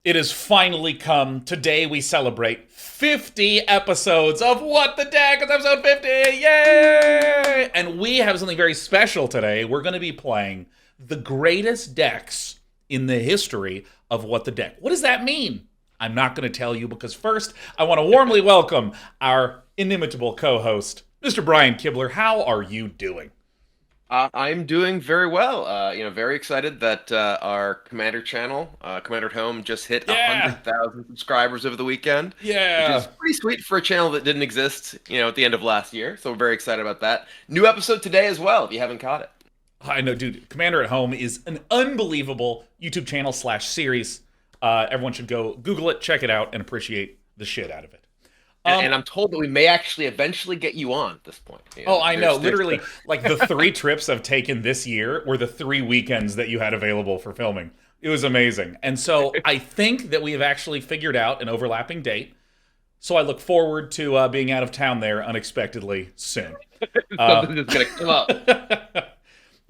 It has finally come. Today we celebrate 50 episodes of What the Deck. It's episode 50. Yay! And we have something very special today. We're going to be playing the greatest decks in the history of What the Deck. What does that mean? I'm not going to tell you because first I want to warmly welcome our inimitable co-host, Mr. Brian Kibler. How are you doing? I'm doing very well. Very excited that our Commander channel, Commander at Home, just hit Yeah! 100,000 subscribers over the weekend, which is Yeah! pretty sweet for a channel that didn't exist, at the end of last year. So we're very excited about that. New episode today as well, if you haven't caught it. I know, dude. Commander at Home is an unbelievable YouTube channel / series. Everyone should go Google it, check it out, and appreciate the shit out of it. And I'm told that we may actually eventually get you on at this point. I know. Literally, like the 3 trips I've taken this year were the 3 weekends that you had available for filming. It was amazing. And so I think that we have actually figured out an overlapping date. So I look forward to being out of town there unexpectedly soon. Something that's going to come up.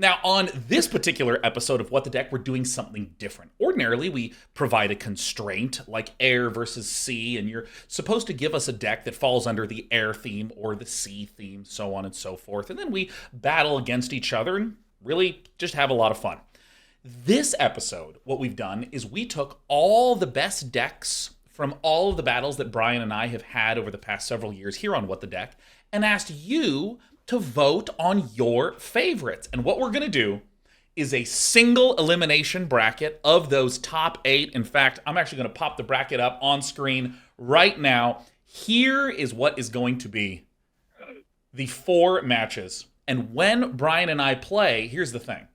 Now, on this particular episode of What the Deck, we're doing something different. Ordinarily, we provide a constraint, like air versus sea, and you're supposed to give us a deck that falls under the air theme or the sea theme, so on and so forth. And then we battle against each other and really just have a lot of fun. This episode, what we've done is we took all the best decks from all of the battles that Brian and I have had over the past several years here on What the Deck and asked you to vote on your favorites. And what we're going to do is a single elimination bracket of those top 8. In fact, I'm actually going to pop the bracket up on screen right now. Here is what is going to be the 4 matches. And when Brian and I play, here's the thing.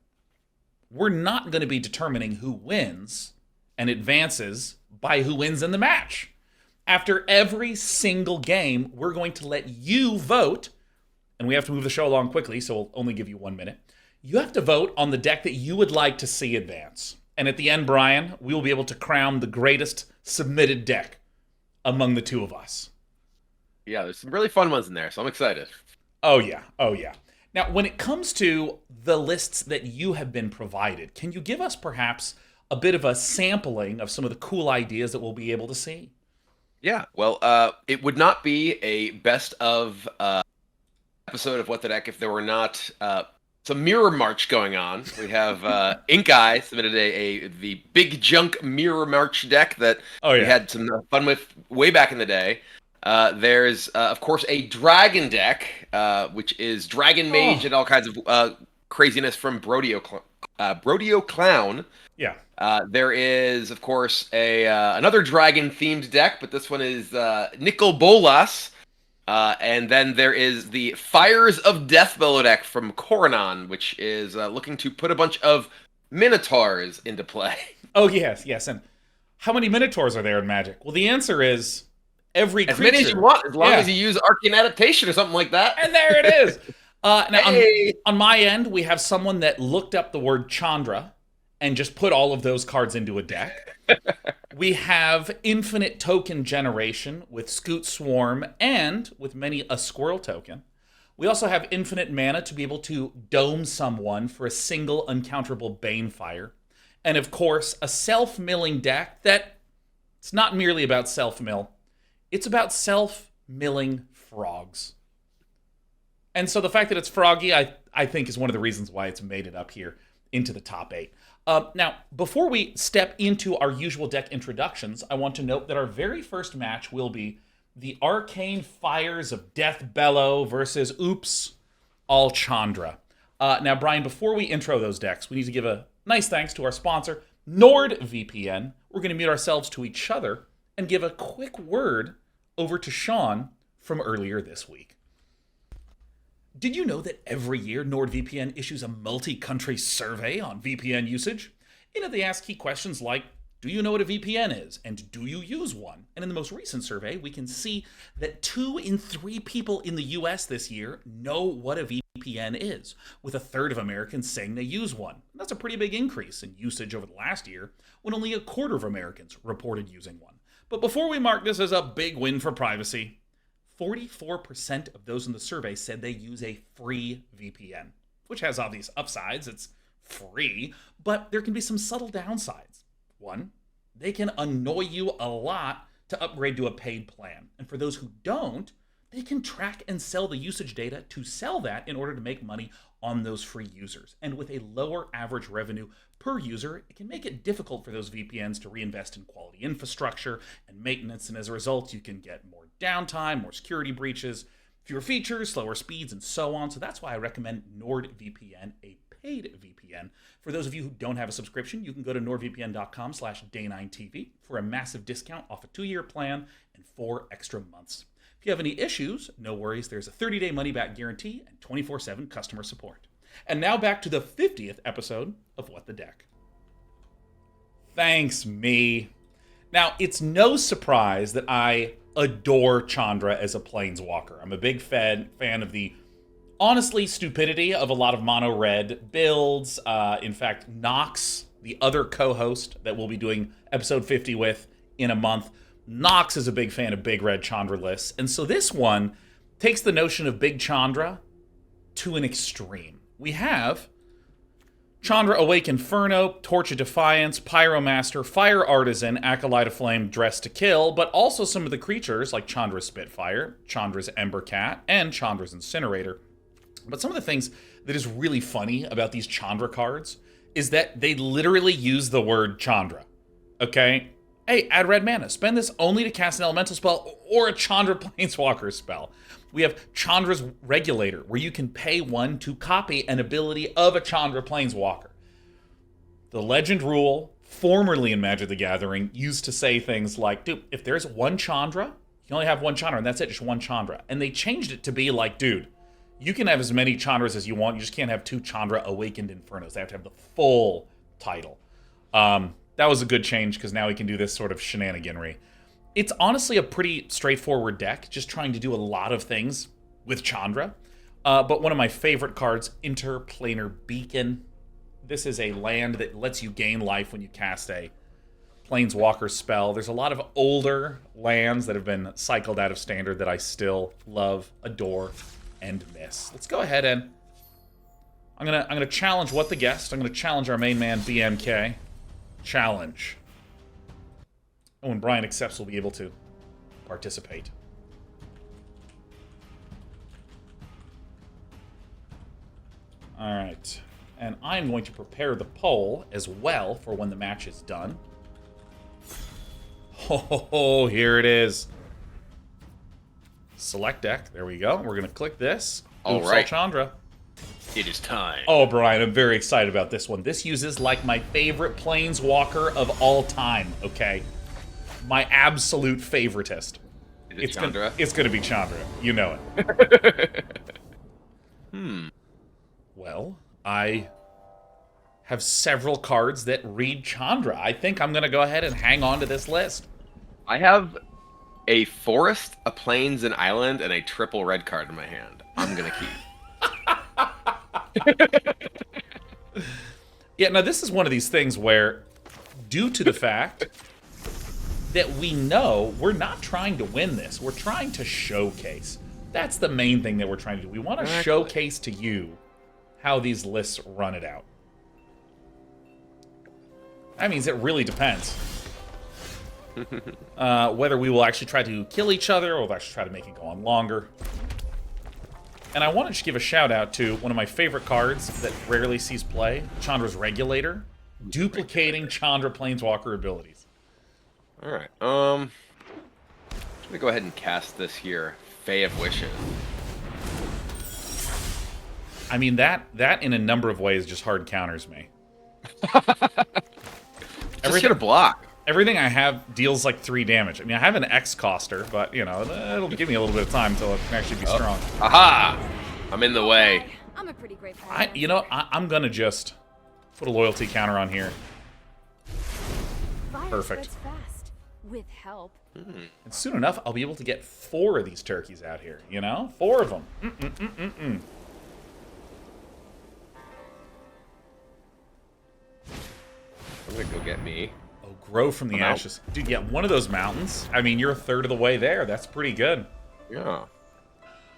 We're not going to be determining who wins and advances by who wins in the match. After every single game, we're going to let you vote. And we have to move the show along quickly, so we'll only give you 1 minute. You have to vote on the deck that you would like to see advance. And at the end, Brian, we will be able to crown the greatest submitted deck among the 2 of us. Yeah, there's some really fun ones in there, so I'm excited. Oh, yeah. Now, when it comes to the lists that you have been provided, can you give us perhaps a bit of a sampling of some of the cool ideas that we'll be able to see? Yeah, well, it would not be a best of episode of What the Deck if there were not some mirror march going on. We have InkEye submitted the big junk mirror march deck that we had some fun with way back in the day. There's of course a dragon deck, which is Dragon Mage and all kinds of craziness from Brodeo Clown. Yeah. There is of course another dragon themed deck, but this one is Nicol Bolas. And then there is the Fires of Deathbellow deck from Coronon, which is looking to put a bunch of Minotaurs into play. Oh, yes. And how many Minotaurs are there in Magic? Well, the answer is every creature. As many as you want, as long as you use Arcane Adaptation or something like that. And there it is. Now, on my end, we have someone that looked up the word Chandra and just put all of those cards into a deck. We have infinite token generation with Scute Swarm and with many a Squirrel token. We also have infinite mana to be able to dome someone for a single uncounterable Banefire. And of course, a self-milling deck that it's not merely about self-mill. It's about self-milling frogs. And so the fact that it's froggy, I think is one of the reasons why it's made it up here into the top 8. Now, before we step into our usual deck introductions, I want to note that our very first match will be the Arcane Fires of Deathbellow versus all Chandra. Now, Brian, before we intro those decks, we need to give a nice thanks to our sponsor, NordVPN. We're going to mute ourselves to each other and give a quick word over to Sean from earlier this week. Did you know that every year NordVPN issues a multi-country survey on VPN usage? In it, they ask key questions like, do you know what a VPN is? And do you use one? And in the most recent survey, we can see that 2 in 3 people in the US this year know what a VPN is, with 1/3 of Americans saying they use one. And that's a pretty big increase in usage over the last year, when only 1/4 of Americans reported using one. But before we mark this as a big win for privacy, 44% of those in the survey said they use a free VPN, which has obvious upsides. It's free, but there can be some subtle downsides. One, they can annoy you a lot to upgrade to a paid plan. And for those who don't, they can track and sell the usage data to sell that in order to make money on those free users. And with a lower average revenue per user, it can make it difficult for those VPNs to reinvest in quality infrastructure and maintenance. And as a result, you can get more downtime, more security breaches, fewer features, slower speeds, and so on. So that's why I recommend NordVPN, a paid VPN. For those of you who don't have a subscription, you can go to nordvpn.com/day9tv for a massive discount off a 2-year plan and 4 extra months. If you have any issues, no worries. There's a 30-day money-back guarantee and 24/7 customer support. And now back to the 50th episode of What the Deck. Thanks, me. Now, it's no surprise that I adore Chandra as a Planeswalker. I'm a big fan of the, honestly, stupidity of a lot of mono-red builds. In fact, Nox, the other co-host that we'll be doing episode 50 with in a month, Nox is a big fan of big red Chandra lists. And so this one takes the notion of big Chandra to an extreme. We have Chandra Awake Inferno, Torch of Defiance, Pyromaster, Fire Artisan, Acolyte of Flame, Dress to Kill, but also some of the creatures like Chandra's Spitfire, Chandra's Ember Cat, and Chandra's Incinerator. But some of the things that is really funny about these Chandra cards is that they literally use the word Chandra. Okay? Hey, add red mana. Spend this only to cast an elemental spell or a Chandra Planeswalker spell. We have Chandra's Regulator, where you can pay 1 to copy an ability of a Chandra Planeswalker. The legend rule, formerly in Magic the Gathering, used to say things like, dude, if there's one Chandra, you can only have one Chandra, and that's it, just one Chandra. And they changed it to be like, dude, you can have as many Chandras as you want, you just can't have 2 Chandra Awakened Infernos. They have to have the full title. That was a good change, because now we can do this sort of shenaniganry. It's honestly a pretty straightforward deck, just trying to do a lot of things with Chandra. But one of my favorite cards, Interplanar Beacon. This is a land that lets you gain life when you cast a Planeswalker spell. There's a lot of older lands that have been cycled out of Standard that I still love, adore, and miss. Let's go ahead and I'm gonna challenge What the Guest. I'm gonna challenge our main man, BMK. Challenge. And when Brian accepts, we'll be able to participate. Alright. And I'm going to prepare the poll as well for when the match is done. Oh, here it is. Select deck. There we go. We're going to click this. All right. Chandra. It is time. Oh, Brian, I'm very excited about this one. This uses, like, my favorite Planeswalker of all time, okay? My absolute favoritist. Is it Chandra? It's going to be Chandra. You know it. Well, I have several cards that read Chandra. I think I'm going to go ahead and hang on to this list. I have a forest, a plains, an island, and a triple red card in my hand. I'm going to keep. Yeah, now this is one of these things where, due to the fact that we know we're not trying to win this, we're trying to showcase. That's the main thing that we're trying to do. We want to showcase to you how these lists run it out. That means it really depends. Whether we will actually try to kill each other or we'll actually try to make it go on longer. And I want to just give a shout out to one of my favorite cards that rarely sees play, Chandra's Regulator, duplicating Chandra Planeswalker abilities. Alright, I'm gonna go ahead and cast this here, Fae of Wishes. I mean, that in a number of ways just hard counters me. Just get a block. Everything I have deals like 3 damage. I mean, I have an X-Coster, but, you know, it'll give me a little bit of time until it can actually be strong. Aha! I'm in the way. I'm a pretty great player. You know, I'm going to just put a loyalty counter on here. Perfect. Fast, with help. And soon enough, I'll be able to get 4 of these turkeys out here, you know? 4 of them. I'm gonna go get me. Oh, grow from the ashes. Dude, yeah, one of those mountains. I mean, you're a third of the way there. That's pretty good. Yeah.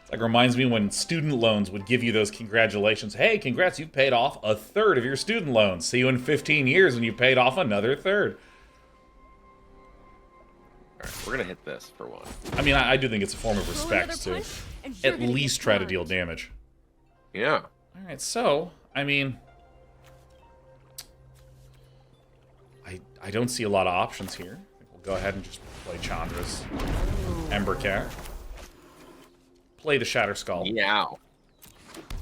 It's like reminds me when student loans would give you those congratulations. Hey, congrats, you've paid off a third of your student loans. See you in 15 years when you paid off another third. We're gonna hit this for one. I mean, I do think it's a form of Throw another respect to punch, and you're at gonna least get try to burned. deal damage. Yeah. Alright, so, I mean... I don't see a lot of options here. We'll go ahead and just play Chandra's Ember Cat. Play the Shatter Skull. Meow.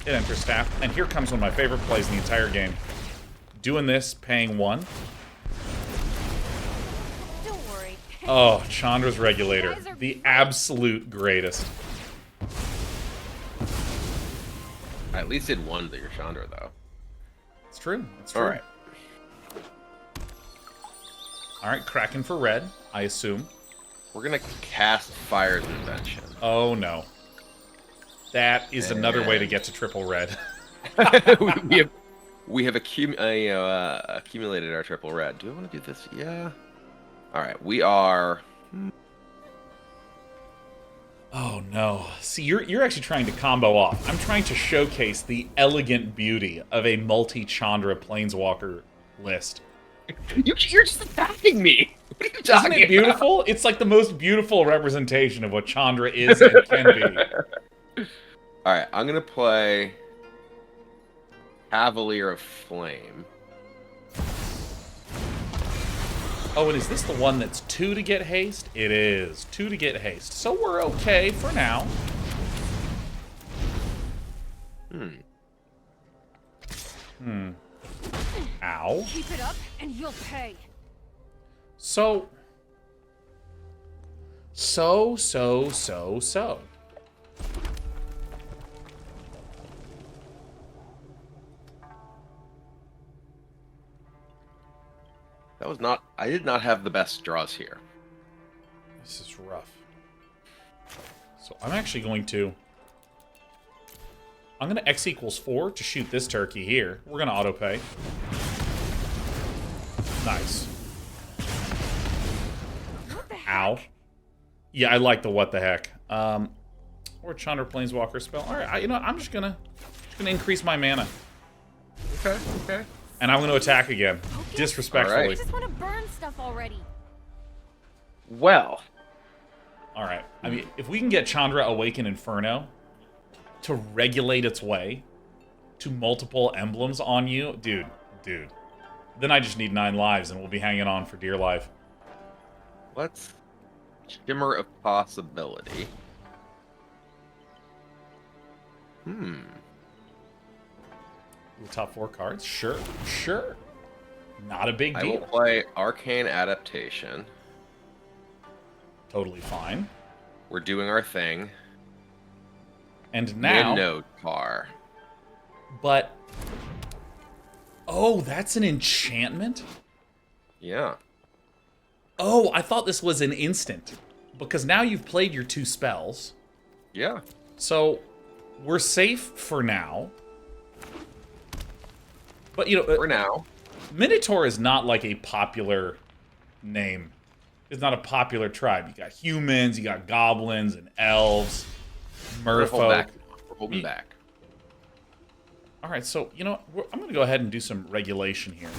It enters staff. And here comes one of my favorite plays in the entire game. Doing this, paying 1. Don't worry. Oh, Chandra's Regulator. The absolute greatest. I at least did one to your Chandra, though. It's true. It's true. All right. Alright, Kraken for red, I assume. We're gonna cast Fire's Invention. Oh, no. That is another way to get to triple red. we have accumulated our triple red. Do I want to do this? Yeah. All right, we are. Oh no. See, you're actually trying to combo off. I'm trying to showcase the elegant beauty of a multi-Chandra Planeswalker list. You're just attacking me. What are you talking Isn't it beautiful? about? It's like the most beautiful representation of what Chandra is and can be. All right, I'm gonna play Cavalier of Flame. Oh, and is this the one that's 2 to get haste? It is. 2 to get haste. So we're okay for now. Ow. Keep it up, and you'll pay. So. That was not. I did not have the best draws here. This is rough. So I'm actually going to... I'm going to X equals 4 to shoot this turkey here. We're going to auto-pay. Nice. What the heck? Ow. Yeah, I like the what the heck. Or Chandra Planeswalker spell. Alright, you know what? I'm just gonna increase my mana. Okay. Okay. And I'm gonna attack again. Okay. Disrespectfully. Alright. I just want to burn stuff already. Well. Alright. I mean, if we can get Chandra Awaken Inferno to regulate its way to multiple emblems on you, dude. Then I just need 9 lives and we'll be hanging on for dear life. Let's Shimmer of Possibility. The top 4 cards? Sure. Not a big I deal. will play Arcane Adaptation. Totally fine. We're doing our thing. And now... Mid-node car. But... Oh, that's an enchantment? Yeah. Oh, I thought this was an instant. Because now you've played your 2 spells. Yeah. So, we're safe for now. But, you know... For now. Minotaur is not like a popular name. It's not a popular tribe. You got humans, you got goblins and elves, We're holding merfolk. back. We're holding back. Alright, so, you know, I'm going to go ahead and do some regulation here.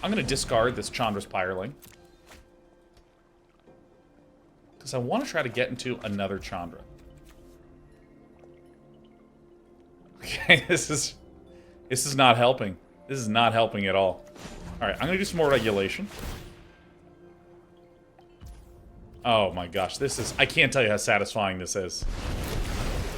I'm going to discard this Chandra's Pyreling. Because I want to try to get into another Chandra. Okay, this is not helping. This is not helping at all. Alright, I'm going to do some more regulation. Oh my gosh, this is... I can't tell you how satisfying this is.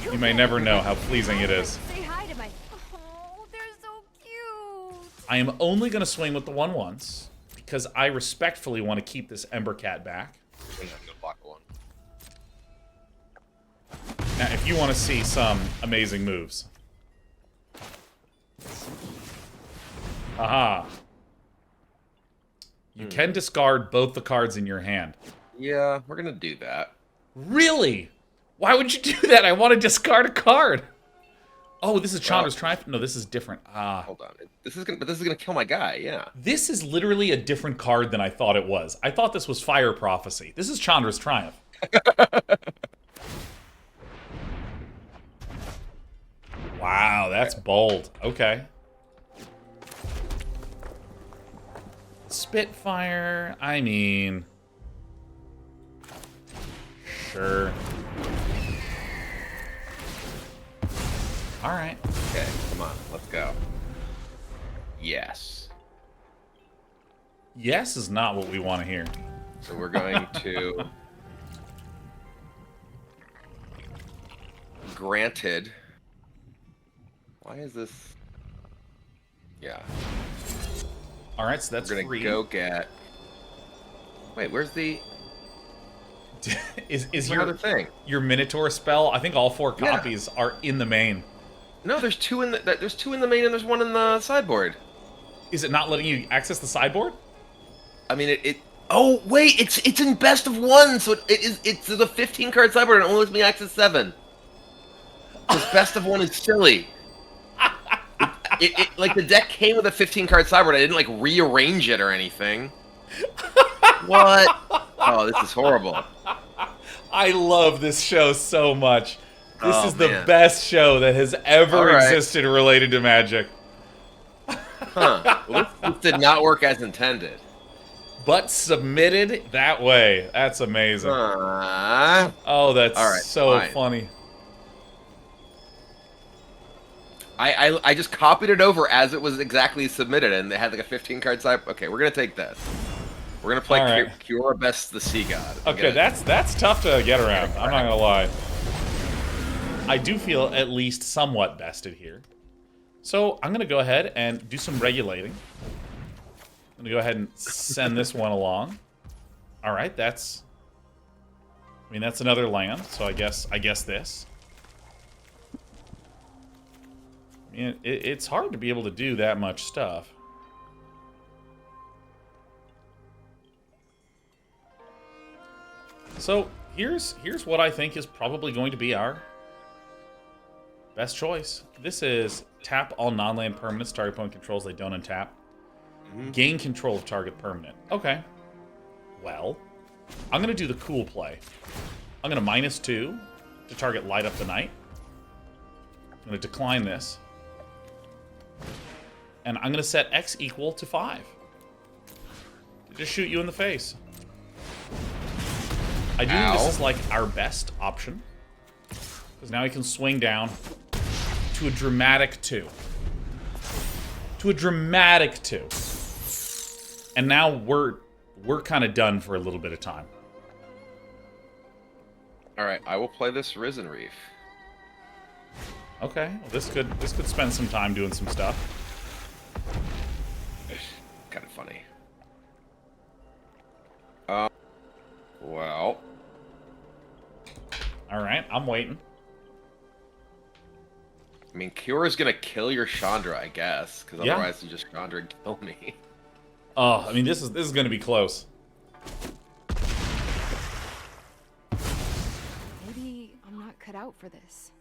You may never know how pleasing it is. Say hi to my... Oh, they're so cute. I am only going to swing with the 1/1s because I respectfully want to keep this Ember Cat back. I'm gonna block one. Now, if you want to see some amazing moves. Aha. You can discard both the cards in your hand. Yeah, we're gonna do that. Really? Why would you do that? I want to discard a card. Oh, this is Chandra's Triumph? No, this is different. Hold on. This is gonna kill my guy. Yeah. This is literally a different card than I thought it was. I thought this was Fire Prophecy. This is Chandra's Triumph. Wow, that's bold. Okay. Spitfire, I mean... Sure. All right. Okay, come on, let's go. Yes. Yes is not what we want to hear. So we're going to... Granted. Why is this... Yeah. All right, so that's we're gonna free. go get... Wait, where's the... is your other thing? Your Minotaur spell? I think all 4 copies are in the main. No, there's 2 in the main and there's 1 in the sideboard. Is it not letting you access the sideboard? I mean, it oh wait, it's in best of 1, so it's a 15 card sideboard and it only lets me access 7. Because best of 1 is silly. Like the deck came with a 15 card sideboard. I didn't like rearrange it or anything. What? Oh, this is horrible. I love this show so much. This is the man. best show that has ever existed related to Magic. Huh. Well, this did not work as intended. But submitted that way. That's amazing. Oh, that's so funny. I just copied it over as it was exactly submitted, and they had like a 15 card side. Okay, we're gonna take this. We're gonna play Cure Best the Sea God. Okay, that's tough to get around. I'm not gonna lie. I do feel at least somewhat bested here. So I'm gonna go ahead and do some regulating. I'm gonna go ahead and send this one along. All right, that's another land. So I guess this. I mean, it's hard to be able to do that much stuff. So here's what I think is probably going to be our best choice. This is tap all non-land permanents target opponent controls they don't untap. Gain control of target permanent. Okay. Well, I'm going to do the cool play. I'm going to -2 to target Light Up the Night. I'm going to decline this. And I'm going to set X equal to 5. To just shoot you in the face. I do think this is like our best option. Because now he can swing down to a dramatic 2. To a dramatic 2. And now we're kind of done for a little bit of time. All right, I will play this Risen Reef. Okay, well, this could spend some time doing some stuff. Kind of funny. Well. All right, I'm waiting. I mean, Cure is gonna kill your Chandra, I guess, because otherwise you just Chandra and kill me. Oh, I mean, this is gonna be close. Maybe I'm not cut out for this.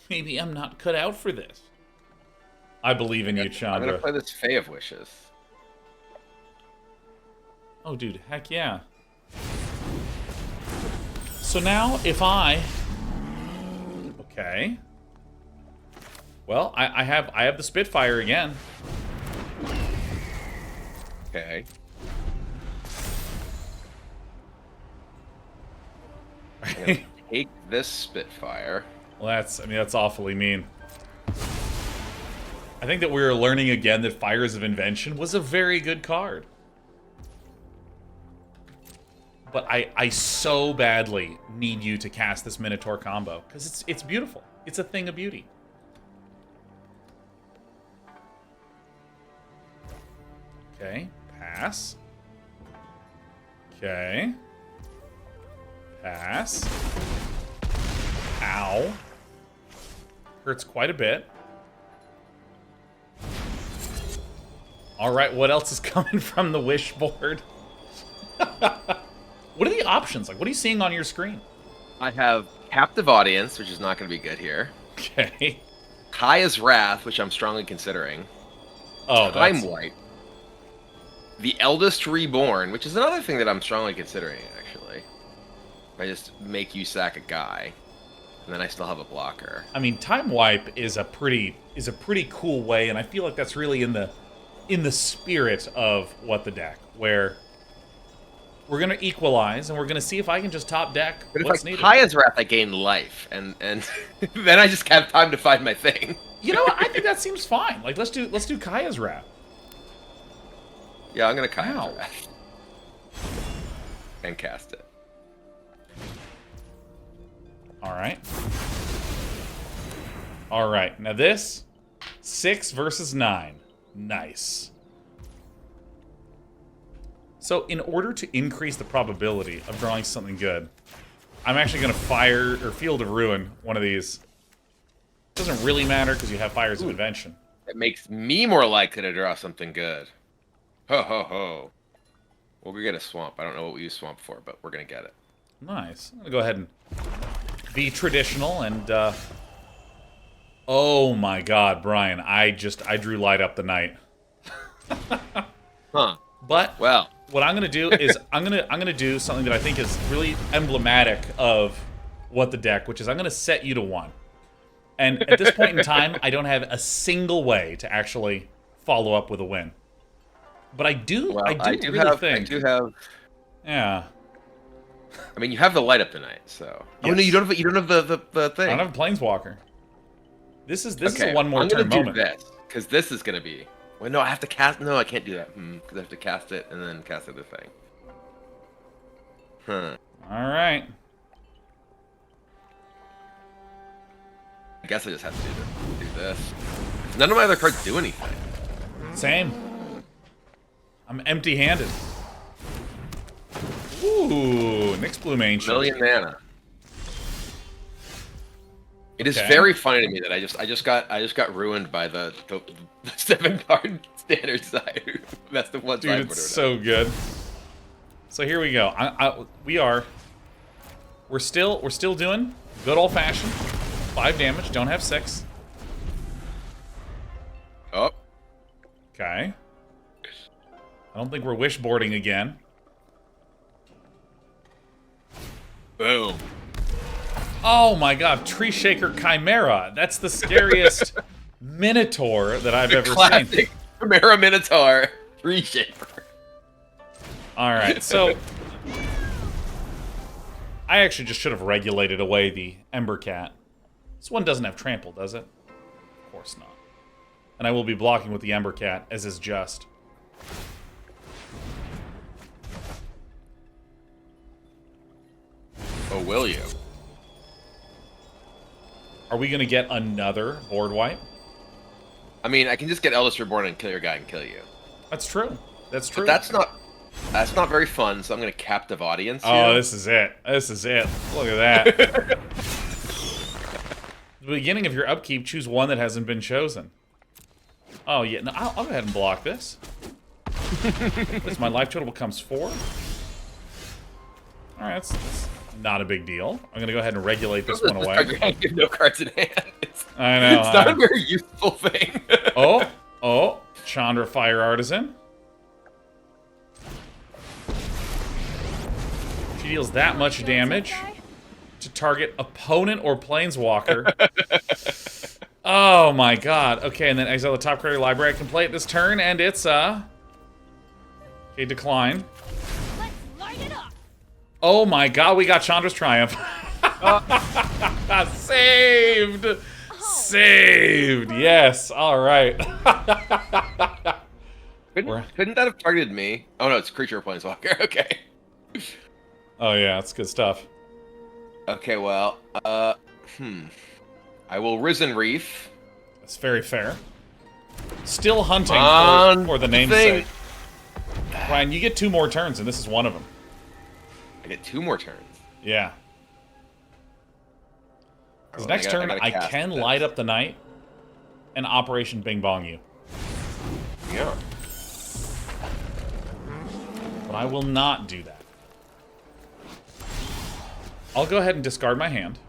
Maybe I'm not cut out for this. I believe in you, Chandra. I'm gonna play this Fae of Wishes. Oh, dude, heck yeah. So now, if I... Okay. Well, I have the Spitfire again. Okay. I'm gonna take this Spitfire. Well, that's awfully mean. I think that we're learning again that Fires of Invention was a very good card. But I so badly need you to cast this Minotaur combo. Because it's beautiful. It's a thing of beauty. Okay, pass. Okay. Pass. Ow. Hurts quite a bit. Alright, what else is coming from the wish board? What are the options? Like, what are you seeing on your screen? I have Captive Audience, which is not going to be good here. Okay. Kaya's Wrath, which I'm strongly considering. Oh, Time Wipe. The Eldest Reborn, which is another thing that I'm strongly considering, actually. I just make you sack a guy, and then I still have a blocker. I mean, Time Wipe is a pretty cool way, and I feel like that's really in the spirit of What the Deck, where We're gonna equalize, and we're gonna see if I can just top deck But if what's I needed. Kaya's Wrath, I gain life, and then I just have time to find my thing. You know what? I think that seems fine. Like, let's do Kaya's Wrath. Yeah, I'm gonna Kaya's Ow. Wrath. And cast it. Alright. Alright, now this, 6 versus 9. Nice. So, in order to increase the probability of drawing something good, I'm actually going to fire, or Field of Ruin, one of these. It doesn't really matter, because you have Fires of Invention. It makes me more likely to draw something good. Ho ho ho. Well, we get a swamp. I don't know what we use swamp for, but we're gonna get it. Nice. I'm going to go ahead and be traditional, and, oh my god, Brian, I drew Light Up the Night. Huh. But Well, what I'm gonna do is I'm gonna do something that I think is really emblematic of what the deck, which is I'm gonna set you to 1. And at this point in time, I don't have a single way to actually follow up with a win. But I do really think. Yeah. I mean, you have the light up tonight, so. Yes. Oh no, you don't have the thing. I don't have a Planeswalker. This is Okay, a one more I'm turn gonna moment. do this because this is gonna be. Wait, no, I have to cast. No, I can't do that. Because I have to cast it and then cast the other thing. Huh. All right. I guess I just have to do this. None of my other cards do anything. Same. I'm empty-handed. Ooh, Nyx Bloom Ancient. Million mana. It is Okay. very funny to me that I just got ruined by the 7-card standard side. That's the one. Dude, it's so good. So here we go. We're still doing good old fashioned 5 damage. Don't have 6. Oh. Okay. I don't think we're wishboarding again. Boom. Oh my god, Tree Shaker Chimera. That's the scariest Minotaur that I've ever seen. Classic Chimera Minotaur. Tree Shaper. Alright, so I actually just should have regulated away the Ember Cat. This one doesn't have trample, does it? Of course not. And I will be blocking with the Ember Cat, as is just. Oh, will you? Are we gonna get another board wipe? I mean, I can just get Eldest Reborn and kill your guy and kill you. That's true. That's true. But that's not very fun, so I'm gonna captive audience Oh, you. this is it. This is it. Look at that. The beginning of your upkeep, choose one that hasn't been chosen. Oh, yeah. No, I'll go ahead and block this. This, my life total becomes 4. Alright, that's not a big deal. I'm going to go ahead and regulate this one away. You have no cards in hand. I know. It's not a very useful thing. Oh. Chandra Fire Artisan. She deals that much damage to target opponent or planeswalker. Oh my god. Okay, and then exile the top card of your library. I can play it this turn, and it's a decline. Let's light it up. Oh my god, we got Chandra's Triumph. Saved! Saved! Yes, alright. Couldn't that have targeted me? Oh no, it's creature or planeswalker. Okay. Oh yeah, that's good stuff. Okay, well, I will Risen Reef. That's very fair. Still hunting for the namesake. Ryan, you get 2 more turns, and this is one of them. I get 2 more turns. Yeah. Because Oh, next turn, I cast can this. light up the night and Operation Bing Bong you. Yeah. But I will not do that. I'll go ahead and discard my hand.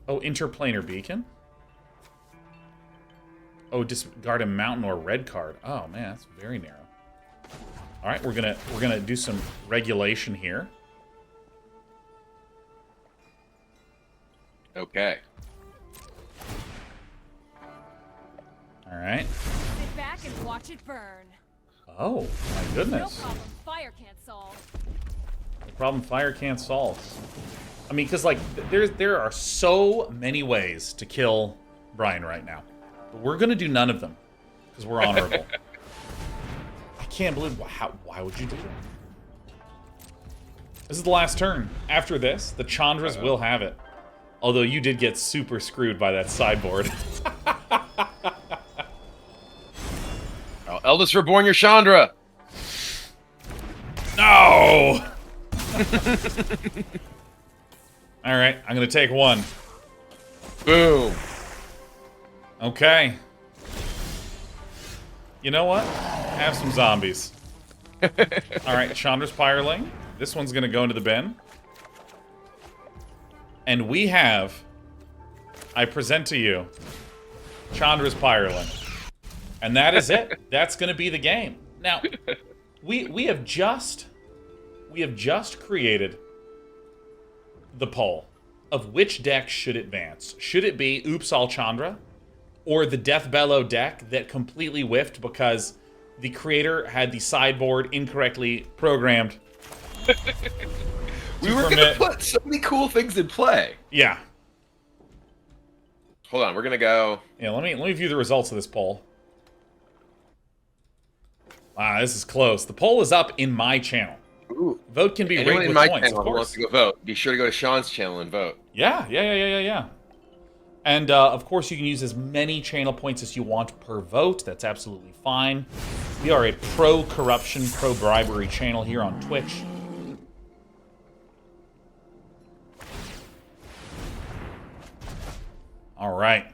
Oh, Interplanar Beacon? Oh, discard a mountain or red card. Oh man, that's very narrow. All right, we're gonna do some regulation here. Okay. All right. Sit back and watch it burn. Oh, my No goodness. problem. Fire can't solve. The problem fire can't solve. I mean, because, like, there are so many ways to kill Brian right now. But we're going to do none of them. Because we're honorable. I can't believe... Why would you do that? This is the last turn. After this, the Chandras will have it. Although you did get super screwed by that sideboard. Oh, Eldest Reborn your Chandra. No! Alright, I'm going to take one. Boom. Okay. You know what? Have some zombies. Alright, Chandra's Pyreling. This one's going to go into the bin. And we have... I present to you... Chandra's Pyreling. And that is it. That's going to be the game. Now, we have just created the poll of which deck should advance. Should it be Oops All Chandra or the Deathbellow deck that completely whiffed because the creator had the sideboard incorrectly programmed? We were going to put so many cool things in play. Yeah. Hold on, we're going to go... Yeah, let me view the results of this poll. Wow, this is close. The poll is up in my channel. Ooh. Vote can be Anyone rigged in with my points, channel of who course. wants to go vote, be sure to go to Sean's channel and vote. Yeah. And, of course, you can use as many channel points as you want per vote. That's absolutely fine. We are a pro-corruption, pro-bribery channel here on Twitch. All right.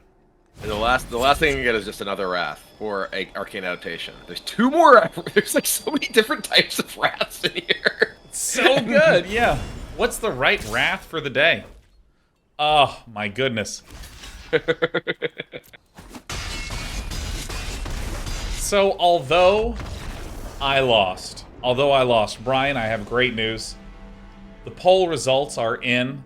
And the last thing you get is just another Wrath or a Arcane Adaptation. There's two more. There's like so many different types of Wraths in here. So good, yeah. What's the right Wrath for the day? Oh, my goodness. So, although I lost, Brian, I have great news. The poll results are in,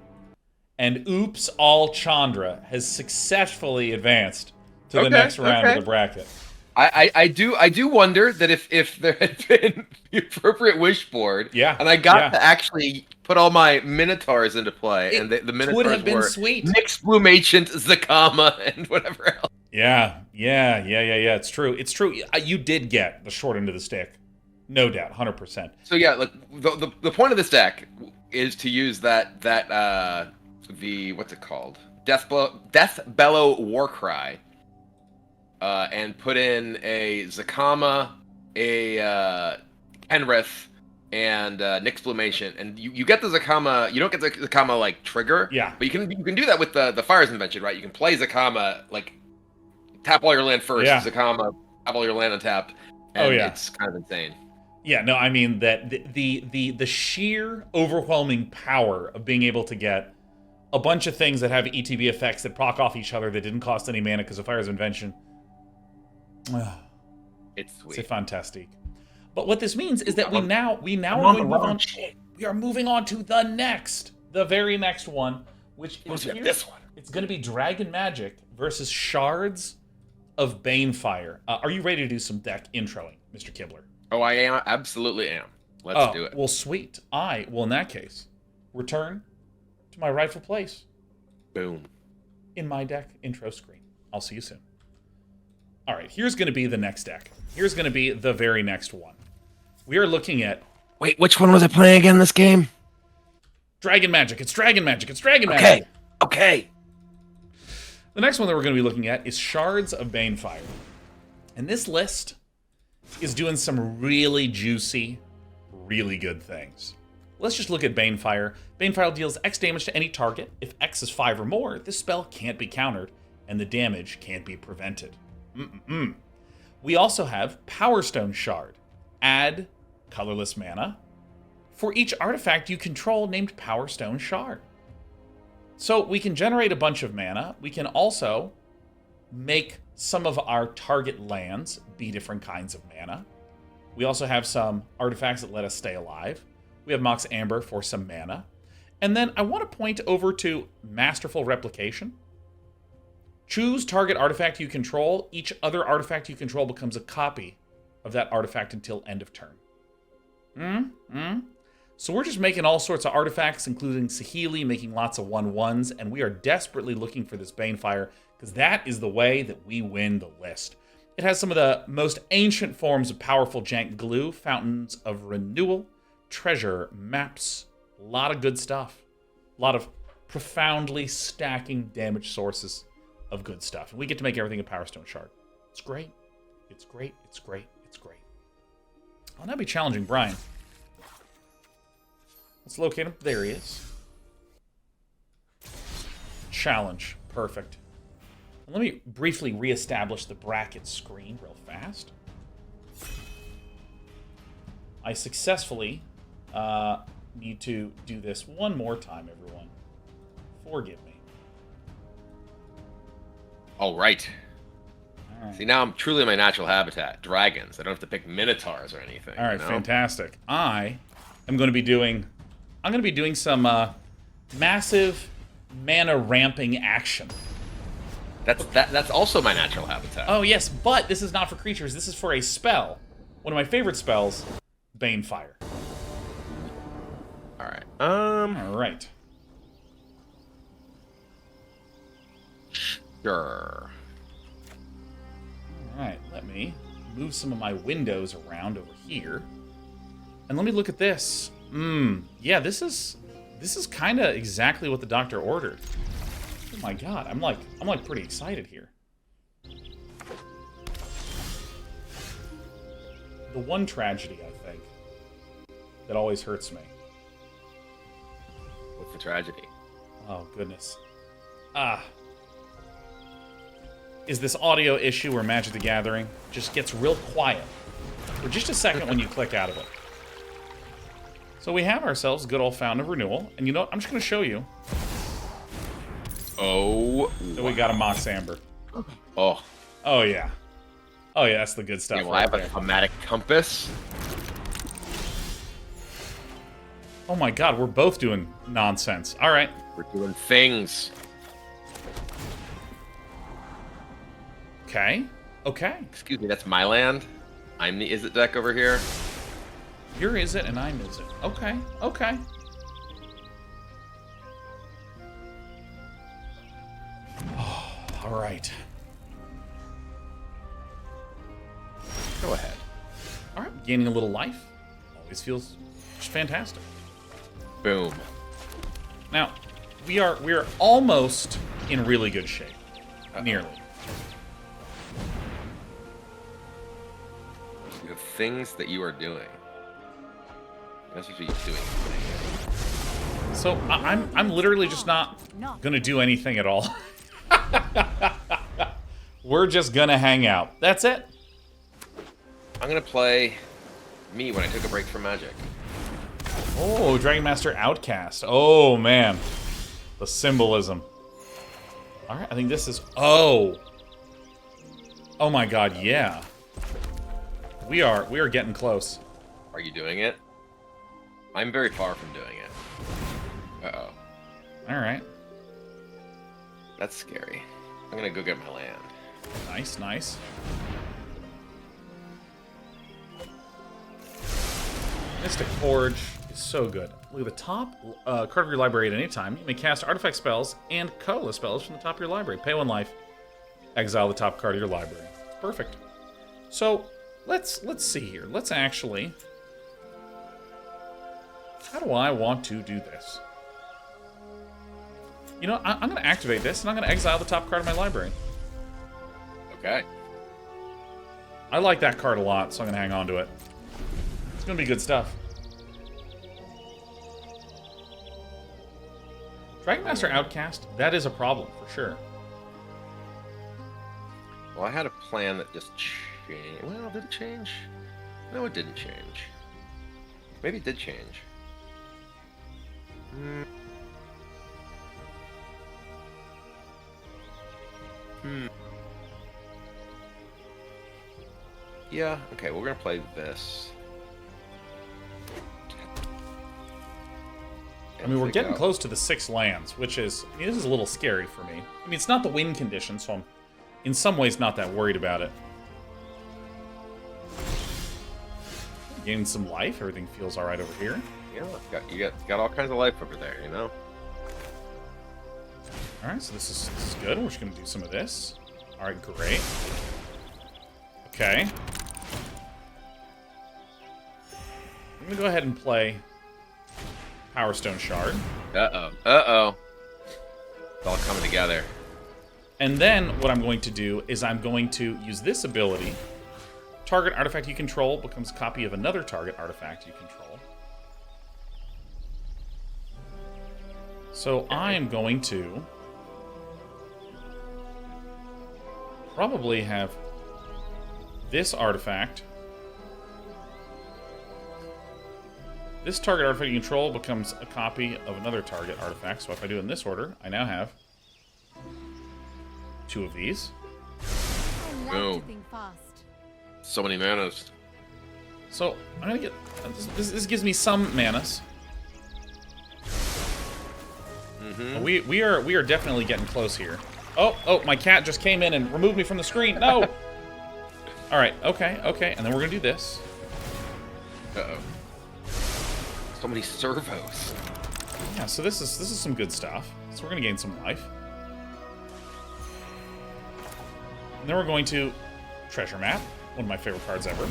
and Oops All Chandra has successfully advanced to the next round of the bracket. I do wonder that if there had been the appropriate wish board, yeah, and I got to actually put all my Minotaurs into play, and the Minotaurs would have been were sweet. Nyx, Blumagent, Zakama, and whatever else. Yeah. It's true. You did get the short end of the stick, no doubt, 100%. So yeah, like the point of this deck is to use that the what's it called, Deathbellow Warcry. And put in a Zakama, a Kenrith, and Nyx Blumagent, and you get the Zakama. You don't get the Zakama like trigger. Yeah. But you can do that with the Fire's Invention, right? You can play Zakama, like tap all your land first. Yeah. Zakama, have all your land untapped. And it's kind of insane. Yeah, no, I mean that the sheer overwhelming power of being able to get a bunch of things that have ETB effects that proc off each other that didn't cost any mana because of Fire's Invention. It's sweet. It's fantastic. But what this means is that we now are going to move on. We are moving on to the very next one, which is this one. It's going to be Dragon Magic versus Shards of Banefire. Are you ready to do some deck introing, Mr. Kibler? Oh, I am. Absolutely am. Let's do it. Well, sweet. I will, in that case, return to my rightful place. Boom. In my deck intro screen. I'll see you soon. All right, here's going to be the next deck. Here's going to be the very next one. We are looking at... Wait, which one was I playing again this game? Dragon Magic. It's Dragon Magic. It's Dragon Magic. Okay. The next one that we're going to be looking at is Shards of Banefire. And this list is doing some really juicy, really good things. Let's just look at Banefire. Banefire deals X damage to any target. If X is 5 or more, this spell can't be countered, and the damage can't be prevented. We also have Power Stone Shard. Add colorless mana for each artifact you control named Power Stone Shard. So we can generate a bunch of mana. We can also make some of our target lands be different kinds of mana. We also have some artifacts that let us stay alive. We have Mox Amber for some mana. And then I want to point over to Masterful Replication. Choose target artifact you control. Each other artifact you control becomes a copy of that artifact until end of turn. So we're just making all sorts of artifacts, including Saheeli, making lots of 1/1s, and we are desperately looking for this Banefire, because that is the way that we win the list. It has some of the most ancient forms of powerful jank glue, fountains of renewal, treasure, maps, a lot of good stuff. A lot of profoundly stacking damage sources of good stuff. And we get to make everything a Power Stone Shard. It's great. It's great. It's great. It's great. Well, that'd be challenging, Brian. Let's locate him. There he is. Challenge. Perfect. And let me briefly reestablish the bracket screen real fast. I successfully need to do this one more time, everyone. Forgive me. All right. See, now I'm truly in my natural habitat. Dragons. I don't have to pick minotaurs or anything. All right, fantastic. I'm going to be doing some massive mana ramping action. That's also my natural habitat. Oh yes, but this is not for creatures. This is for a spell. One of my favorite spells, Banefire. All right. All right. Sure. All right. Let me move some of my windows around over here, and let me look at this. Yeah, this is kind of exactly what the doctor ordered. Oh my god, I'm like pretty excited here. The one tragedy, I think, that always hurts me. What's the tragedy? Oh goodness. Is this audio issue where Magic the Gathering just gets real quiet for just a second when you click out of it. So we have ourselves a good old Fountain of Renewal, and you know what? I'm just going to show you. Oh. So we got a Mox Amber. Oh. Oh, yeah. Oh, yeah, that's the good stuff. Yeah, well, I have a Thematic Compass. Oh my god, we're both doing nonsense. All right. We're doing things. Okay. Okay. Excuse me, that's my land? I'm the Is It deck over here? You're Is It and I'm Is It. Okay. Okay. Oh, all right. Go ahead. All right, gaining a little life always feels just fantastic. Boom. Now, we are almost in really good shape. Nearly. The things that you are doing. That's what you're doing. So I'm literally just not gonna do anything at all. We're just gonna hang out. That's it. I'm gonna play me when I took a break from Magic. Oh, Dragon Master Outcast. Oh man, the symbolism. All right, I think this is. Oh my God, yeah. We are getting close. Are you doing it? I'm very far from doing it. Uh-oh. All right. That's scary. I'm gonna go get my land. Nice, nice. Mystic Forge is so good. Look at the top card of your library at any time. You may cast artifact spells and colorless spells from the top of your library. Pay 1 life. Exile the top card of your library. It's perfect. So let's see here. Let's actually. How do I want to do this? You know, I'm going to activate this, and I'm going to exile the top card of my library. Okay. I like that card a lot, so I'm going to hang on to it. It's going to be good stuff. Dragon Master Outcast, that is a problem, for sure. Well, I had a plan that just changed. Well, did it change? No, it didn't change. Maybe it did change. Yeah, okay, we're gonna play this. I mean, we're getting close to the 6 lands, which is, I mean, this is a little scary for me. I mean, it's not the win condition, so I'm in some ways not that worried about it. Gaining some life. Everything feels all right over here. Yeah, you got all kinds of life over there, you know? All right, so this is good. We're just going to do some of this. All right, great. Okay. I'm going to go ahead and play Power Stone Shard. Uh-oh. It's all coming together. And then what I'm going to do is I'm going to use this ability. Target artifact you control becomes a copy of another target artifact you control. So I am going to probably have this artifact. This target artifact you control becomes a copy of another target artifact. So if I do it in this order, I now have 2 of these. I like Boom. to think fast. So many manas. So I'm gonna get this gives me some manas. Mm-hmm. We are definitely getting close here. Oh, my cat just came in and removed me from the screen. No. All right. Okay. And then we're gonna do this. Uh-oh. So many servos. Yeah. So this is some good stuff. So we're gonna gain some life. And then we're going to treasure map. One of my favorite cards ever.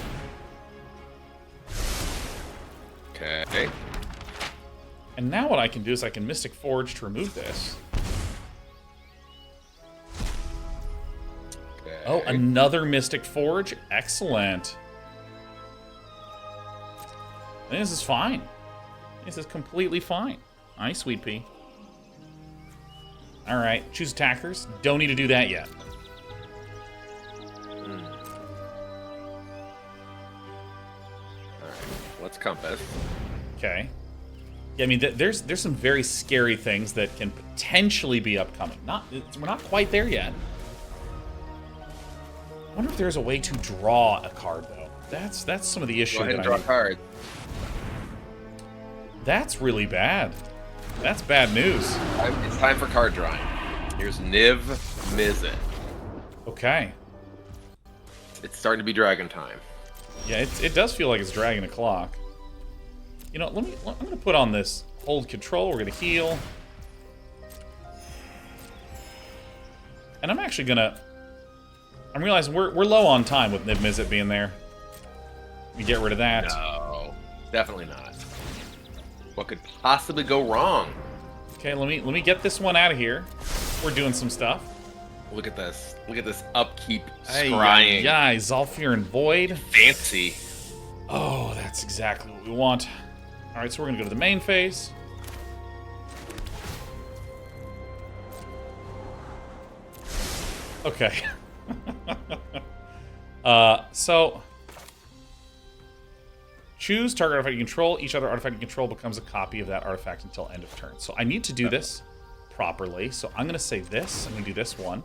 Okay. And now what I can do is I can Mystic Forge to remove this. Okay. Oh, another Mystic Forge. Excellent. I think this is fine. This is completely fine. Hi, Sweet Pea. Alright, choose attackers. Don't need to do that yet. Let's compass. Okay. Yeah, I mean, there's some very scary things that can potentially be upcoming. We're not quite there yet. I wonder if there's a way to draw a card, though. That's some of the issue. Go ahead and that draw a card. That's really bad. That's bad news. It's time for card drawing. Here's Niv Mizzet. Okay. It's starting to be dragon time. Yeah, it does feel like it's dragging the clock. You know, I'm gonna put on this hold control. We're gonna heal, and I'm realizing we're low on time with Niv Mizzet being there. Let me get rid of that. No, definitely not. What could possibly go wrong? Okay, let me get this one out of here. We're doing some stuff. Look at this. Look at this upkeep Hey, scrying. yeah, Zalfir and Void. Fancy. Oh, that's exactly what we want. All right, so we're gonna go to the main phase. Okay. So choose target artifact you control. Each other artifact you control becomes a copy of that artifact until end of turn. So I need to do this properly. So I'm gonna say this. I'm gonna do this one.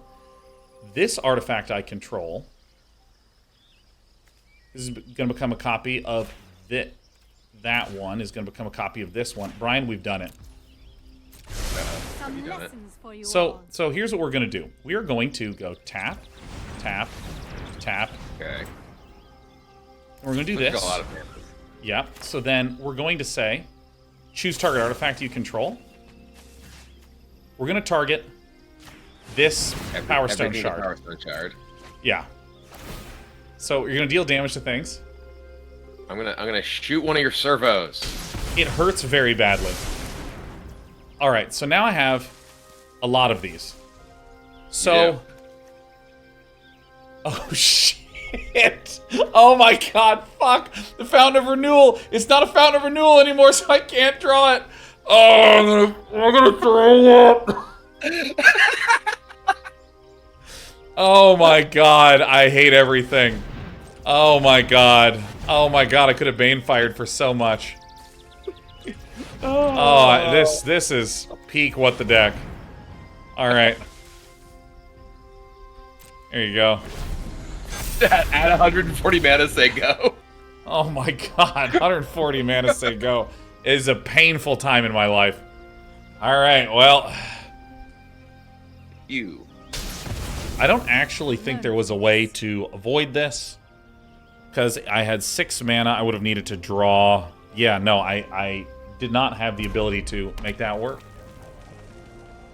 This artifact I control is going to become a copy of that one is going to become a copy of this one. Brian, we've done it. Some lessons for you So here's what we're going to do. We are going to go tap, tap, tap. Okay. And we're going to do Got this. a lot of manas. Yep. So then we're going to say, choose target artifact you control. We're going to target this Power Stone Everything Shard. Power Stone Shard. Yeah. So you're going to deal damage to things. I'm gonna shoot one of your servos. It hurts very badly. All right, so now I have a lot of these. So, Yeah. oh shit! Oh my god! Fuck! The Fountain of Renewal. It's not a Fountain of Renewal anymore, so I can't draw it. Oh, I'm gonna throw up. Oh my god! I hate everything. Oh my god! Oh my god! I could have Banefired for so much. Oh, this is peak what the deck. All right. There you go. At 140 mana, say go. Oh my god, 140 mana say go. It is a painful time in my life. All right, well, You. I don't actually think there was a way to avoid this. because I had 6 mana, I would have needed to draw. Yeah, no, I did not have the ability to make that work.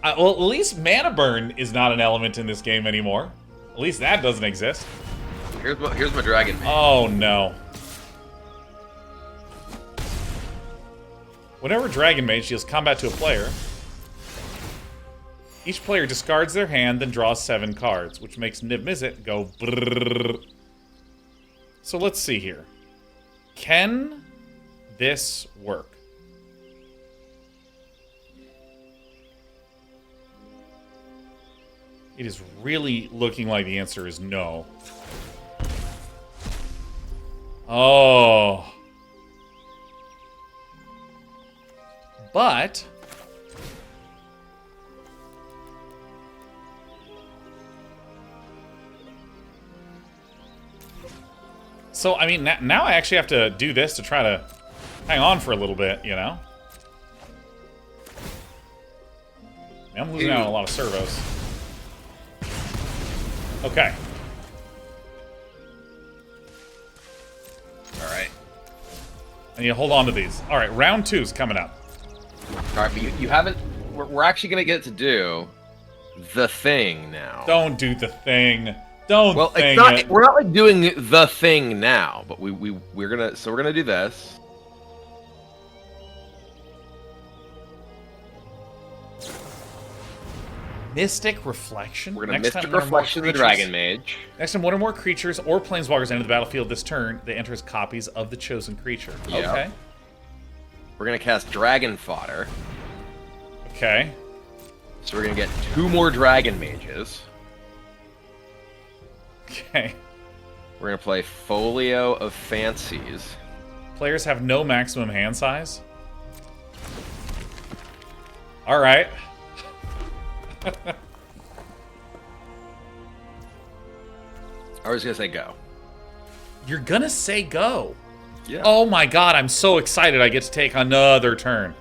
Well, at least mana burn is not an element in this game anymore. At least that doesn't exist. Here's my dragon. Oh, no. Whenever Dragon Mage deals combat to a player, each player discards their hand, then draws 7 cards, which makes Niv Mizzet go brrrr. So let's see here. Can this work? It is really looking like the answer is no. Oh. But so, I mean, now I actually have to do this to try to hang on for a little bit, you know? I'm losing out on a lot of servos. Okay. Alright. I need to hold on to these. Alright, round 2's coming up. Alright, but you haven't... We're actually going to get to do the thing now. Don't do the thing. Don't well, thing it's not, it. we're not like doing the thing now, but we're gonna do this. Mystic Reflection? We're gonna Mystic Reflection the Dragon Mage. Next time, one or more creatures or planeswalkers enter the battlefield this turn, they enter as copies of the chosen creature. Yep. Okay. We're gonna cast Dragon Fodder. Okay. So we're gonna get 2 more Dragon Mages. Okay. We're gonna play Folio of Fancies. Players have no maximum hand size? Alright. I was gonna say go. You're gonna say go? Yeah. Oh my god, I'm so excited I get to take another turn.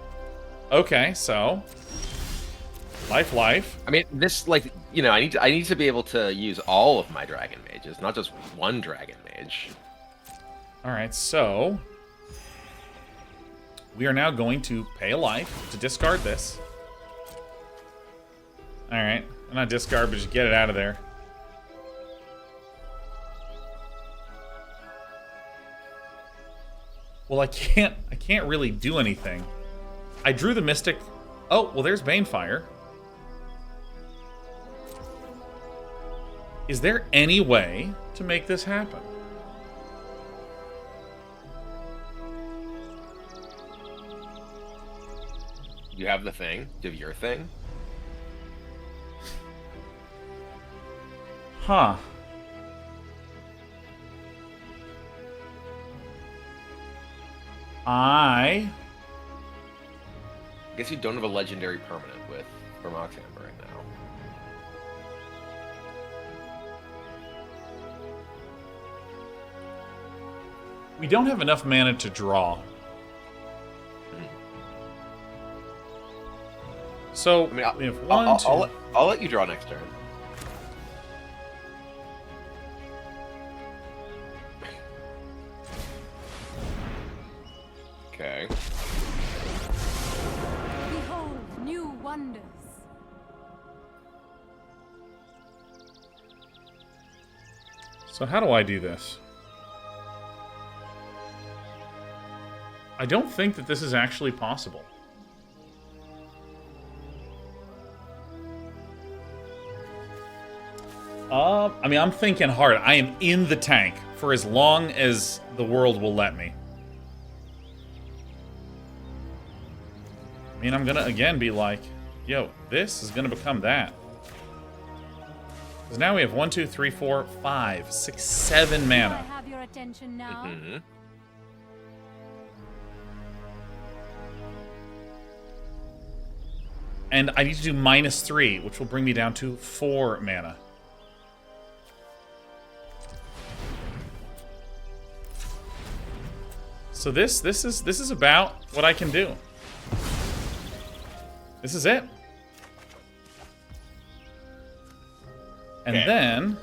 Okay, so... Life. I mean, this, like, you know, I need to be able to use all of my Dragon Mages, not just one Dragon Mage. Alright, so... we are now going to pay a life to discard this. Alright, not discard, but just get it out of there. Well, I can't really do anything. I drew the Mystic... Oh, well, there's Banefire. Is there any way to make this happen? You have the thing? Do you have your thing? Huh. I guess you don't have a legendary permanent with Vermoxamber right now. We don't have enough mana to draw. So, I mean, we have one, two... I'll let you draw next turn. Okay. Behold, new wonders. So how do I do this? I don't think that this is actually possible. I mean, I'm thinking hard. I am in the tank for as long as the world will let me. I mean, I'm gonna, again, be like, yo, this is gonna become that. Because now we have 1, 2, 3, 4, 5, 6, 7 mana. I have your attention now. Mm-hmm. And I need to do -3, which will bring me down to 4 mana. So this is about what I can do. This is it. And then,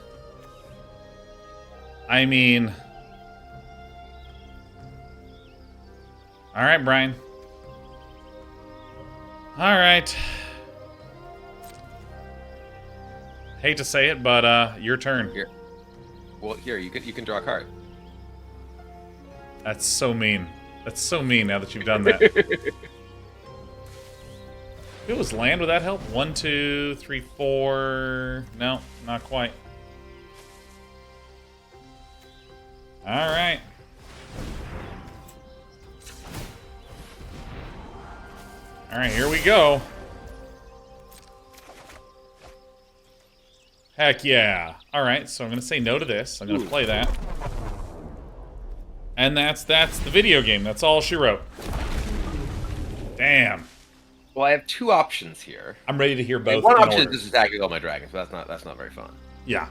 I mean, All right, Brian. All right. Hate to say it, but your turn. Here. Well, here you can draw a card. That's so mean. That's so mean now that you've done that. If it was land, would that help? 1, 2, 3, 4. No, not quite. All right. All right, here we go. Heck yeah. All right, so I'm going to say no to this. I'm going to play that. And that's the video game. That's all she wrote. Damn. Well, I have two options here. I'm ready to hear both. One in option order. is just attacking all my dragons, but that's not very fun. Yeah.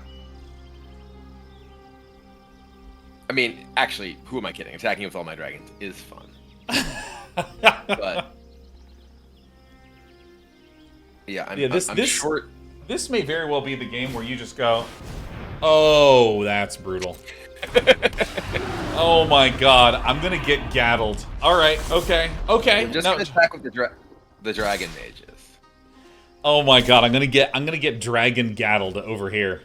I mean, actually, who am I kidding? Attacking with all my dragons is fun. But yeah, I'm short. This may very well be the game where you just go, oh, that's brutal. Oh my god, I'm gonna get gaddled. All right, okay. I'm just gonna attack with the dragon mages. Oh my god, I'm gonna get dragon gaddled over here.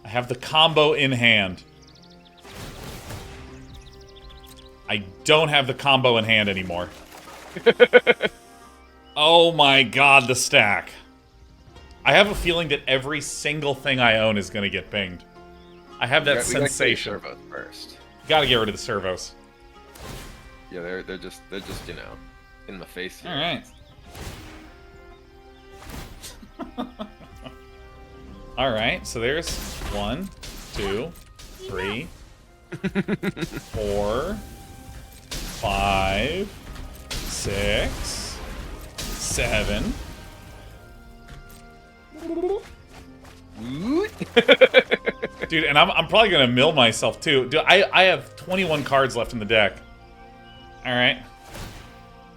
I have the combo in hand. I don't have the combo in hand anymore. Oh my god, the stack. I have a feeling that every single thing I own is going to get pinged. I have that sensation. We gotta get servos first. Gotta get rid of the servos. Yeah, they're just you know in the face here. All right. All right. So there's 1, 2, 3, 4, 5, 6, 7. Dude, and I'm probably gonna mill myself too. Dude, I have 21 cards left in the deck. All right.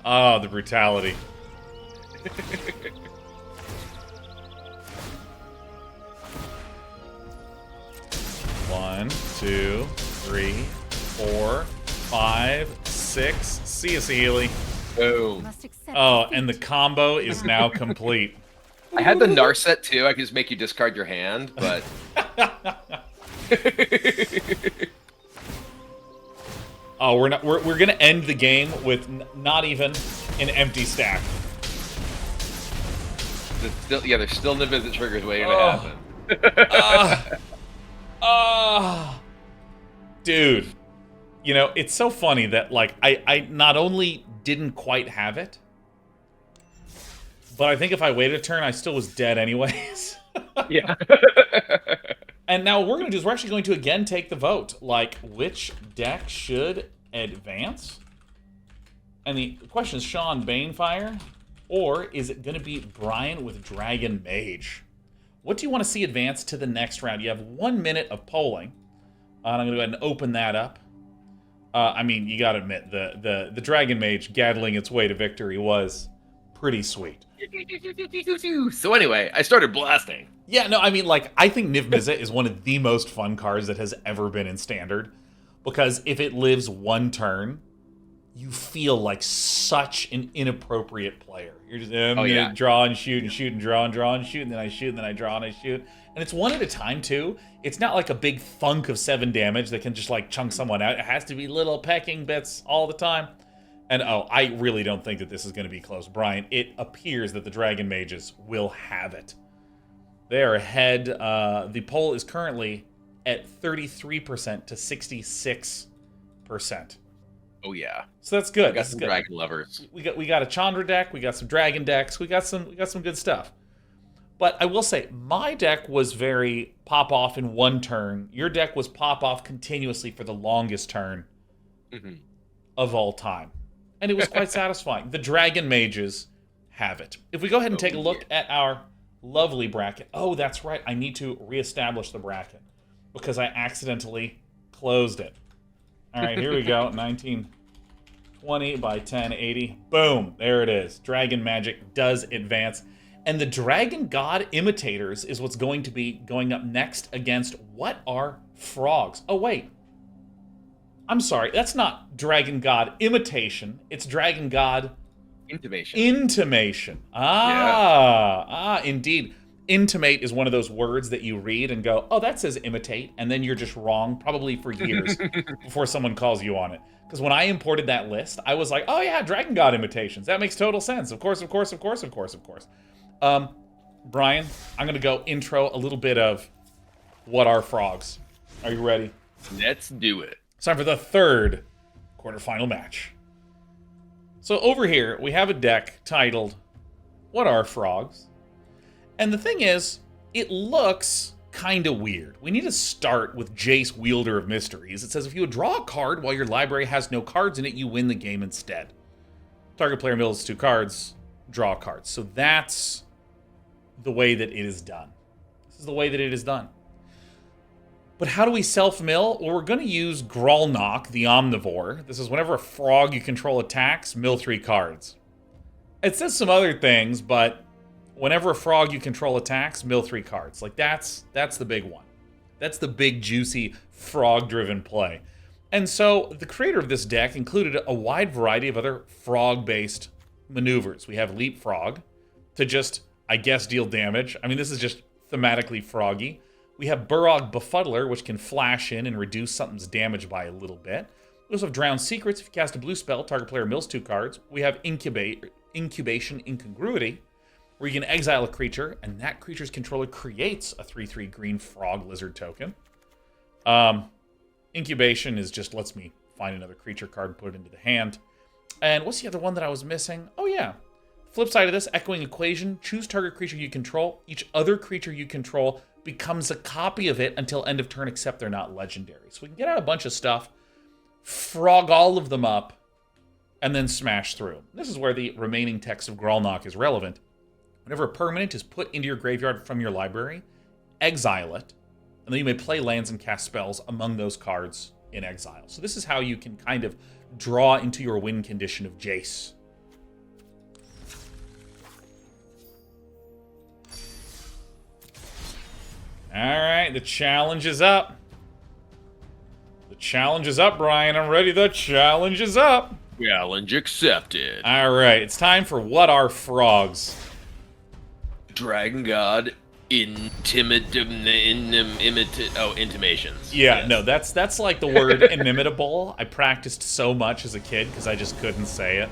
Oh, the brutality. One, 2, 3, 4, 5, 6. See ya, Healy. Boom. Oh, and the combo is now complete. I had the Narset too. I could just make you discard your hand, but oh, we're gonna end the game with not even an empty stack. There's still an event that triggers waiting to happen. Dude, you know, it's so funny that like I not only didn't quite have it, but I think if I waited a turn, I still was dead anyways. Yeah. And now what we're going to do is we're actually going to again take the vote. Like, which deck should advance? And the question is Sean Banefire, or is it going to be Brian with Dragon Mage? What do you want to see advance to the next round? You have 1 minute of polling. And I'm going to go ahead and open that up. I mean, you got to admit, the Dragon Mage gaddling its way to victory was pretty sweet. So anyway, I started blasting. Yeah, no, I mean, like, I think Niv Mizzet is one of the most fun cards that has ever been in Standard. Because if it lives 1 turn, you feel like such an inappropriate player. You're just, draw and shoot and shoot and draw and draw and shoot, and then I shoot, and then I draw and I shoot. And it's 1 at a time, too. It's not like a big thunk of 7 damage that can just, like, chunk someone out. It has to be little pecking bits all the time. And, I really don't think that this is going to be close. Brian, it appears that the Dragon Mages will have it. They are ahead. The poll is currently at 33% to 66%. Oh, yeah. So that's good. We got some dragon lovers. We got a Chandra deck. We got some dragon decks. We got some good stuff. But I will say, my deck was very pop off in 1 turn. Your deck was pop off continuously for the longest turn of all time. And it was quite satisfying. The Dragon Mages have it. If we go ahead and take a look at our lovely bracket. Oh, that's right. I need to reestablish the bracket because I accidentally closed it. All right, here we go. 1920 by 1080. Boom. There it is. Dragon Magic does advance. And the Dragon God Imitators is what's going to be going up next against what are frogs. Oh, wait. I'm sorry. That's not Dragon God Imitation. It's Dragon God... Intimation. Indeed. Intimate is one of those words that you read and go, oh, that says imitate, and then you're just wrong, probably for years, before someone calls you on it. Because when I imported that list, I was like, oh yeah, Dragon God Imitations. That makes total sense. Of course. Brian, I'm going to go intro a little bit of What Are Frogs. Are you ready? Let's do it. It's time for the third quarterfinal match. So over here, we have a deck titled, What Are Frogs? And the thing is, it looks kind of weird. We need to start with Jace, Wielder of Mysteries. It says, if you would draw a card while your library has no cards in it, you win the game instead. Target player mills 2 cards, draw cards. So that's the way that it is done. This is the way that it is done. But how do we self-mill? Well, we're going to use Grolnok, the Omnivore. This is whenever a frog you control attacks, mill 3 cards. It says some other things, but whenever a frog you control attacks, mill 3 cards. Like, that's the big one. That's the big, juicy, frog-driven play. And so, the creator of this deck included a wide variety of other frog-based maneuvers. We have Leapfrog to just, I guess, deal damage. I mean, this is just thematically froggy. We have Burrog Befuddler, which can flash in and reduce something's damage by a little bit. We also have Drowned Secrets. If you cast a blue spell, target player mills 2 cards. We have Incubation Incongruity, where you can exile a creature, and that creature's controller creates a 3/3 green frog lizard token. Incubation is just lets me find another creature card and put it into the hand. And what's the other one that I was missing? Oh, yeah. Flip side of this, Echoing Equation. Choose target creature you control. Each other creature you control becomes a copy of it until end of turn, except they're not legendary. So we can get out a bunch of stuff, frog all of them up, and then smash through. This is where the remaining text of Grolnok is relevant. Whenever a permanent is put into your graveyard from your library, exile it, and then you may play lands and cast spells among those cards in exile. So this is how you can kind of draw into your win condition of Jace. Alright, the challenge is up. The challenge is up, Brian. I'm ready. The challenge is up. Challenge accepted. Alright, it's time for What Are Frogs? Dragon God Intimations. Yeah, yes. No, that's like the word inimitable. I practiced so much as a kid because I just couldn't say it.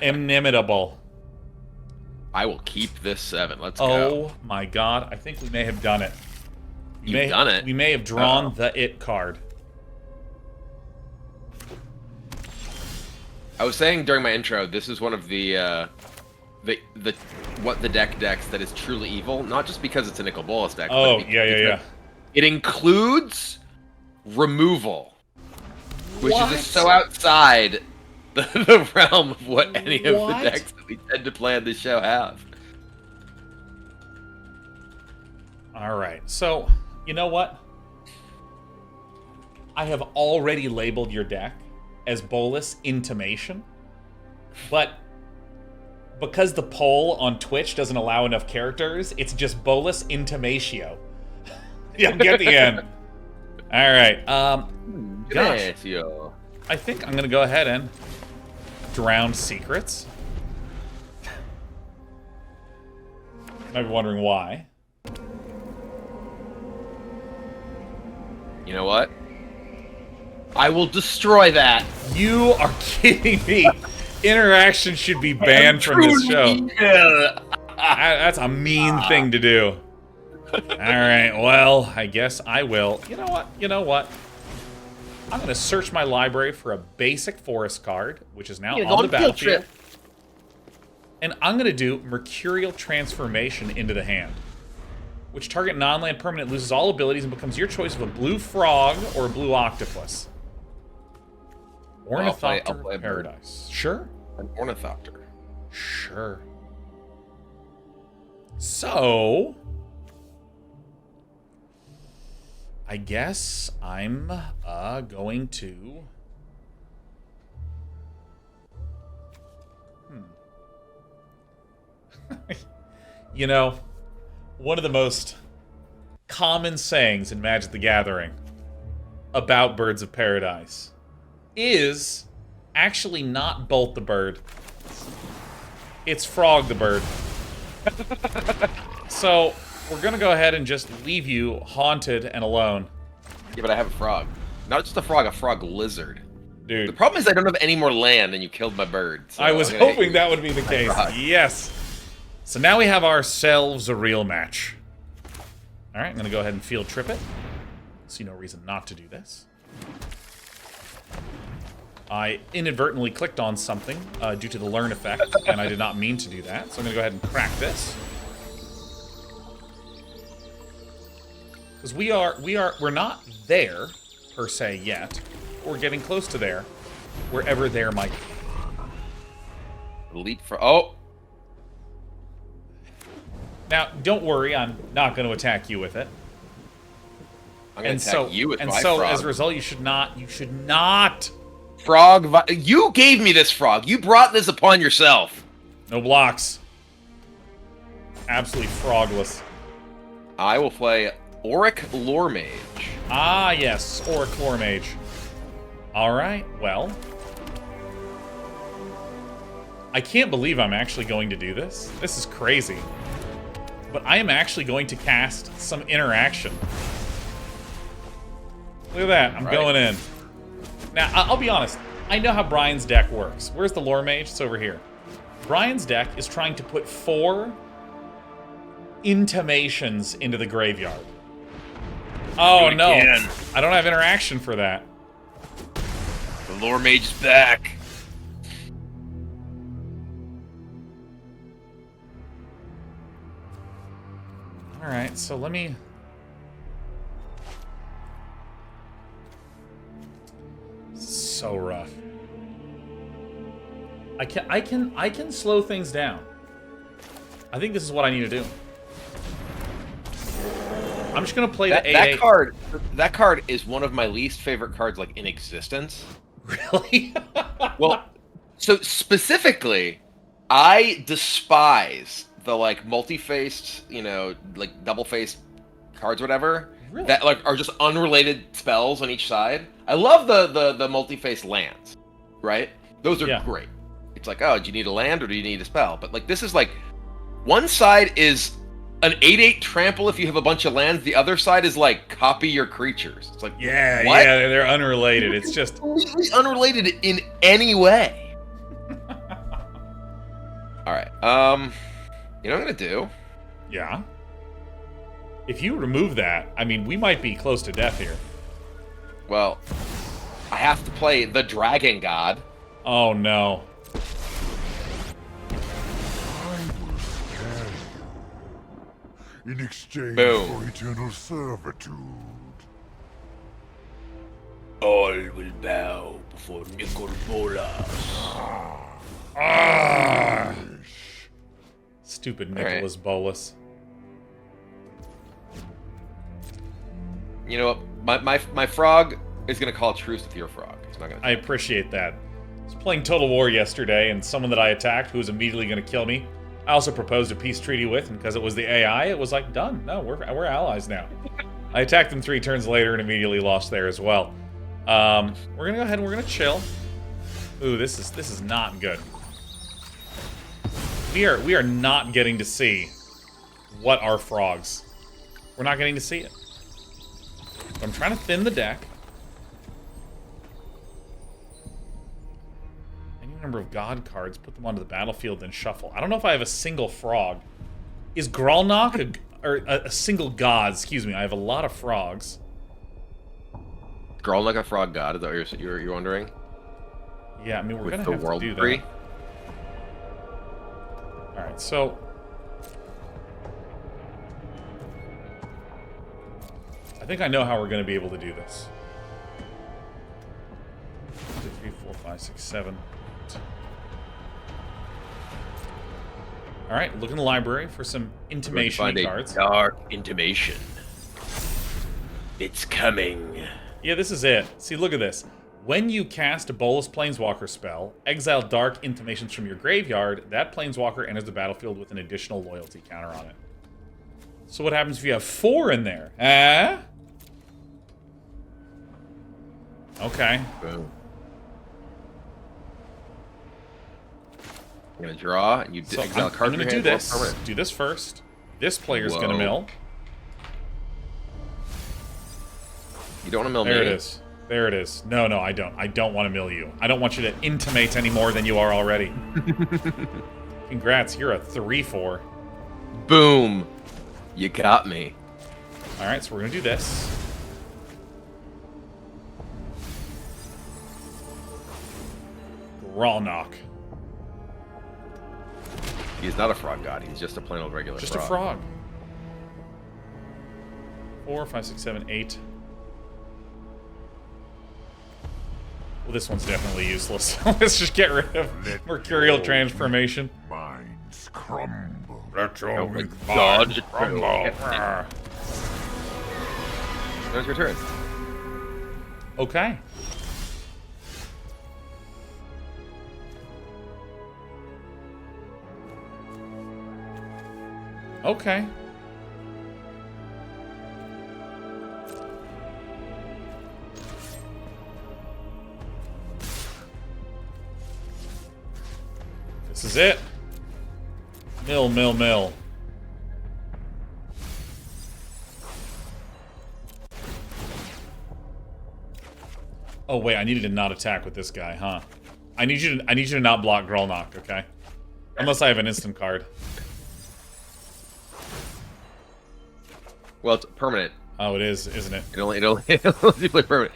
Inimitable. I will keep this 7. Let's go. go. Oh my god, I think we may have done it. You've done it? We may have drawn the It card. I was saying during my intro, this is one of the what the deck decks that is truly evil, not just because it's a Nicol Bolas deck. Oh, but yeah. It includes removal, which is just so outside the realm of what any of the decks that we tend to play on this show have. Alright, so, you know what? I have already labeled your deck as Bolas Intimation, but because the poll on Twitch doesn't allow enough characters, it's just Bolas Intimatio. Yeah, get the end. Alright, gosh. I think I'm gonna go ahead and Drowned Secrets. You might be wondering why. You know what? I will destroy that. You are kidding me. Interaction should be banned from this show. That's a mean thing to do. Alright, well, I guess I will. You know what? I'm going to search my library for a basic forest card, which is now on the battlefield. And I'm going to do Mercurial Transformation into the hand, which target non-land permanent loses all abilities and becomes your choice of a blue frog or a blue octopus. Ornithopter I'll play Paradise. Sure. An Ornithopter. Sure. So, I guess I'm going to... You know, one of the most common sayings in Magic the Gathering about birds of paradise is actually not Bolt the bird. It's Frog the bird. So, we're gonna go ahead and just leave you haunted and alone. Yeah, but I have a frog. Not just a frog lizard. Dude. The problem is I don't have any more land and you killed my bird. So I was hoping that would be the case. Yes. So now we have ourselves a real match. Alright, I'm gonna go ahead and field trip it. See no reason not to do this. I inadvertently clicked on something due to the learn effect, and I did not mean to do that. So I'm gonna go ahead and crack this. Because we're not there, per se, yet. We're getting close to there, wherever there might be. Elite for oh. Now, don't worry, I'm not going to attack you with it. I'm going to attack you with my frog. As a result, you should not. Frog, you gave me this frog. You brought this upon yourself. No blocks. Absolutely frogless. I will play Auric Lore Mage. Ah, yes, Auric Lore Mage. Alright, well. I can't believe I'm actually going to do this. This is crazy. But I am actually going to cast some interaction. Look at that, I'm going in. Now, I'll be honest. I know how Brian's deck works. Where's the Lore Mage? It's over here. Brian's deck is trying to put 4 Intimations into the graveyard. Oh, no. I don't have interaction for that. The Lore Mage is back. Alright, so let me... So rough. I can slow things down. I think this is what I need to do. I'm just gonna play the AA. That card is one of my least favorite cards, like, in existence. Really? Well, so specifically, I despise the, like, multi-faced, you know, like, double-faced cards or whatever. Really? That, like, are just unrelated spells on each side. I love the multi-faced lands, right? Those are great. It's like, oh, do you need a land or do you need a spell? But, like, this is, like, one side is an 8/8 trample if you have a bunch of lands. The other side is, like, copy your creatures. It's like, what? Yeah, they're unrelated. It's just... completely unrelated in any way. Alright, you know what I'm gonna do? Yeah? If you remove that, I mean, we might be close to death here. Well, I have to play the Dragon God. Oh, no. In exchange Boom. for eternal servitude. All will bow before Nicol Bolas. Stupid Nicholas Bolas. You know what? My frog is gonna call truce with your frog. It's not gonna. I appreciate that. I was playing Total War yesterday, and someone that I attacked who was immediately going to kill me, I also proposed a peace treaty with, and because it was the AI, it was like, done. No, we're allies now. I attacked them 3 turns later and immediately lost there as well. We're gonna go ahead and we're gonna chill. Ooh, this is not good. We are not getting to see what are frogs. We're not getting to see it. I'm trying to thin the deck. Any number of god cards, put them onto the battlefield, then shuffle. I don't know if I have a single frog. Is Gralnock a single god? Excuse me. I have a lot of frogs. Gralnock a frog god? Is that what you're wondering? Yeah, I mean, we're With gonna the have world to do tree? that. All right, so I think I know how we're going to be able to do this. 1, 2, 3, 4, 5, 6, 7. All right, look in the library for some intimation cards. Dark intimation. It's coming. Yeah, this is it. See, look at this. When you cast a Bolas Planeswalker spell, exile Dark Intimations from your graveyard, that Planeswalker enters the battlefield with an additional loyalty counter on it. So what happens if you have 4 in there? Eh? Okay. Boom. I'm gonna draw, and you So exile a card I'm from gonna your do hand. this. Do this first. This player's Whoa. gonna mill. You don't want to mill me. There it is. There it is. No, no, I don't. I don't want to mill you. I don't want you to intimate any more than you are already. Congrats, you're a 3/4. Boom. You got me. Alright, so we're gonna do this. Grolnok. He's not a frog god. He's just a plain old regular Just frog. a frog. 4, 5, 6, 7, 8. Well, this one's definitely useless. Let's just get rid of Mercurial Transformation. Minds crumble. Let your Oh my minds God. crumble. There's your turn. Okay. Okay. This is it. Mill, mill, mill. Oh wait, I needed to not attack with this guy, huh? I need you to not block Grolnok, okay? Unless I have an instant card. Well, it's permanent. Oh, it is, isn't it? It only play permanent.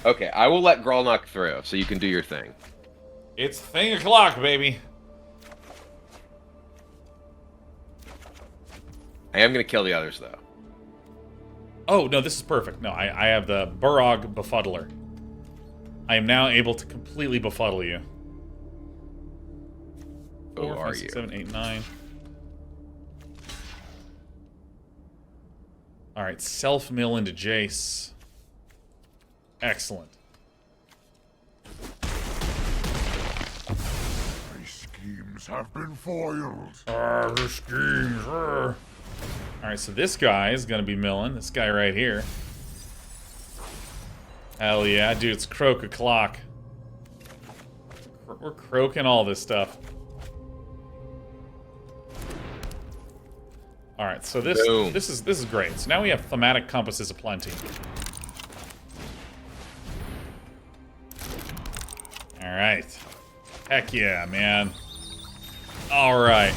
Okay, I will let Grolnok through, so you can do your thing. It's thing o'clock, baby. I am gonna kill the others though. Oh, no, this is perfect. No, I have the Burog Befuddler. I am now able to completely befuddle you. Who 4, are 5, 6, you? 7, 8, 9. Alright, self-mill into Jace. Excellent. My schemes have been foiled. The schemes. Alright, so this guy is gonna be milling. This guy right here. Hell yeah, dude, it's croak o'clock. We're croaking all this stuff. Alright, so this is great. So now we have thematic compasses aplenty. Alright. Heck yeah, man. Alright.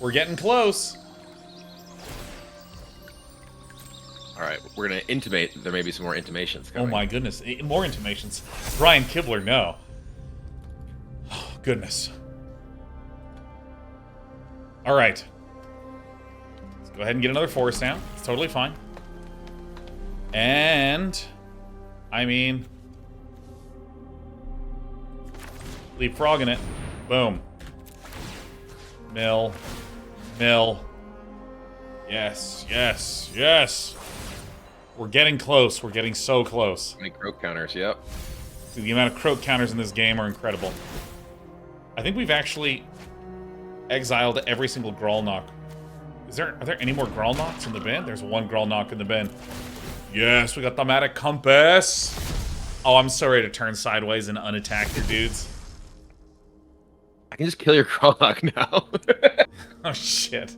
We're getting close. Alright, we're gonna intimate. There may be some more intimations coming. Oh my goodness. More intimations. Brian Kibler, no. Oh, goodness. Alright. Let's go ahead and get another forest down. It's totally fine. And... I mean... leapfrogging it. Boom. Mill. Mill. Yes, yes, yes! We're getting close. We're getting so close. How many croak counters? Yep. The amount of croak counters in this game are incredible. I think we've actually exiled every single Grolnok. Are there any more Grolnoks in the bin? There's one Grolnok in the bin. Yes, we got thematic compass. Oh, I'm so ready to turn sideways and unattack your dudes. I can just kill your Grolnok now. Oh shit.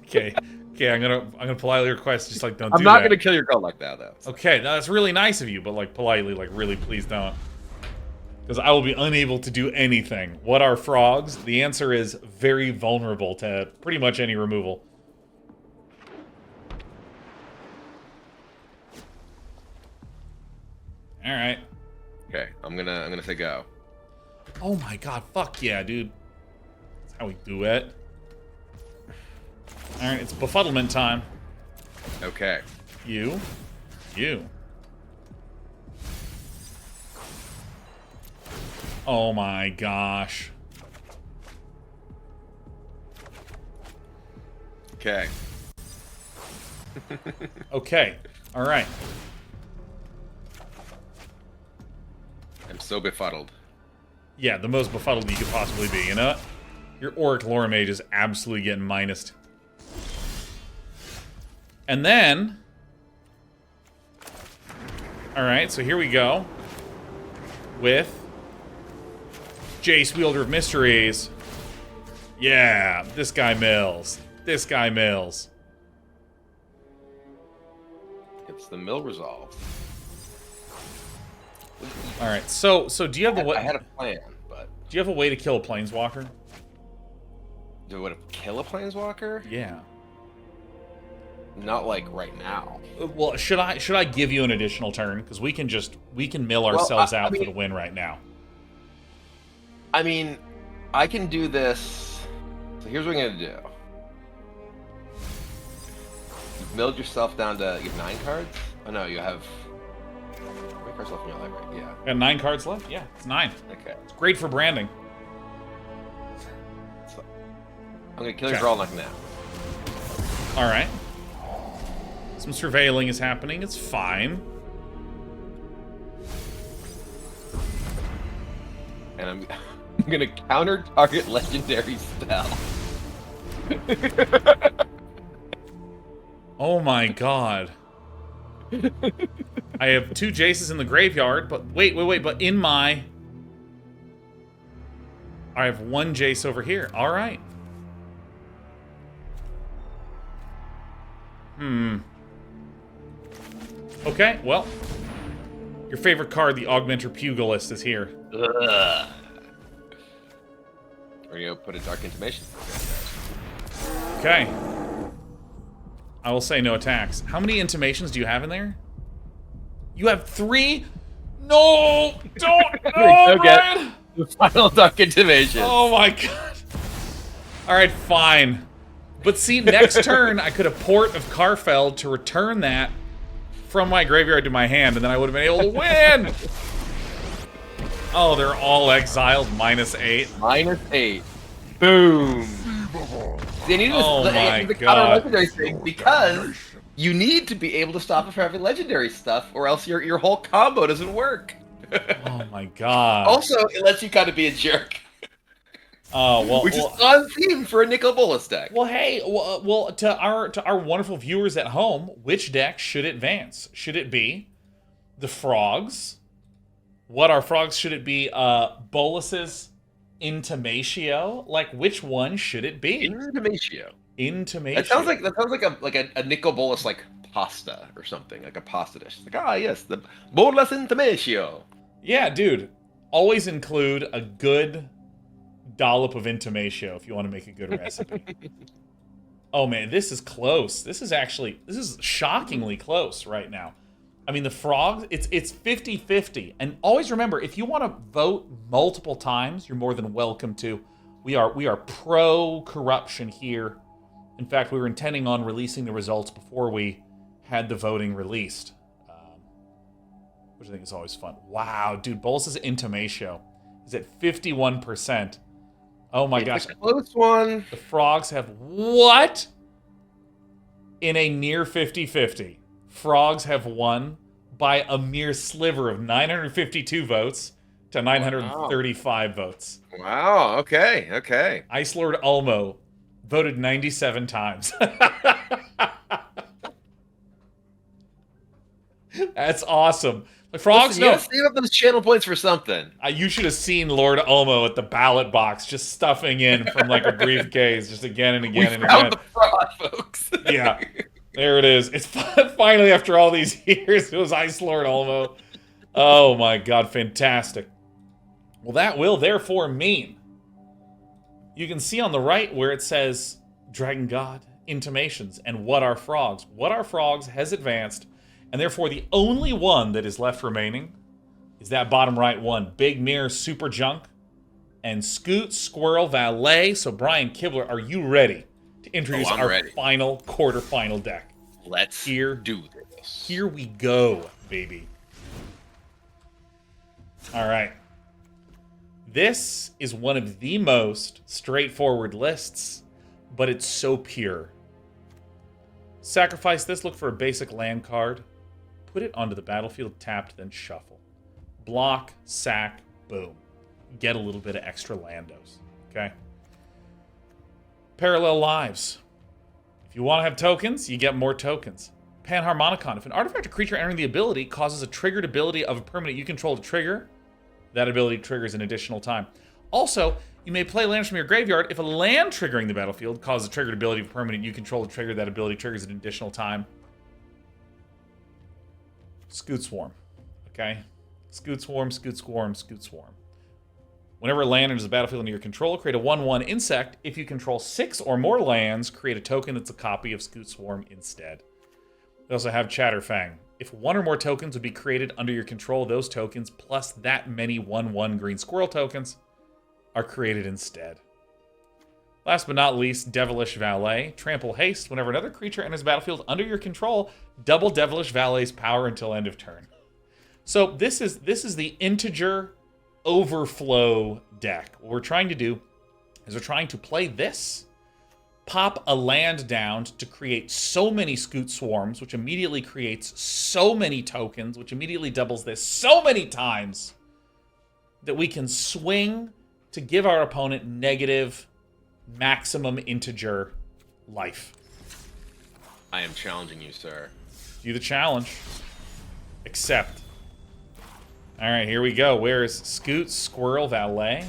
Okay. Okay, I'm gonna politely request just like don't I'm do not that. gonna kill your Grolnok now though. Okay, that's really nice of you, but like politely, like really please don't. Because I will be unable to do anything. What are frogs? The answer is very vulnerable to pretty much any removal. Alright. Okay, I'm gonna say go. Oh my god, fuck yeah, dude. That's how we do it. Alright, it's befuddlement time. Okay. You. Oh my gosh. Okay. Okay. Alright. I'm so befuddled. Yeah, the most befuddled you could possibly be, you know? Your Auric Lore Mage is absolutely getting minused. And then... Alright, so here we go. With... Jace, Wielder of Mysteries. Yeah, this guy mills. This guy mills. It's the mill resolve. Alright, so do you have the... I had a plan, but... Do you have a way to kill a Planeswalker? Do I want to kill a Planeswalker? Yeah. Not like right now. Well, should I give you an additional turn? Because we can mill ourselves out for the win right now. I mean, I can do this. So here's what I'm gonna do. You've milled yourself down to you have 9 cards. Oh no, you have. How many cards left in your library? Yeah. Got 9 cards left. Yeah, it's 9. Okay. It's great for branding. So, I'm gonna kill your Grolnok now. All right. Some surveilling is happening. It's fine. And I'm gonna counter target legendary spell. Oh my god. I have 2 Jaces in the graveyard, but wait, but in my... I have 1 Jace over here. All right. Okay, well. Your favorite card, the Augmenter Pugilist, is here. Ugh. We're gonna put a Dark Intimation. Okay. I will say no attacks. How many Intimations do you have in there? You have 3? No! Don't! No, Brian! The final Dark Intimation. Oh my god. Alright, fine. But see, next turn, I could have Port of Karfeld to return that from my graveyard to my hand, and then I would have been able to win! Oh, they're all exiled, -8. -8. Boom. They need the counter legendary thing because you need to be able to stop it from having legendary stuff, or else your whole combo doesn't work. Oh my god. Also, it lets you kind of be a jerk. Oh well, which is on theme for a Nicol Bolas deck. Well, hey, well, to our wonderful viewers at home, which deck should advance? Should it be the Frogs? What are Frogs? Should it be Bolas's Intimatio? Like, which one should it be? Intimatio. Intimatio. That sounds like a Nicol Bolas like pasta or something, like a pasta dish. It's like, yes, the Bolas Intimatio. Yeah, dude. Always include a good dollop of Intimatio if you want to make a good recipe. Oh man, this is close. This is shockingly close right now. I mean, the Frogs, it's 50-50. And always remember, if you want to vote multiple times, you're more than welcome to. We are pro-corruption here. In fact, we were intending on releasing the results before we had the voting released. Which I think is always fun. Wow, dude, Bolas's Intimatio is at 51%. Oh my gosh. It's a close one. The Frogs have what? In a near 50-50. Frogs have won by a mere sliver of 952 votes to 935 votes. Wow, okay. Ice Lord Ulmo voted 97 times. That's awesome. The Frogs, you gotta save up those channel points for something. You should have seen Lord Ulmo at the ballot box, just stuffing in from like a briefcase, just again and again and again. The fraud, folks. Yeah, there it is. It's finally, after all these years, it was Ice Lord Ulmo. Oh my god, fantastic. Well, that will therefore mean you can see on the right where it says Dragon God, Intimations, and What Are Frogs. What Are Frogs has advanced. And therefore, the only one that is left remaining is that bottom right one. BigMirrorSuperJunk and Scute, Squirrel, Valet. So, Brian Kibler, are you ready to introduce our final quarterfinal deck? Let's do this. Here we go, baby. All right. This is one of the most straightforward lists, but it's so pure. Sacrifice this, look for a basic land card. Put it onto the battlefield, tapped, then shuffle. Block, sack, boom. Get a little bit of extra landos, okay? Parallel lives. If you want to have tokens, you get more tokens. Panharmonicon. If an artifact or creature entering the ability causes a triggered ability of a permanent you control to trigger, that ability triggers an additional time. Also, you may play lands from your graveyard. If a land triggering the battlefield causes a triggered ability of a permanent you control to trigger, that ability triggers an additional time. Scute Swarm. Okay? Scute Swarm, Scute Swarm, Scute Swarm. Whenever a land enters the battlefield under your control, create a 1/1 insect. If you control 6 or more lands, create a token that's a copy of Scute Swarm instead. We also have Chatterfang. If 1 or more tokens would be created under your control, those tokens, plus that many 1/1 green squirrel tokens, are created instead. Last but not least, Devilish Valet. Trample haste. Whenever another creature enters the battlefield under your control, double Devilish Valet's power until end of turn. So this is the integer overflow deck. What we're trying to do is we're trying to play this, pop a land down to create so many Scute Swarms, which immediately creates so many tokens, which immediately doubles this so many times that we can swing to give our opponent negative maximum integer life. I am challenging you, sir. Do the challenge. Accept. Alright, here we go. Where is Scute, Squirrel, Valet?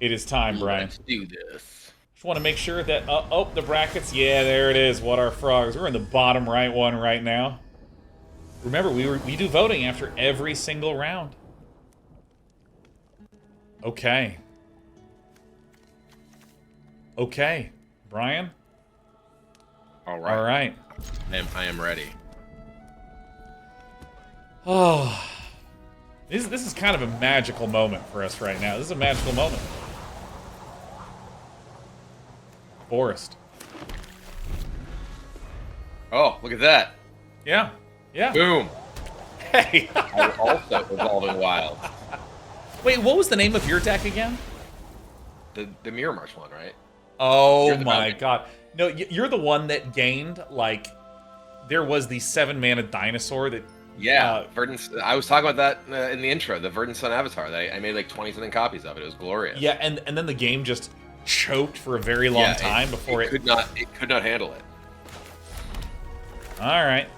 It is time, Brian. Let's do this. Just want to make sure that... oh, the brackets. Yeah, there it is. What are frogs? We're in the bottom right one right now. Remember, we do voting after every single round. Okay. Okay. Brian? All right. All right. I am ready. Oh. This is kind of a magical moment for us right now. This is a magical moment. Forest. Oh, look at that. Yeah. Yeah. Boom. Hey. Also Evolving Wild. Wait, what was the name of your deck again? The Mirror March one, right? Oh my god. No, you're the one that gained, like, there was the 7-mana dinosaur that... Yeah, Verdant. I was talking about that in the intro, the Verdant Sun Avatar. That I made like 20-something copies of it. It was glorious. Yeah, and then the game just choked for a very long time before it could not handle it. All right.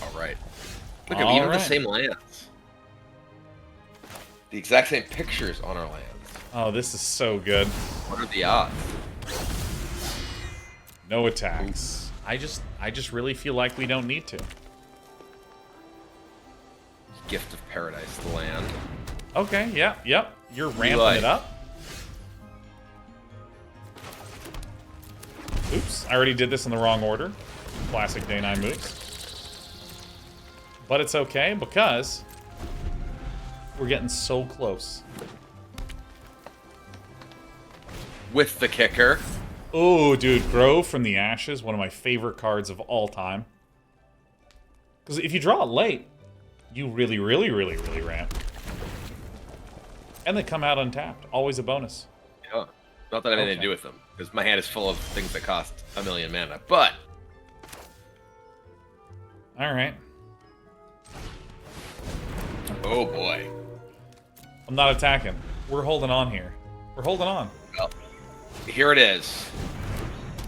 All right. Look at even the same lands. The exact same pictures on our lands. Oh, this is so good. What are the odds? No attacks. I just really feel like we don't need to. Gift of Paradise land. Okay, yeah, yep. You're ramping it up. Oops, I already did this in the wrong order. Classic Day 9 moves. But it's okay because we're getting so close. With the kicker. Oh, dude, Grove from the Ashes, one of my favorite cards of all time. Because if you draw it late, you really, really, really, really ramp. And they come out untapped. Always a bonus. Yeah. Not that I have anything to do with them, because my hand is full of things that cost 1,000,000 mana, but... Alright. Oh, boy. I'm not attacking. We're holding on here. We're holding on. Well, here it is.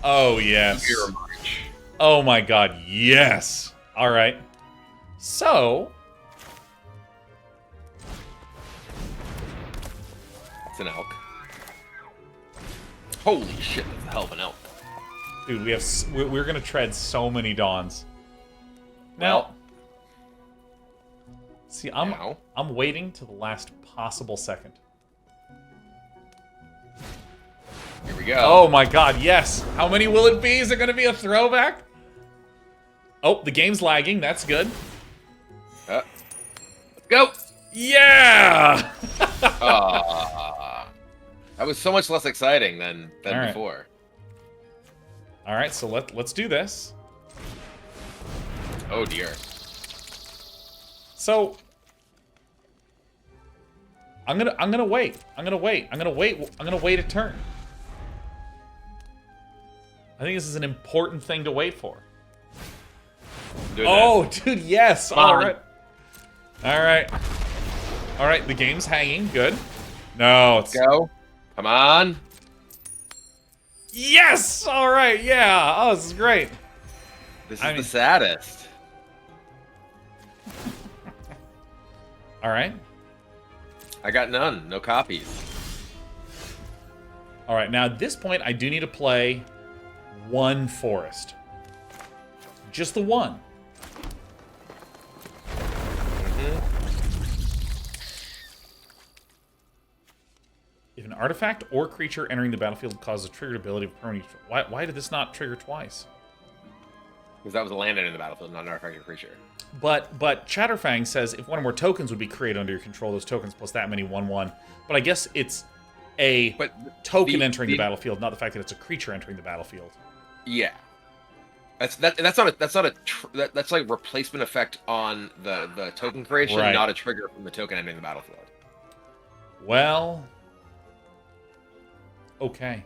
Oh, yes. Mirror March. Oh, my God, yes. Alright. So... It's an elk. Holy shit, that's a hell of an elk. Dude, we're gonna tread so many dawns. Now, see, I'm waiting to the last possible second. Here we go. Oh my god, yes! How many will it be? Is it gonna be a throwback? Oh, the game's lagging. That's good. Let's go! Yeah! That was so much less exciting than before. All right, so let's do this. Oh dear. So I'm gonna wait. I'm gonna wait a turn. I think this is an important thing to wait for. Oh, dude, yes. All right. All right, the game's hanging. Good. No, it's... Go. Come on. Yes! All right, yeah. Oh, this is great. This is the saddest. All right. I got none. No copies. All right, now at this point, I do need to play one forest. Just the one. If an artifact or creature entering the battlefield causes a triggered ability of permanent... Why did this not trigger twice? Because that was a land entering the battlefield, not an artifact or creature. But Chatterfang says if one or more tokens would be created under your control, those tokens plus that many 1/1. But I guess it's a token entering the battlefield, not the fact that it's a creature entering the battlefield. Yeah. That's like replacement effect on the token creation, Right. not a trigger from the token entering the battlefield. Well, okay.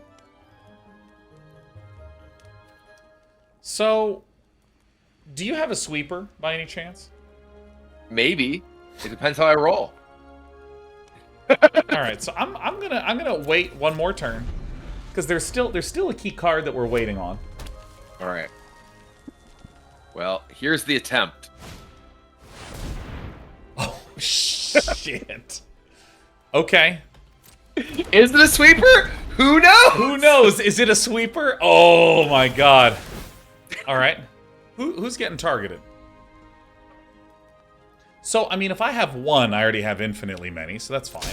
So, do you have a sweeper by any chance? Maybe. It depends how I roll. All right, so I'm gonna wait one more turn because there's still a key card that we're waiting on. All right. Well, here's the attempt. Oh shit. Okay. Is it a sweeper? Who knows? Who knows? Is it a sweeper? Oh my god. All right. Who's getting targeted? So, I mean, if I have one, I already have infinitely many, so that's fine.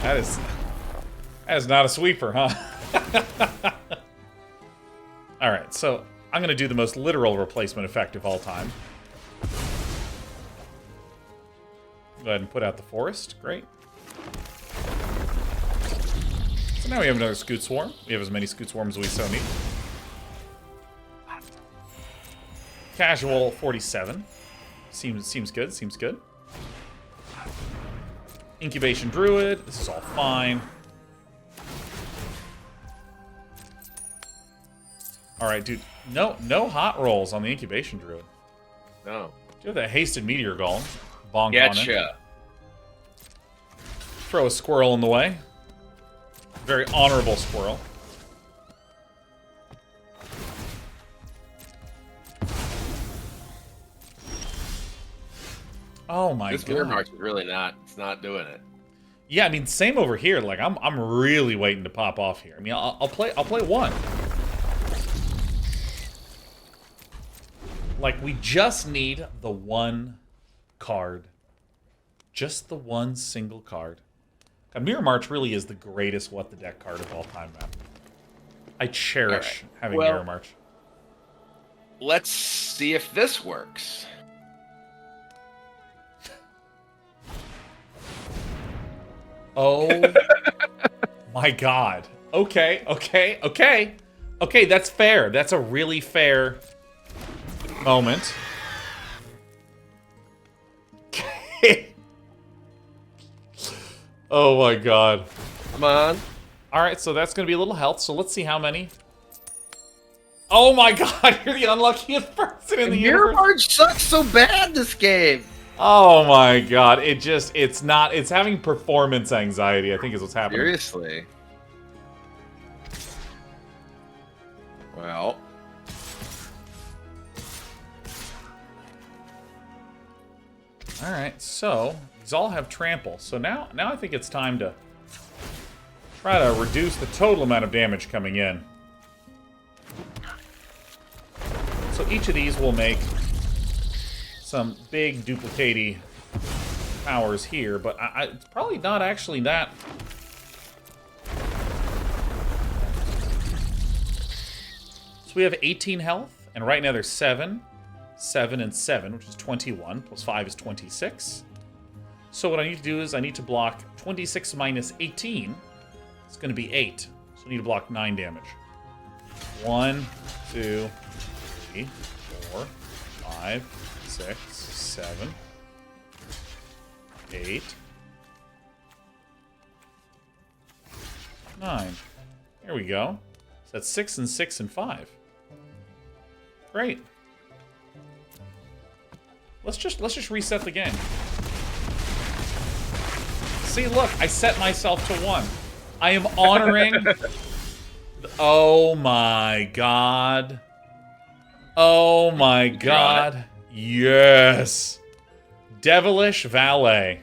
That is not a sweeper, huh? Alright, so I'm going to do the most literal replacement effect of all time. Go ahead and put out the forest. Great. So now we have another Scute Swarm. We have as many Scute Swarms as we so need. Casual 47. Seems good, seems good. Incubation Druid. This is all fine. Alright, dude. No hot rolls on the Incubation Druid. No. Do you have that Hasted Meteor Golem? Bonk on it. Getcha. Throw a squirrel in the way. Very honorable squirrel. Oh my god. This Mirror March is really not. It's not doing it. Yeah, I mean, same over here. Like, I'm really waiting to pop off here. I mean, I'll play one. Like, we just need the one card. Just the one single card. God, Mirror March really is the greatest What the Deck card of all time, man. I cherish having Mirror March. Let's see if this works. Oh my god. Okay, that's fair. That's a really fair moment. Oh my god. Come on. Alright, so that's gonna be a little health, so let's see how many. Oh my god, you're the unluckiest person in the Mirror universe. March sucks so bad this game. Oh my god, it's having performance anxiety, I think is what's happening. Seriously. Well. Alright, so these all have trample. So now I think it's time to try to reduce the total amount of damage coming in. So each of these will make some big duplicate-y powers here, but it's probably not actually that. So we have 18 health, and right now there's 7, 7, and 7, which is 21, plus 5 is 26. So what I need to do is I need to block 26 minus 18. It's going to be 8. So I need to block 9 damage. 1, 2, 3, 4, 5, 6, 7, 8, 9. There we go. So that's 6 and 6 and 5. Great. Let's just reset the game. See, look, I set myself to 1. I am honoring... Oh my god. Oh my god. Yes. Devilish Valet.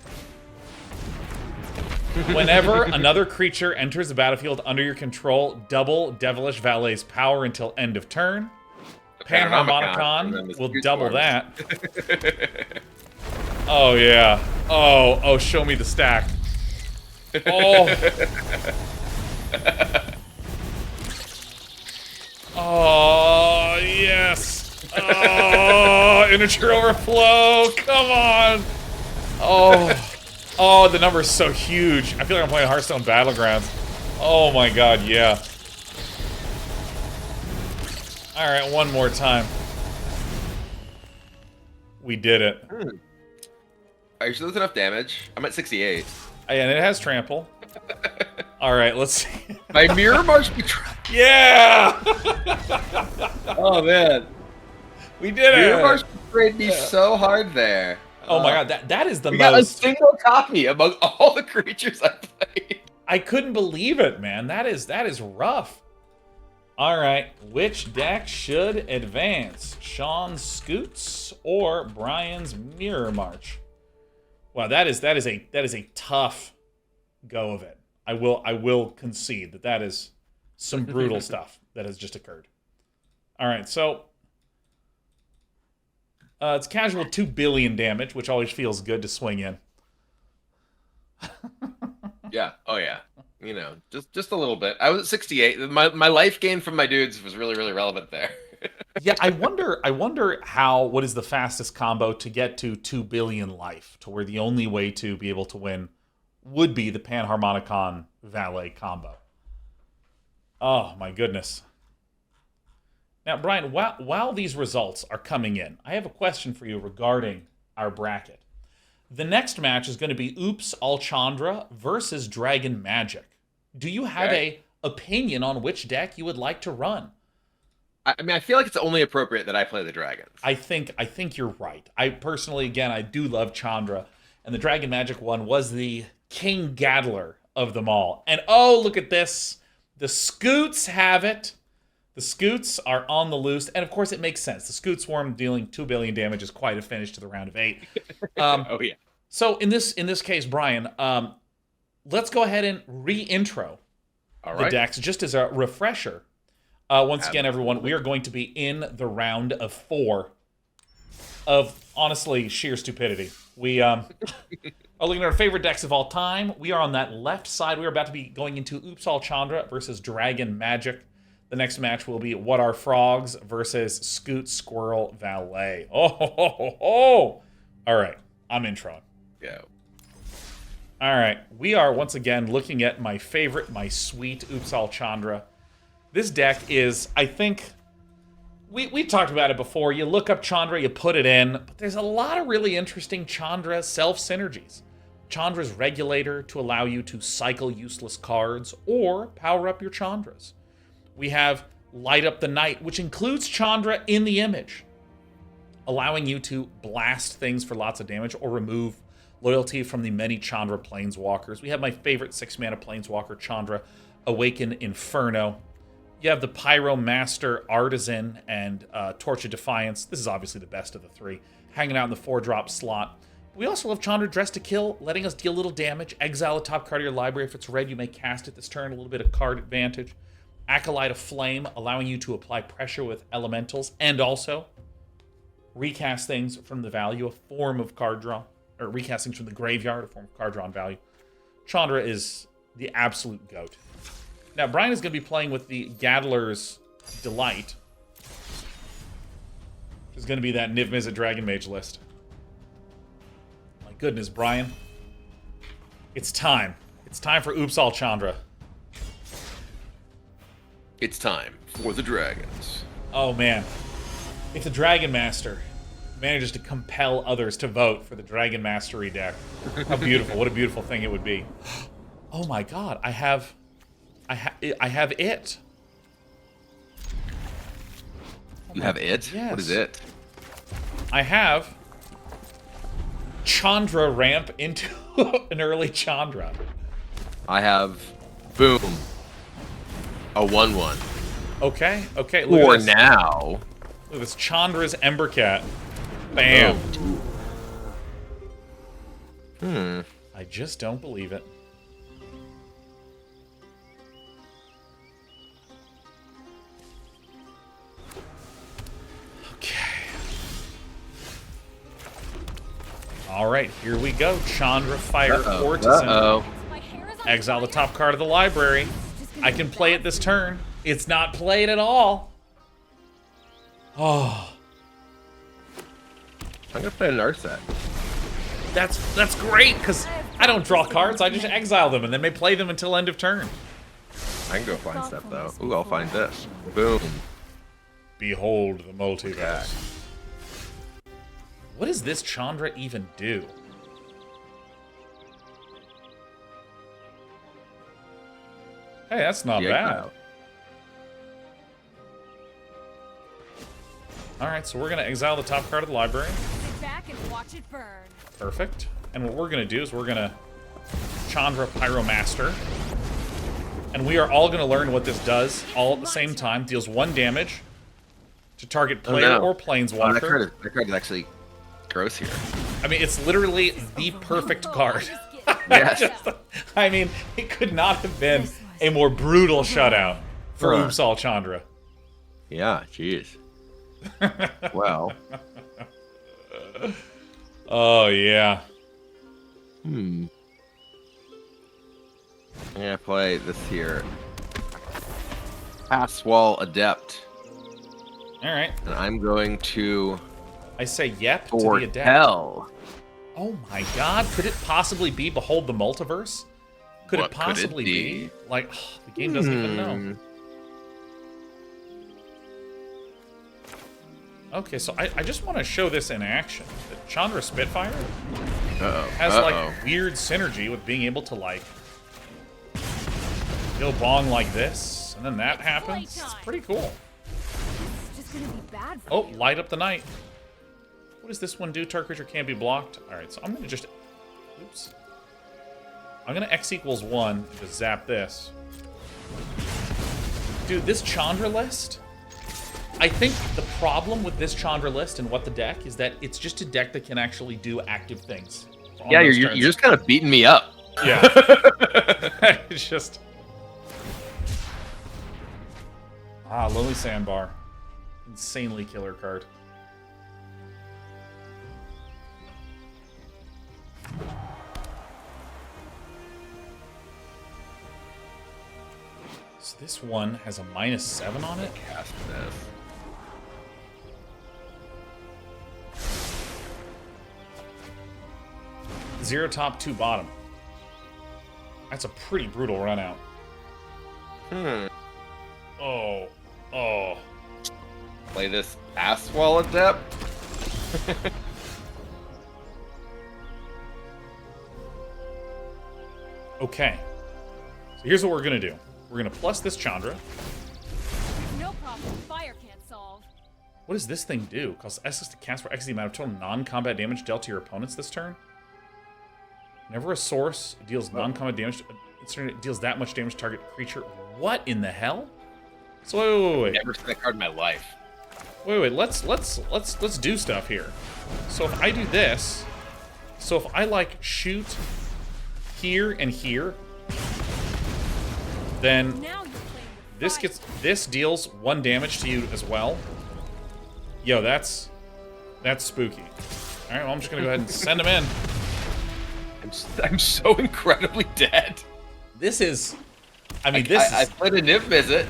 Whenever another creature enters the battlefield under your control, double Devilish Valet's power until end of turn. Panharmonicon will double that. Oh yeah. Oh, show me the stack. Oh. Oh, yes. Oh, Integer Overflow. Come on. Oh, the number is so huge. I feel like I'm playing Hearthstone Battlegrounds. Oh my god, yeah. Alright, one more time. We did it. Are you sure there's enough damage? I'm at 68. And it has trample. Alright, let's see. My Mirror March betrayed. Yeah! Oh, man. We did it! Mirror March betrayed me so hard there. Oh my god, that is the we most... got a single copy among all the creatures I played. I couldn't believe it, man. That is rough. Alright, which deck should advance? Sean's Scutes or Brian's Mirror March? Wow, that is a tough go of it. I will concede that is some brutal stuff that has just occurred. Alright, so it's casual 2 billion damage, which always feels good to swing in. Yeah. Oh yeah. You know, just a little bit. I was at 68. My life gain from my dudes was really, really relevant there. Yeah, I wonder what is the fastest combo to get to 2 billion life, to where the only way to be able to win would be the Panharmonicon Valet combo. Oh my goodness. Now, Brian, while these results are coming in, I have a question for you regarding our bracket. The next match is going to be Oops All Chandra versus Dragon Magic. Do you have a opinion on which deck you would like to run? I mean, I feel like it's only appropriate that I play the dragons. I think you're right. I personally, again, I do love Chandra, and the Dragon Magic one was the King Gaddler of them all. And oh, look at this. The Scutes have it. The Scutes are on the loose, and of course it makes sense. The Scute Swarm dealing 2 billion damage is quite a finish to the round of 8. Oh yeah. So in this case, Brian, let's go ahead and re-intro the decks just as a refresher. Once again, everyone, we are going to be in the round of 4 of, honestly, sheer stupidity. We are looking at our favorite decks of all time. We are on that left side. We are about to be going into Oops All Chandra versus Dragon Magic. The next match will be What Are Frogs versus Scute, Squirrel, Valet. Oh! All right, I'm introing. Go. All right, we are once again looking at my favorite, my sweet Oops All Chandra. This deck is, I think, we talked about it before. You look up Chandra, you put it in, but there's a lot of really interesting Chandra self-synergies. Chandra's Regulator to allow you to cycle useless cards or power up your Chandras. We have Light Up the Night, which includes Chandra in the image, allowing you to blast things for lots of damage or remove loyalty from the many Chandra Planeswalkers. We have my favorite 6-mana Planeswalker, Chandra, Awaken Inferno. You have the Pyro Master Artisan and Torch of Defiance. This is obviously the best of the 3, hanging out in the 4-drop slot. We also have Chandra Dress to Kill, letting us deal a little damage. Exile a top card of your library. If it's red, you may cast it this turn, a little bit of card advantage. Acolyte of Flame, allowing you to apply pressure with elementals, and also recast things from the value, a form of card draw, or recast things from the graveyard, a form of card draw and value. Chandra is the absolute GOAT. Now, Brian is going to be playing with the Gaddler's Delight, which is going to be that Niv Mizzet Dragon Mage list. My goodness, Brian. It's time. It's time for Oops All Chandra. It's time for the dragons. Oh, man. If the Dragon Master manages to compel others to vote for the Dragon Mastery deck, how beautiful. What a beautiful thing it would be. Oh, my God. I have it. You have it? Yes. What is it? I have Chandra ramp into an early Chandra. I have, boom, a 1/1. Okay, look For at this. now. Look at this Chandra's Ember Cat. Bam. I just don't believe it. Okay. Alright, here we go. Chandra Fire Courtesan. My hair is on Exile the fire. top card of the library. I can play it this turn. It's not played at all. Oh, I'm gonna play a Narset. that's great, because I don't draw cards. I just exile them and then may play them until end of turn. I can go find stuff though. Ooh, I'll find this. Boom. Behold the multiverse. Okay. What does this Chandra even do? Hey, that's not bad. Alright, so we're going to exile the top card of the library. Sit back and watch it burn. Perfect. And what we're going to do is we're going to Chandra Pyromaster. And we are all going to learn what this does all at the same time. Deals 1 damage to target player or planeswalker. That card is actually gross here. I mean, it's literally the perfect card. Yes. I mean, it could not have been a more brutal shutout for Oops All Chandra. Yeah, jeez. Well. Oh, yeah. I'm gonna play this here. Pass Wall Adept. Alright. And I'm going to I say yep to the adept. Hell. Oh my god, could it possibly be Behold the Multiverse? Could What it possibly could it be? Like, the game doesn't even know. Okay, so I just want to show this in action. That Chandra Spitfire has like weird synergy with being able to like go bong like this, and then that happens. It's pretty cool. It's just gonna be bad for Oh, you. light up the night. What does this one do? Target creature can't be blocked. Alright, so I'm gonna just oops. I'm gonna X equals 1 and just zap this. Dude, this Chandra list, I think the problem with this Chandra list and what the deck is that it's just a deck that can actually do active things. Yeah, you're just kind of beating me up. Yeah. It's just... Ah, Lonely Sandbar. Insanely killer card. So this one has a -7 on it? Cast this. Zero top, 2 bottom. That's a pretty brutal run out. Oh. Oh. Play this Pass Wall Adept. Okay. So here's what we're gonna do. We're gonna plus this Chandra. No problem. Fire can't solve. What does this thing do? Costs SS to cast for X the amount of total non-combat damage dealt to your opponents this turn. Whenever a source deals non-combat damage, it deals that much damage to target creature. What in the hell? So wait. Never seen that card in my life. Wait. Let's do stuff here. So if I do this, so if I like shoot here and here, then Now you're playing with this fire. this deals 1 damage to you as well. Yo, that's spooky. All right, well, I'm just gonna go ahead and send him in. I'm so incredibly dead. This is, I mean, I played a Niv Visit.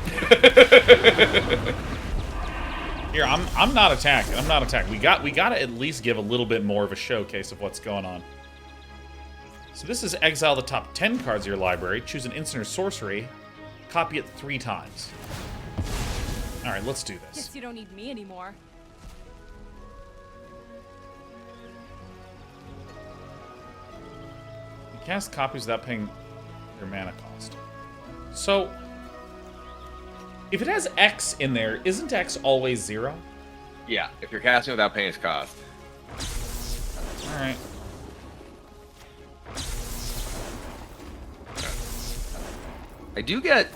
Here, I'm not attacking. I'm not attacking. We gotta at least give a little bit more of a showcase of what's going on. So this is exile the top 10 cards of your library, choose an instant or sorcery, copy it 3 times. All right, let's do this. Guess you don't need me anymore. You cast copies without paying your mana cost. So, if it has X in there, isn't X always 0? Yeah, if you're casting without paying its cost. All right. I do get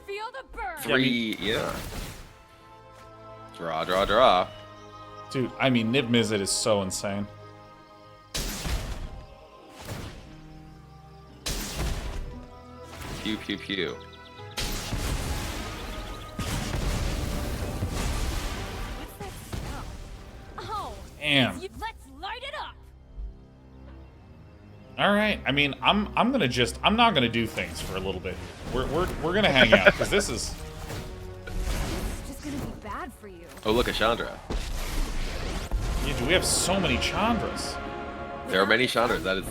Feel the burn. 3, yeah. Draw. Dude, I mean, Nib Mizzet is so insane. Pew, pew, pew. What's that smell? Oh, Damn. let's light it up. All right. I mean, I'm not gonna do things for a little bit. We're gonna hang out because this is. It's just gonna be bad for you. Oh, look, a Chandra. Yeah, dude, we have so many Chandras. There are many Chandras. That is,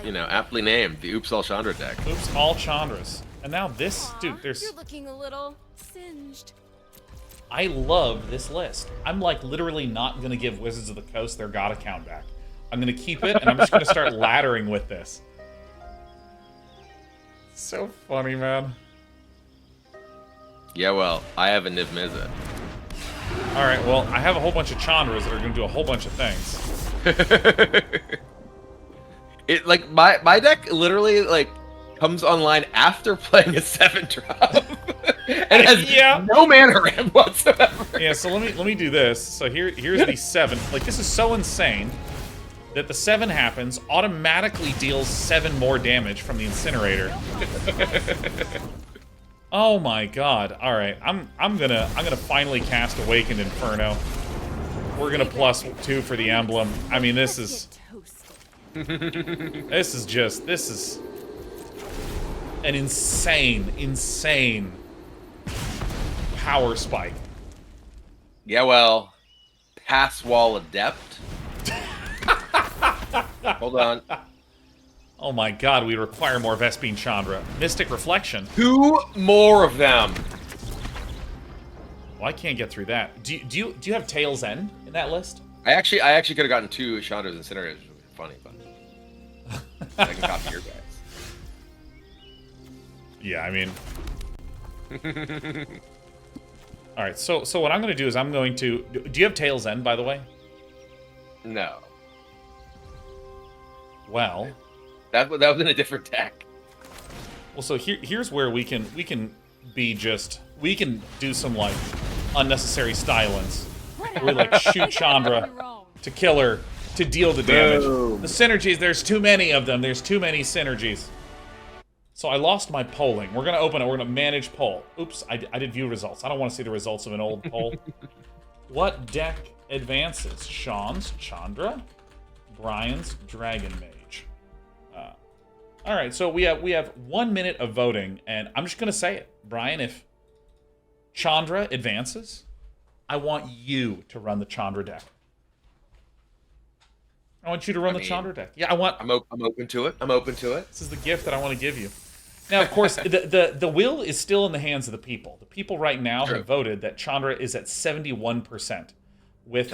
you know, aptly named the Oops All Chandra deck. Oops, all Chandras. And now this, Aw, dude. There's. You're looking a little singed. I love this list. I'm like literally not gonna give Wizards of the Coast their God account back. I'm gonna keep it, and I'm just gonna start laddering with this. So funny, man. Yeah, well, I have a Nib Mizzet. All right, well, I have a whole bunch of Chandras that are gonna do a whole bunch of things. It like my deck literally like comes online after playing a 7-drop. And has no mana ramp whatsoever. Yeah, so let me do this. So here's the 7. Like, this is so insane that the 7 happens, automatically deals 7 more damage from the incinerator. Oh my god. Alright, I'm gonna finally cast Awakened Inferno. We're gonna +2 for the emblem. I mean, this is this is an insane power spike. Yeah, well, Pass Wall Adept. Hold on. Oh my god, we require more Vespine Chandra. Mystic Reflection. 2 more of them. Well, I can't get through that. Do you have Tail's End in that list? I actually could have gotten 2 Chandras Incinerators, which would be funny, but I can copy your guys. Yeah, I mean. All right, so what I'm going to do is I'm going to. Do you have Tail's End, by the way? No. Well. That was in a different deck. Well, so here's where we can do some like unnecessary stylings. We like shoot Chandra to kill her to deal the damage. Boom. The synergies, there's too many of them. There's too many synergies. So I lost my polling. We're gonna open it. We're gonna manage poll. Oops, I did view results. I don't want to see the results of an old poll. What deck advances? Sean's Chandra, Brian's Dragon Mage. All right, so we have 1 minute of voting, and I'm just gonna say it, Brian. If Chandra advances, I want you to run the Chandra deck. I want you to run the Chandra deck. Yeah, I'm open to it. I'm open to it. This is the gift that I want to give you. Now, of course, the will is still in the hands of the people. The people right now have voted that Chandra is at 71%. With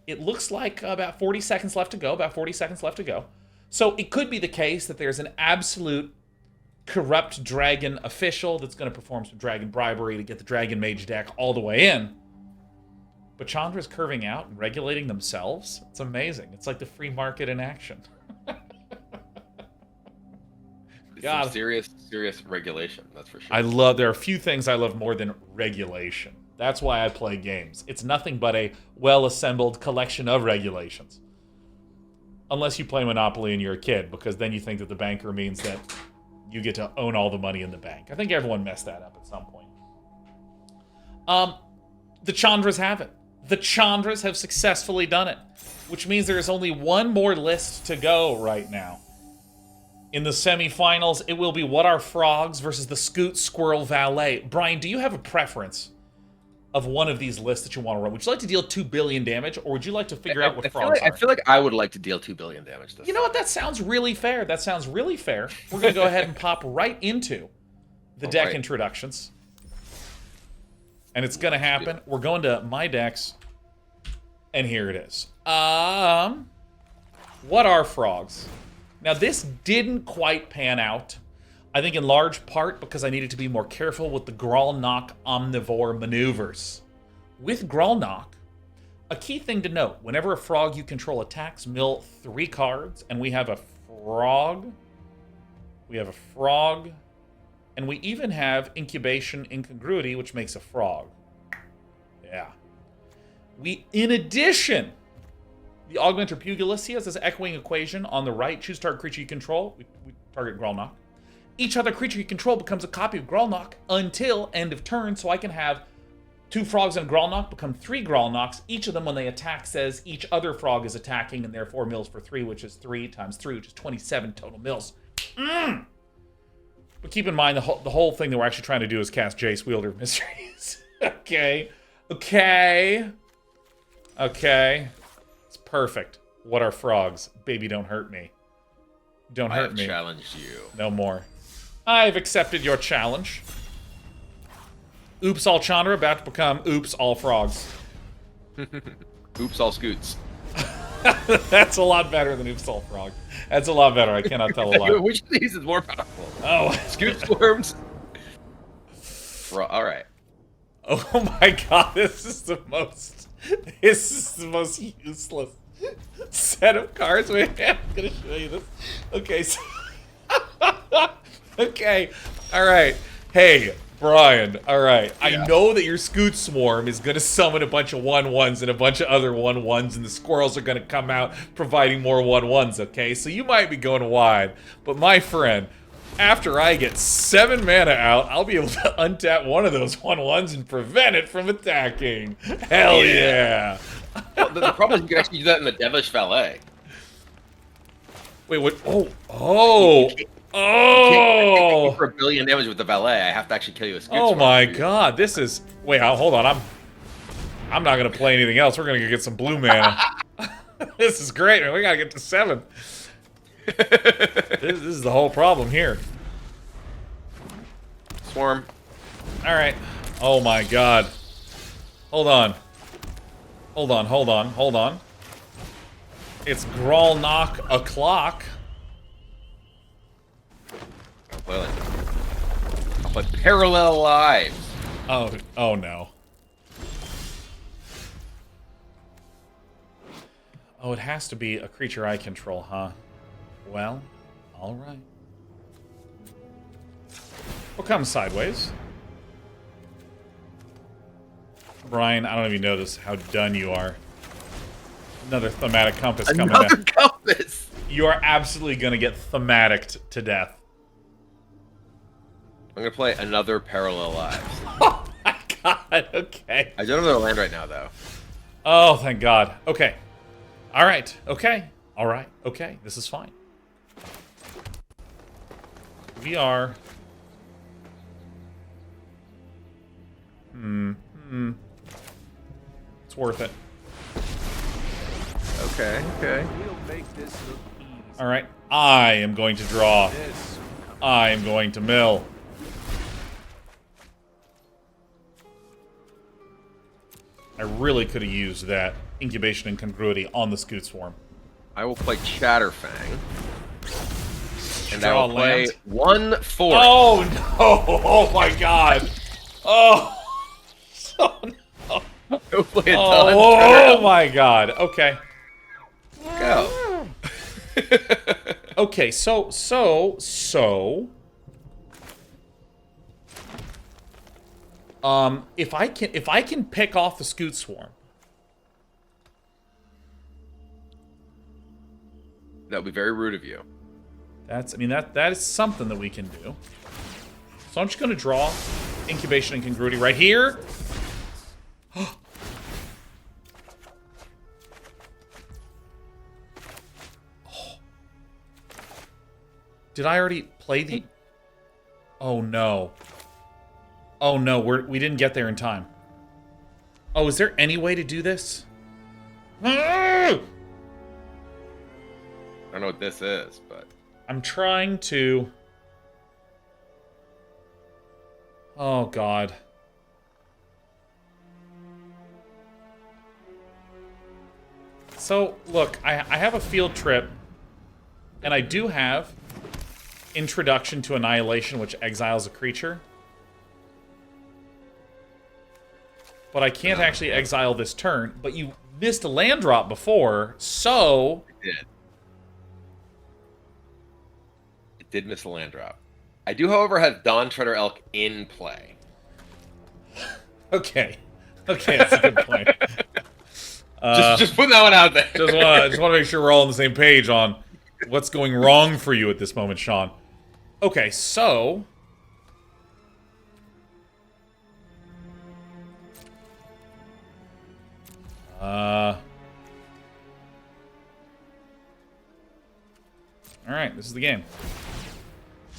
it looks like about 40 seconds left to go. So it could be the case that there's an absolute corrupt dragon official that's going to perform some dragon bribery to get the Dragon Mage deck all the way in. But Chandra's curving out and regulating themselves. It's amazing. It's like the free market in action. God. Some serious regulation, that's for sure. There are a few things I love more than regulation. That's why I play games. It's nothing but a well-assembled collection of regulations. Unless you play Monopoly and you're a kid, because then you think that the banker means that you get to own all the money in the bank. I think everyone messed that up at some point. The Chandras have it. The Chandras have successfully done it, which means there is only one more list to go right now. In the semifinals, it will be What Are Frogs versus the Scute, Squirrel, Valet. Brian, do you have a preference of one of these lists that you want to run? Would you like to deal 2 billion damage, or would you like to figure out what frogs are? I feel like I would like to deal 2 billion damage this You know what? That sounds really fair. We're going to go ahead and pop right into the deck introductions. And it's going to happen. We're going to my decks, and here it is. What Are Frogs? Now, this didn't quite pan out. I think in large part because I needed to be more careful with the Gralnock Omnivore maneuvers. With Gralnock, a key thing to note, whenever a frog you control attacks, mill 3 cards, and we have a frog We have a frog. And we even have incubation incongruity, which makes a frog. Yeah. In addition, the Augmenter Pugilist, he has this echoing equation on the right. Choose target creature you control. We target Grolnok. Each other creature you control becomes a copy of Grolnok until end of turn, so I can have 2 frogs and Grolnok become 3 Grolnoks. Each of them, when they attack, says each other frog is attacking, and therefore mills for 3, which is 3 times 3, which is 27 total mills. But keep in mind, the whole thing that we're actually trying to do is cast Jace, Wielder of Mysteries. Okay. Okay. Okay. It's perfect. What are frogs? Baby, don't hurt me. Don't hurt me. I have challenged you. No more. I've accepted your challenge. Oops, all Chandra, about to become Oops, all frogs. Oops, all Scutes. That's a lot better than Oops, all frog. That's a lot better. I cannot tell a lie. Which of these is more powerful? Oh. Scute Swarms? All right. Oh my god, this is the most useless set of cards. Wait, I'm gonna show you this. Okay, so okay. Alright. Hey, Brian, alright. Yeah. I know that your Scute Swarm is gonna summon a bunch of 1/1s and a bunch of other 1/1s, and the squirrels are gonna come out providing more 1/1s, okay? So you might be going wide, but my friend, after I get 7 mana out, I'll be able to untap one of those 1/1s and prevent it from attacking. Hell yeah! Well, the problem is you can actually do that in the Devilish Valet. Wait, what? Oh! You can't for 1 billion damage with the Valet. I have to actually kill you with Scute Oh Swarm my for you. god, this is... Wait, hold on, I'm not gonna play anything else. We're gonna go get some blue mana. This is great, man. We gotta get to 7. This is the whole problem here. Swarm. Alright. Oh my god. Hold on. Hold on, hold on, hold on. It's Grolnok o'clock. Well, but parallel lives. Oh no. Oh, it has to be a creature I control, huh? Well, alright. We'll come sideways. Brian, I don't even notice how done you are. Another thematic compass coming Another down. compass! You are absolutely gonna get thematiced to death. I'm gonna play another parallel lives. Oh my god, okay. I don't have their land right now, though. Oh, thank god. Okay. Alright, okay. Alright, okay. This is fine. We are... It's worth it. Okay, okay. Alright, I am going to draw. I am going to mill. I really could have used that incubation incongruity on the Scute Swarm. I will play Chatterfang. And I Draw will play land. 1/4. Oh no! Oh my god! Oh! Oh no! Go play a Oh my god! Okay. Go. Okay, so if I can pick off the Scute Swarm, That would be very rude of you. that is something that we can do. So I'm just gonna draw incubation incongruity right here. Did I already play the... Oh no. Oh no, we didn't get there in time. Oh, is there any way to do this? I don't know what this is, but... I'm trying to... Oh god. So, look, I have a field trip, and I do have Introduction to Annihilation, which exiles a creature. But I can't actually exile this turn. But you missed a land drop before, so... I did. did miss a land drop. I do, however, have Dawn Treader Elk in play. Okay. Okay, that's a good point. Just put that one out there. just want to make sure we're all on the same page on what's going wrong for you at this moment, Sean. Okay, so... Alright, this is the game.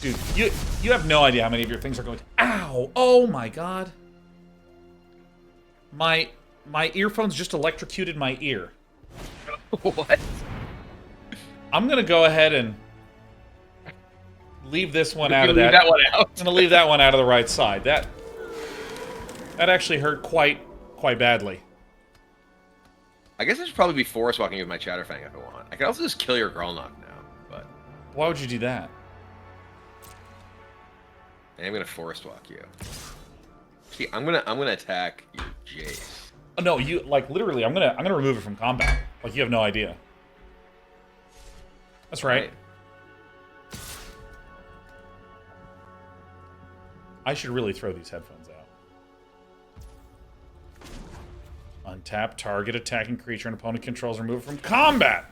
Dude, you have no idea how many of your things are going to... Ow! Oh my god. My earphones just electrocuted my ear. What? I'm gonna go ahead and leave this one out of that. Leave that one out. I'm gonna leave that one out of the right side. That actually hurt quite badly. I guess I should probably be forest walking with my Chatterfang if I want. I could also just kill your Grolnok now, but Why would you do that? I'm gonna forest walk you. See, I'm gonna attack your Jace. Oh, no, you like literally. I'm gonna remove it from combat. Like you have no idea. That's right. I should really throw these headphones out. Untap target attacking creature and opponent controls removed from combat.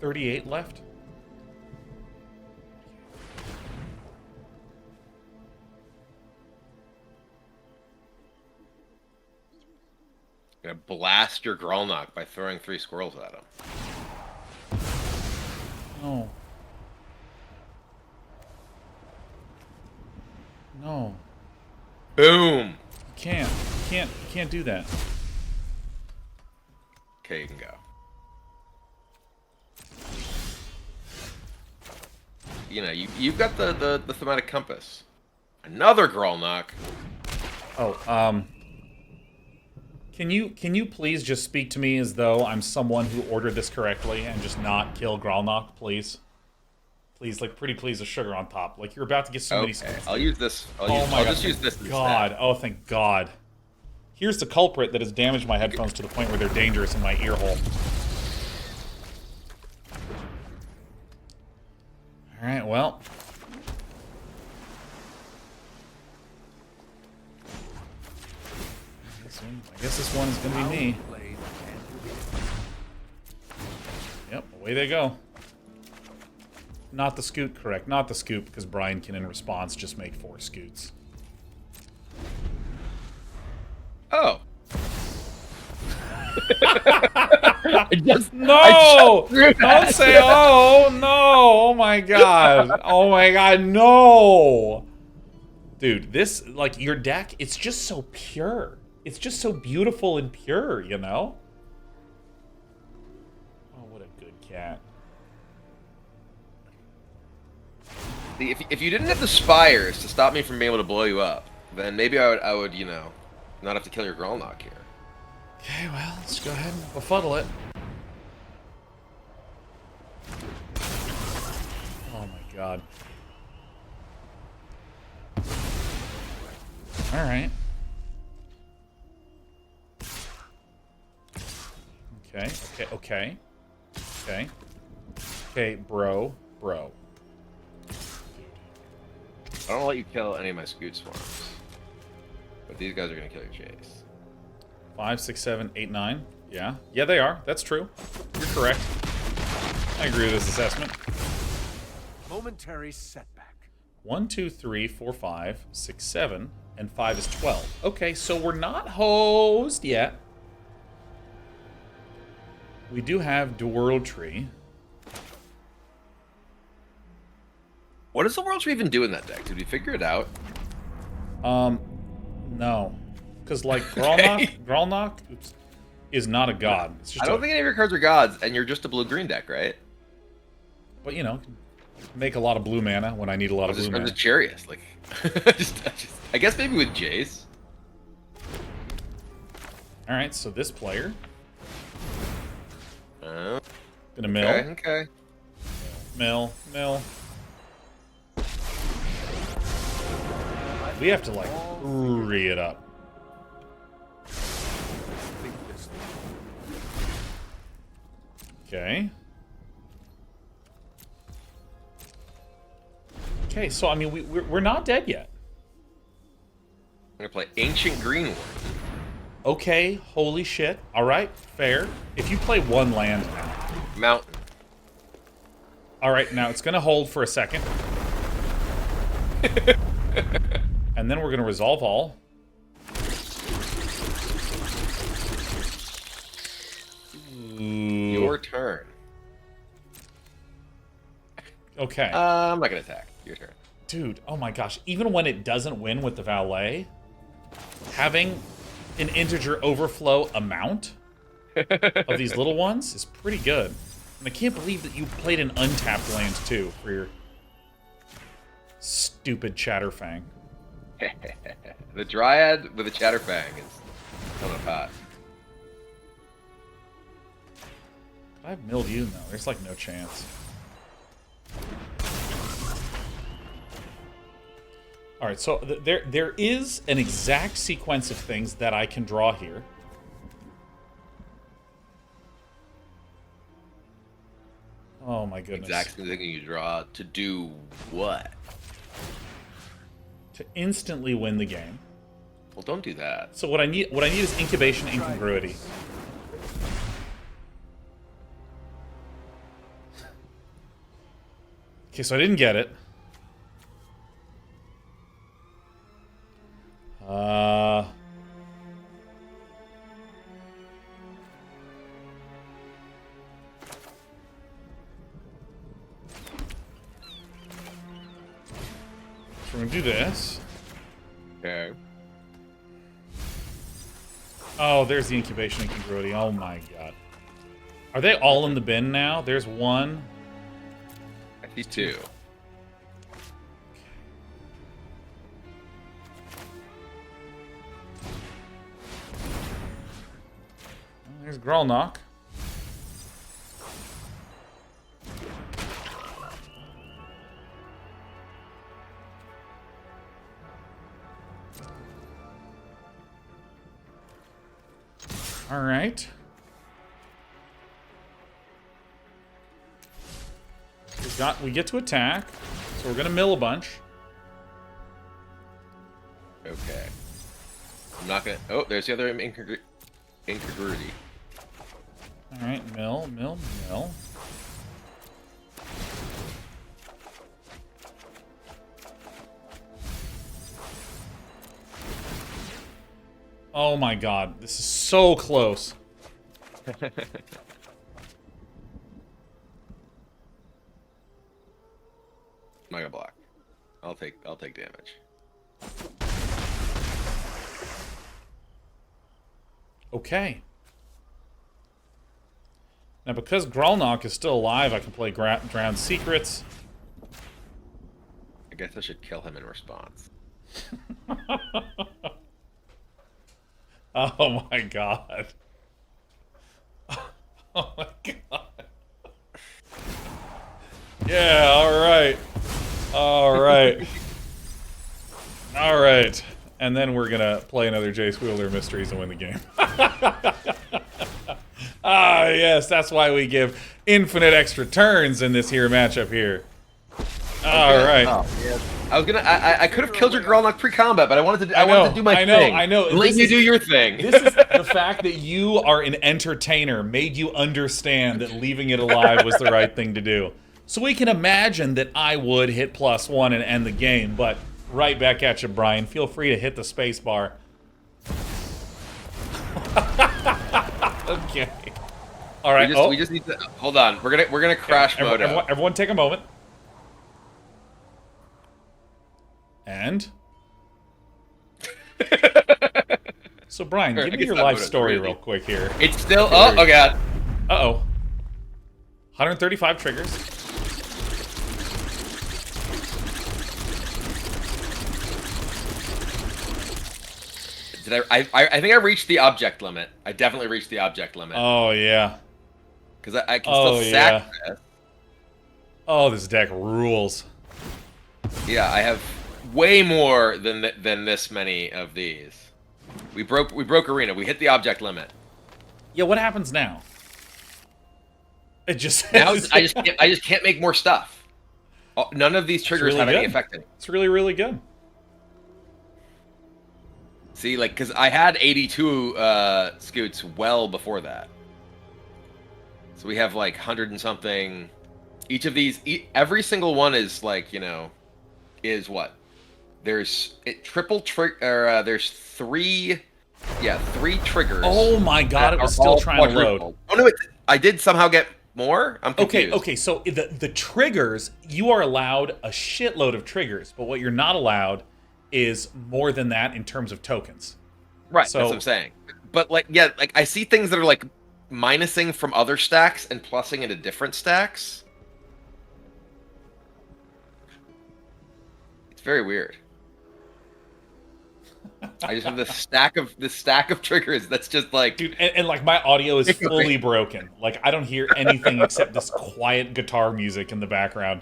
$38 left. Gonna blast your Grolnok by throwing 3 squirrels at him. No. No. Boom. You can't do that. Okay, you can go. You know, you've got the thematic compass. Another Grolnok. Oh, can you please just speak to me as though I'm someone who ordered this correctly and just not kill Grolnok, please? Please, like, pretty please, a sugar on top. Like, you're about to get so many skills. I'll use this. I'll just use this instead. God. Oh, thank God. Here's the culprit that has damaged my headphones to the point where they're dangerous in my ear hole. Alright, well. I guess this one is going to be me. Yep, away they go. Not the Scute, correct. Not the Scute, because Brian can, in response, just make 4 Scutes. Oh. No! Don't say, oh, no! Oh my god. Oh my god, no! Dude, this, like, your deck, it's just so pure. It's just so beautiful and pure, you know? Oh, what a good cat. See, if you didn't have the spires to stop me from being able to blow you up, then maybe I would, you know, not have to kill your Grolnok here. Okay, well, let's go ahead and befuddle it. Oh my god. Alright. Okay, okay, okay. Okay. Okay, bro. I don't want to let you kill any of my Scute swarms. But these guys are going to kill your Chase. 5, 6, 7, 8, 9. Yeah. Yeah, they are. That's true. You're correct. I agree with this assessment. Momentary setback. 1, 2, 3, 4, 5, 6, 7, and 5 is 12. Okay, so we're not hosed yet. We do have World Tree. What does the World Tree even do in that deck? Did we figure it out? No. Because, like, Grolnok oops, is not a god. It's just I don't think any of your cards are gods, and you're just a blue-green deck, right? But, you know, make a lot of blue mana when I need a lot of blue mana. I'm just curious. Like, I guess maybe with Jace. Alright, so this player. Gonna mill. Okay. Mill. We have to, like, hurry it up. Okay. Okay, so I mean, we're not dead yet. I'm gonna play Ancient Greenwood. Okay, holy shit. All right, fair. If you play one land now. Mountain. All right, now it's gonna hold for a second. And then we're gonna resolve all. Your turn. Okay. I'm not gonna attack. Your turn. Dude, oh my gosh. Even when it doesn't win with the Valet, having an integer overflow amount of these little ones is pretty good. And I can't believe that you played an untapped land too for your stupid Chatterfang. The Dryad with a Chatterfang is coming hot. I have milled you? No, there's like no chance. Alright, so there is an exact sequence of things that I can draw here. Oh my goodness. Exact thing you draw to do what? To instantly win the game. Well, don't do that. So what I need is incubation incongruity. Okay, so I didn't get it. So we're gonna do this. Okay. Oh, there's the incubation incongruity. Oh my god. Are they all in the bin now? There's one. I see two. There's Grolnock. All right. We get to attack, so we're gonna mill a bunch. Okay. I'm not gonna. Oh, there's the other incongruity. All right, mill. Oh my god, this is so close. I'm not gonna block. I'll take damage. Okay. Now, because Grolnock is still alive, I can play Drowned Secrets. I guess I should kill him in response. Oh my god. Oh my god. Yeah, alright. Alright. Alright. And then we're gonna play another Jace Wheeler Mysteries and win the game. Ah, yes, that's why we give infinite extra turns in this here matchup here. Alright. Oh, yeah. I was gonna. I could have killed your Grolnock pre-combat, but I wanted to do my thing. I know. Let you do your thing. This is the fact that you are an entertainer made you understand that leaving it alive was the right thing to do. So we can imagine that I would hit +1 and end the game, but right back at you, Brian. Feel free to hit the space bar. Okay. All right. We just need to hold on. We're gonna crash mode. Everyone, take a moment. And so, Brian, give me your life story real quick here. It's still. Oh god. Uh-oh. 135 triggers. Did I think I reached the object limit. I definitely reached the object limit. Oh yeah. Because I can still sack this. Oh, this deck rules. Yeah, I have way more than this many of these. We broke arena. We hit the object limit. Yeah, what happens now? It just Now I just can't make more stuff. None of these triggers really have any good. effect anymore. It's really, really good. See, like, because I had 82 Scutes well before that. So we have like 100 and something. Each of these, every single one is like, you know, is what? There's there's three triggers. Oh my god, it was still trying to load. Oh no, I did somehow get more? I'm confused. Okay, so the triggers, you are allowed a shitload of triggers, but what you're not allowed is more than that in terms of tokens. Right, so, that's what I'm saying. But like, yeah, like I see things that are like minusing from other stacks and plussing into different stacks. It's very weird. I just have this stack of triggers that's just like, dude, and like my audio is fully broken. Like I don't hear anything except this quiet guitar music in the background.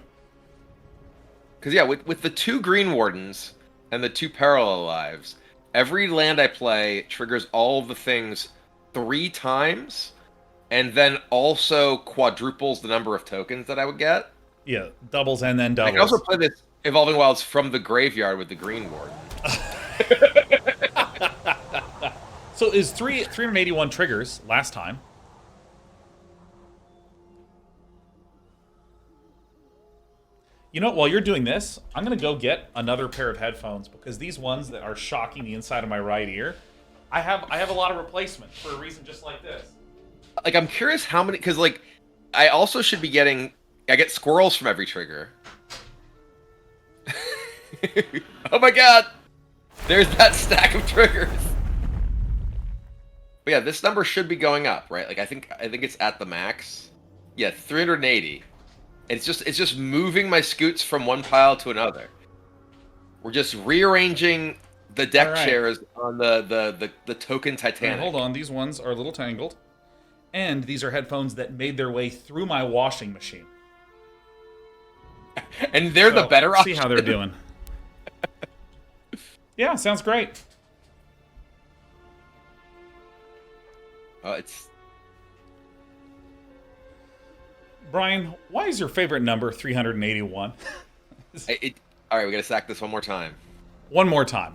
Because yeah, with the 2 Green Wardens and the 2 Parallel Lives, every land I play triggers all of the things 3 times, and then also quadruples the number of tokens that I would get. Yeah, doubles and then doubles. I can also play this Evolving Wilds from the graveyard with the Green Warden. So is 381 triggers last time. You know what, while you're doing this, I'm going to go get another pair of headphones, because these ones that are shocking the inside of my right ear, I have a lot of replacement for a reason just like this. Like, I'm curious how many, because like, I also should be getting, I get squirrels from every trigger. Oh my god! There's that stack of triggers. But yeah, this number should be going up, right? Like I think it's at the max. Yeah, 380. It's just moving my Scutes from one pile to another. We're just rearranging the deck chairs on the token Titanic. Hold on, these ones are a little tangled. And these are headphones that made their way through my washing machine. And they're the better option. See how they're doing. Yeah, sounds great. It's... Brian, why is your favorite number 381? All right, we gotta stack this one more time. One more time.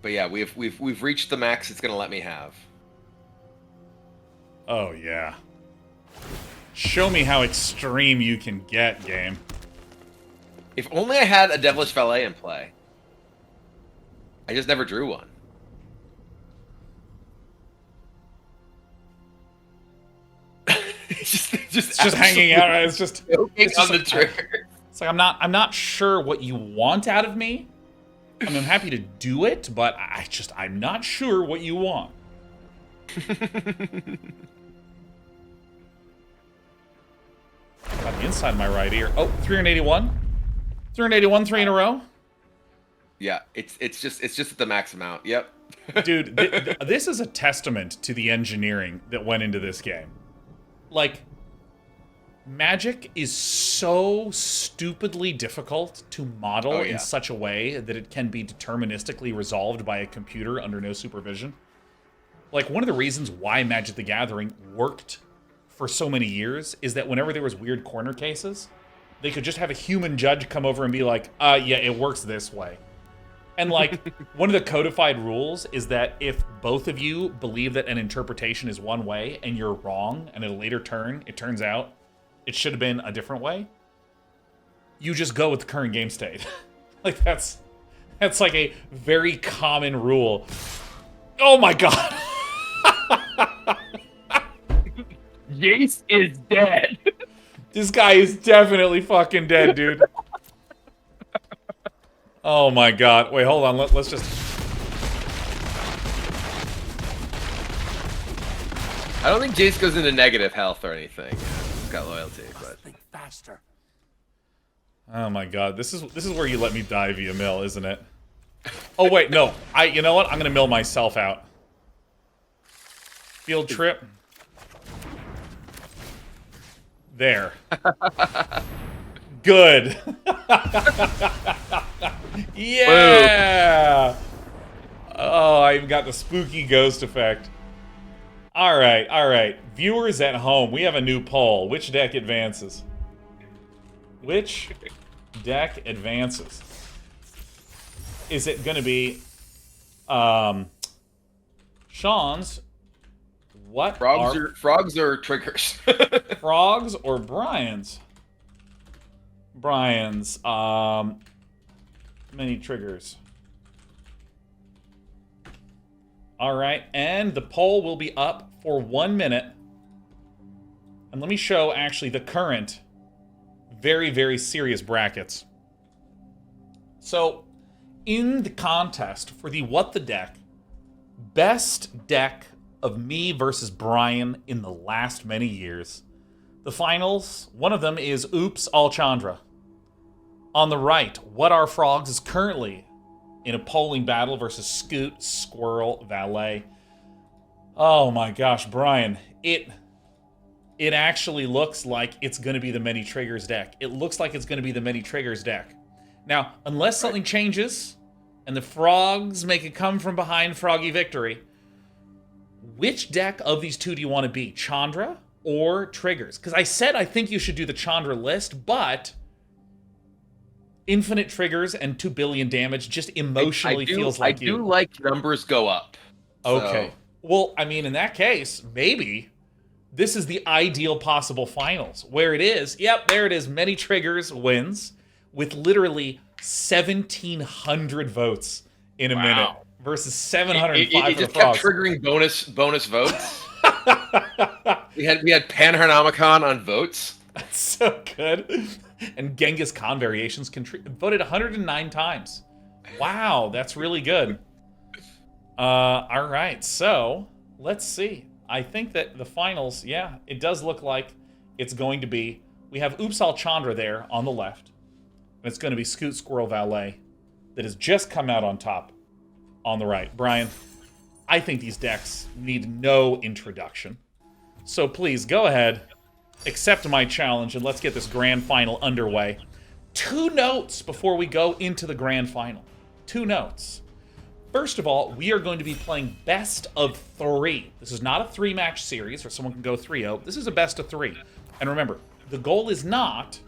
But yeah, we've reached the max it's gonna let me have. Oh yeah. Show me how extreme you can get, game. If only I had a Devilish Valet in play. I just never drew one. it's just hanging out. It's just on the trigger. It's like I'm not sure what you want out of me. I mean, I'm happy to do it, but I'm not sure what you want. Got the inside of my right ear. Oh, 381. 381, 3 in a row. Yeah, it's just at the max amount. Yep. Dude, this is a testament to the engineering that went into this game. Like, Magic is so stupidly difficult to model in such a way that it can be deterministically resolved by a computer under no supervision. Like, one of the reasons why Magic the Gathering worked for so many years is that whenever there was weird corner cases, they could just have a human judge come over and be like, yeah, it works this way. And, like, one of the codified rules is that if both of you believe that an interpretation is one way and you're wrong, and at a later turn, it turns out it should have been a different way, you just go with the current game state. Like, that's like a very common rule. Oh my god! Jace is dead. This guy is definitely fucking dead, dude. Oh my god. Wait, hold on. Let's just... I don't think Jace goes into negative health or anything. He's got loyalty, but... Think faster. Oh my god. This is where you let me die via mill, isn't it? Oh wait, no. You know what? I'm gonna mill myself out. Field trip. There. Good. Yeah. Oh, I even got the spooky ghost effect. All right. Viewers at home, we have a new poll. Which deck advances? Which deck advances? Is it going to be Sean's? What frogs or triggers? Frogs or Brian's? Brian's many triggers. All right, and the poll will be up for 1 minute. And let me show actually the current very, very serious brackets. So, in the contest for the What the Deck, best deck of me versus Brian in the last many years, the finals, one of them is Oops, All Chandra. On the right, What Are Frogs is currently in a polling battle versus Scute, Squirrel, Valet. Oh my gosh, Brian, it actually looks like it's going to be the Many Triggers deck. It looks like it's going to be the Many Triggers deck. Now, unless something changes and the Frogs make a come from behind Froggy victory, which deck of these two do you want to be? Chandra or Triggers? Because I said I think you should do the Chandra list, but infinite triggers and 2 billion damage just emotionally feels like you. I do like numbers go up. Okay. So. Well, I mean, in that case, maybe this is the ideal possible finals. Where it is, yep, there it is. Many Triggers wins with literally 1,700 votes in a minute versus 705 it for just the Frogs. kept triggering bonus votes. we had Panharmonicon on votes. That's so good. And Genghis Khan variations voted 109 times. Wow, that's really good. All right, so let's see. I think that the finals, yeah, it does look like it's going to be. We have Oops All Chandra there on the left. And it's going to be Scute, Squirrel, Valet that has just come out on top on the right. Brian, I think these decks need no introduction. So please, go ahead. Accept my challenge, and let's get this grand final underway. 2 notes before we go into the grand final. 2 notes. First of all, we are going to be playing best of 3. This is not a 3-match series where someone can go 3-0. This is a best of 3. And remember, the goal is not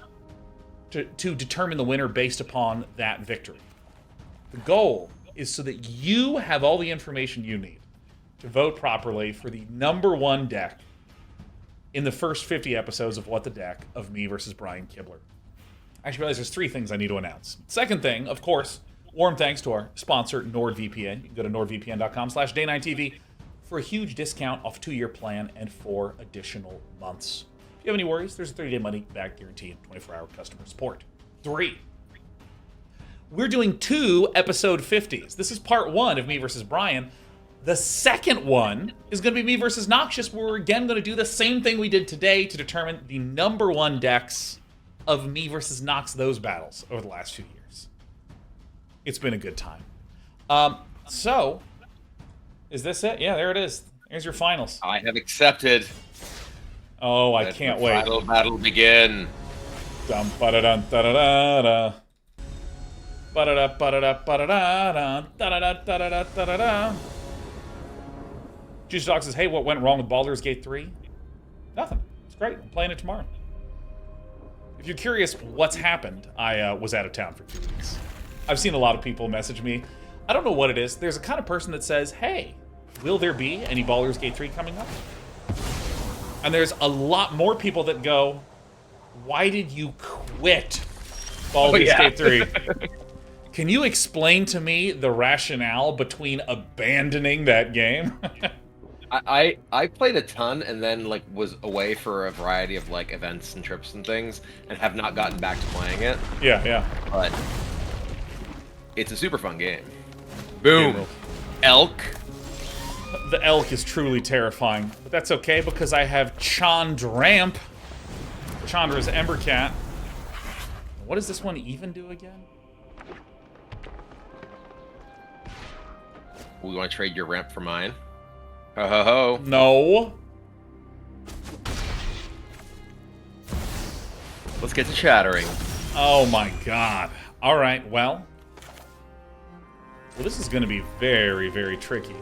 to determine the winner based upon that victory. The goal is so that you have all the information you need to vote properly for the #1 deck in the first 50 episodes of What the Deck of me versus Brian Kibler. I actually realize there's 3 things I need to announce. Second thing, of course, warm thanks to our sponsor, NordVPN. You can go to nordvpn.com/day9tv for a huge discount off a 2-year plan and 4 additional months. If you have any worries, there's a 30-day money-back guarantee and 24-hour customer support. 3. We're doing 2 episode 50s. This is part 1 of me versus Brian. The second one is going to be me versus Noxious, where we're again going to do the same thing we did today to determine the #1 decks of me versus Nox, those battles over the last few years. It's been a good time. So, is this it? Yeah, there it is. There's your finals. I have accepted. Oh, I can't wait. The battle begin. Dum ba da dum da da da da. Ba da da ba da da ba da da da da da da da da da. Juice Dog says, hey, what went wrong with Baldur's Gate 3? Nothing. It's great. I'm playing it tomorrow. If you're curious what's happened, I was out of town for 2 weeks. I've seen a lot of people message me. I don't know what it is. There's a kind of person that says, hey, will there be any Baldur's Gate 3 coming up? And there's a lot more people that go, why did you quit Baldur's Gate 3? Can you explain to me the rationale between abandoning that game? I played a ton and then like was away for a variety of like events and trips and things and have not gotten back to playing it. Yeah. But it's a super fun game. Boom. Elk. The elk is truly terrifying, but that's okay because I have Chandramp. Chandra's Ember Cat. What does this one even do again? We want to trade your ramp for mine? Ho ho ho. No. Let's get to chattering. Oh my god. Alright, well, this is going to be very, very tricky.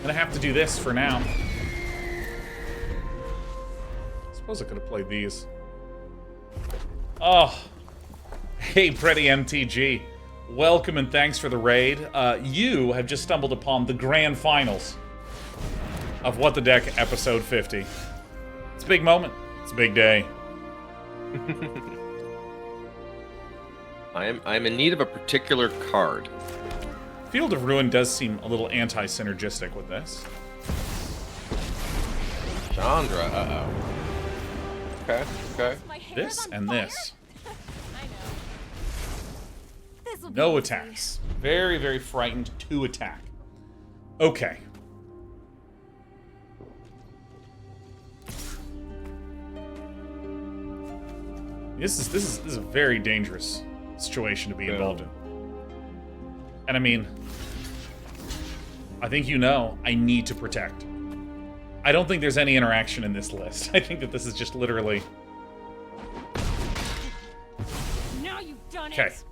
gonna have to do this for now. Suppose I could have played these. Oh. Hey, Pretty MTG. Welcome and thanks for the raid. You have just stumbled upon the grand finals of What the Deck episode 50. It's a big moment. It's a big day. I am in need of a particular card. Field of Ruin does seem a little anti-synergistic with this. Chandra, uh-oh. Okay. My hair This is on and fire? this. I know. This'll be No easy. attacks. Very, very frightened to attack. Okay. This is a very dangerous situation to be involved in. And I mean, I think you know, I need to protect. I don't think there's any interaction in this list. I think that this is just literally... Now you've done Okay. it.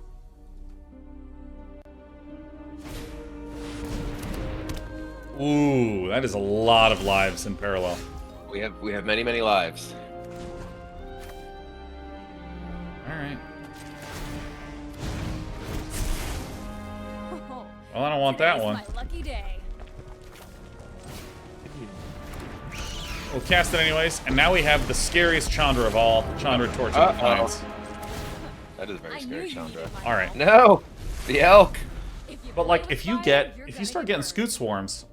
Ooh, that is a lot of lives in parallel. We have many lives. Alright. Oh, Well, I don't want that today's one. My lucky day. We'll cast it anyways, and now we have the scariest Chandra of all, Chandra Torch of Defiance. That is very I knew scary, you Chandra. needed my Alright. help. No! The elk! But like, if you You're start gonna getting get Scute swarms,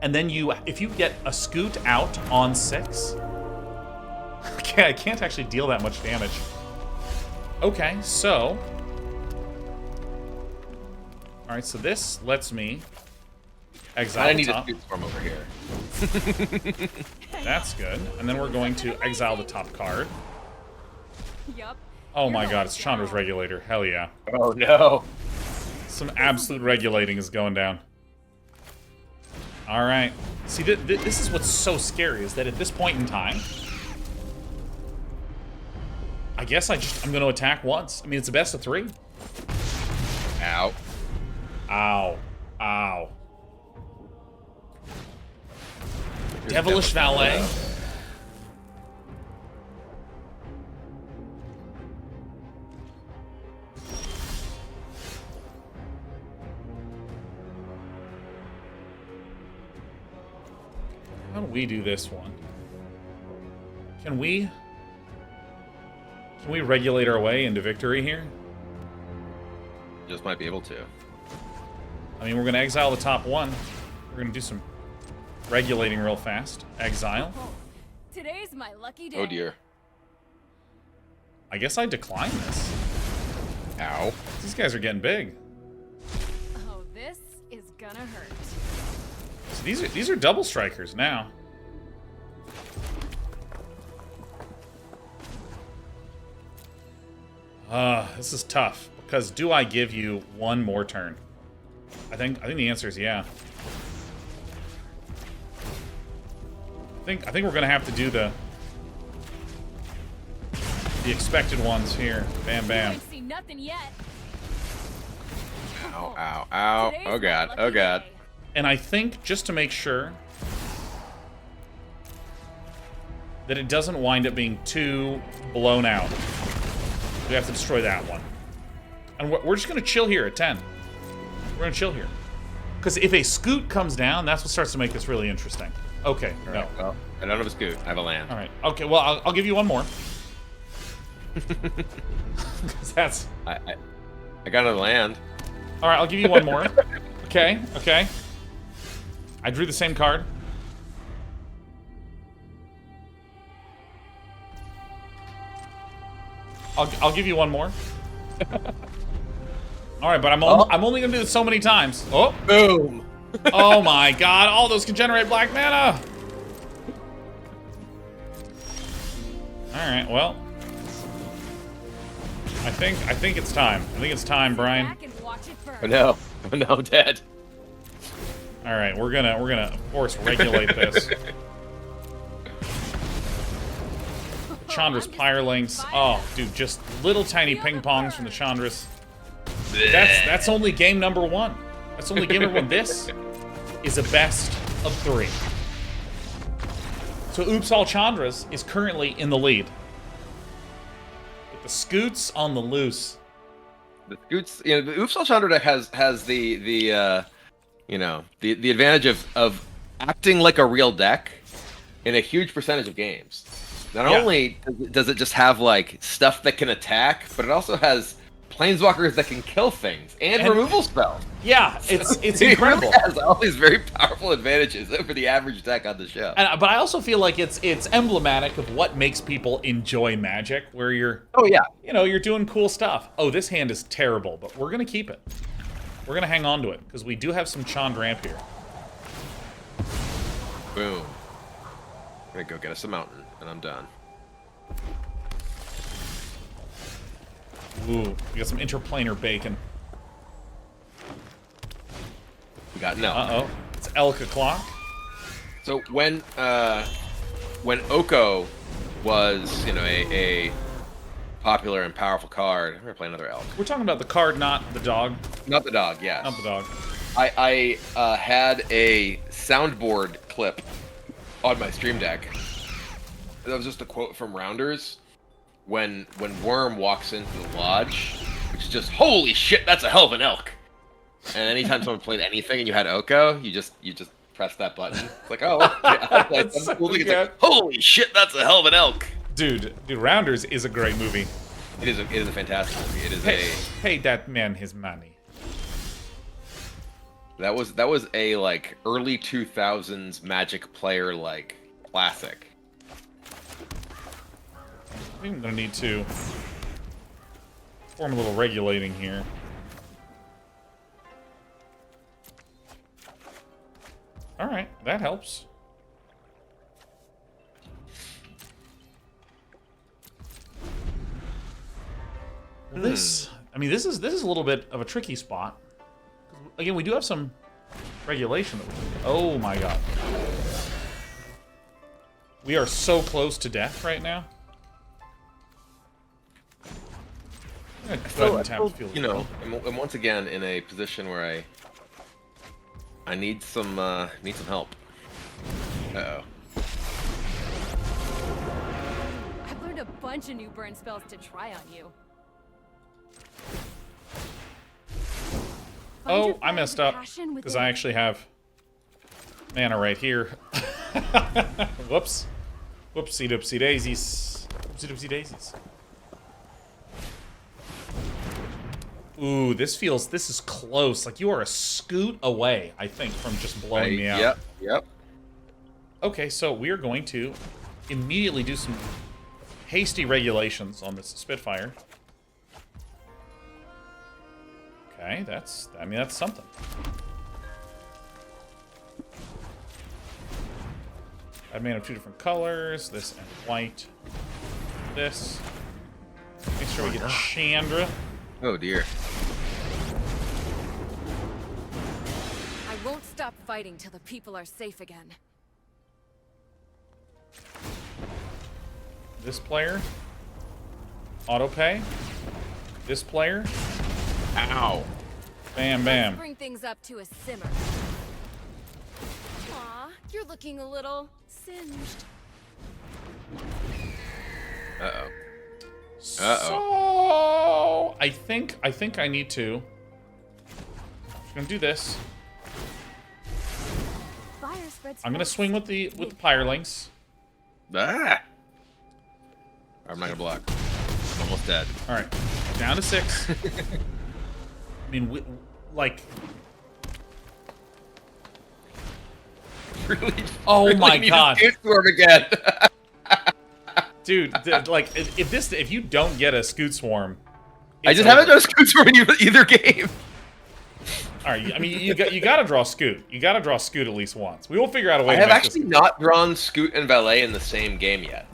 and then if you get a Scute out on 6, okay, I can't actually deal that much damage. Okay, so, all right, so this lets me exile I the need a top. Scute Swarm over here. That's good, and then we're going to exile the top card. Yup. Oh You're my going God, it's Chandra's down. regulator. Hell yeah! Oh no! Some absolute regulating is going down. All right. See, this is what's so scary, is that at this point in time, I guess I'm going to attack once. I mean, it's a best of 3. Ow. Ow. Ow. Here's Devilish Valet. How do we do this one? Can we regulate our way into victory here? Just might be able to. I mean, we're going to exile the top 1. We're going to do some regulating real fast. Exile. Oh, today's my lucky day. Oh dear. I guess I decline this. Ow. These guys are getting big. Oh, this is gonna hurt. So these are double strikers now. This is tough, because do I give you one more turn? I think the answer is yeah. I think we're gonna have to do the expected ones here. Bam, bam. I've seen nothing yet. Ow, ow, ow. Today's Oh my god, lucky oh god. day. And I think, just to make sure that it doesn't wind up being too blown out, we have to destroy that one. And we're just going to chill here at 10. We're going to chill here. Because if a Scute comes down, that's what starts to make this really interesting. Okay, no. Alright, well, I don't have a Scute. I have a land. All right. Okay, well, I'll give you one more. Because that's... I got another land. All right, I'll give you one more. Okay, okay. I drew the same card. I'll give you one more. All right, but I'm only gonna do this so many times. Oh, Boom! oh my God! All those can generate black mana. All right, well, I think it's time. I think it's time, Brian. Back and watch it burn. Oh no! Oh no, I'm dead. All right, we're gonna of course regulate this. Chandra's Pyrelings. Oh, dude, just little tiny ping pongs from the Chandras. That's only game number 1. That's only game number 1. This is a best of 3. So Oops All Chandras is currently in the lead. With the Scutes on the loose. The Scutes, you know, the Oops All Chandra deck has the advantage of acting like a real deck in a huge percentage of games. Not only does it just have like stuff that can attack, but it also has planeswalkers that can kill things and removal spells. Yeah, it's incredible. It has all these very powerful advantages over the average deck on the show. But I also feel like it's emblematic of what makes people enjoy Magic, where you're you're doing cool stuff. Oh, this hand is terrible, but we're gonna keep it. We're gonna hang on to it because we do have some Chandramp here. Boom. I'm gonna go get us a mountain, and I'm done. Ooh, we got some interplanar bacon. We got no. Uh-oh. It's Elk o'clock. So when Oko was, a popular and powerful card, I'm gonna play another elk. We're talking about the card, not the dog. Not the dog, yes. Not the dog. I had a soundboard clip on my stream deck. That was just a quote from Rounders. When Worm walks into the lodge, which is just, holy shit, that's a hell of an elk. And anytime someone played anything and you had Oko, you just press that button. It's like, oh, yeah. It's like, holy shit, that's a hell of an elk. Dude, Rounders is a great movie. It is a fantastic movie. It is pay that man his money. That was a like early 2000s Magic player like classic. I think I'm gonna need to form a little regulating here. Alright, that helps. This is a little bit of a tricky spot. Again, we do have some regulation that we can do. Oh my god. We are so close to death right now. I'm gonna go ahead and tap field. And once again in a position where I need some help. Uh-oh. I've learned a bunch of new burn spells to try on you. Oh, I messed up because I actually have mana right here. Whoops. Whoopsie doopsie daisies. Whoopsie doopsie daisies. Ooh, this is close. Like you are a Scute away, I think, from just blowing me out. Yep. Okay, so we are going to immediately do some hasty regulations on this Spitfire. Okay, that's something. I've made up 2 different colors, this and white. This. Make sure we get Chandra. Oh dear. I won't stop fighting till the people are safe again. This player. Autopay. This player. Ow. Bam, bam. Let's bring things up to a simmer. Aw, you're looking a little singed. Uh-oh. So I think I need to. I'm gonna do this. Fire spreads. I'm gonna swing with the Pyrelings. Ah! I'm not gonna block. I'm almost dead. All right, down to 6. I mean, Really? Oh really my need god! To storm again. Dude, if you don't get a Scute Swarm, I just haven't done a Scute Swarm in either game. All right, I mean, you got to draw Scute. You got to draw Scute at least once. We will figure out a way. I have actually not drawn Scute and Valet in the same game yet.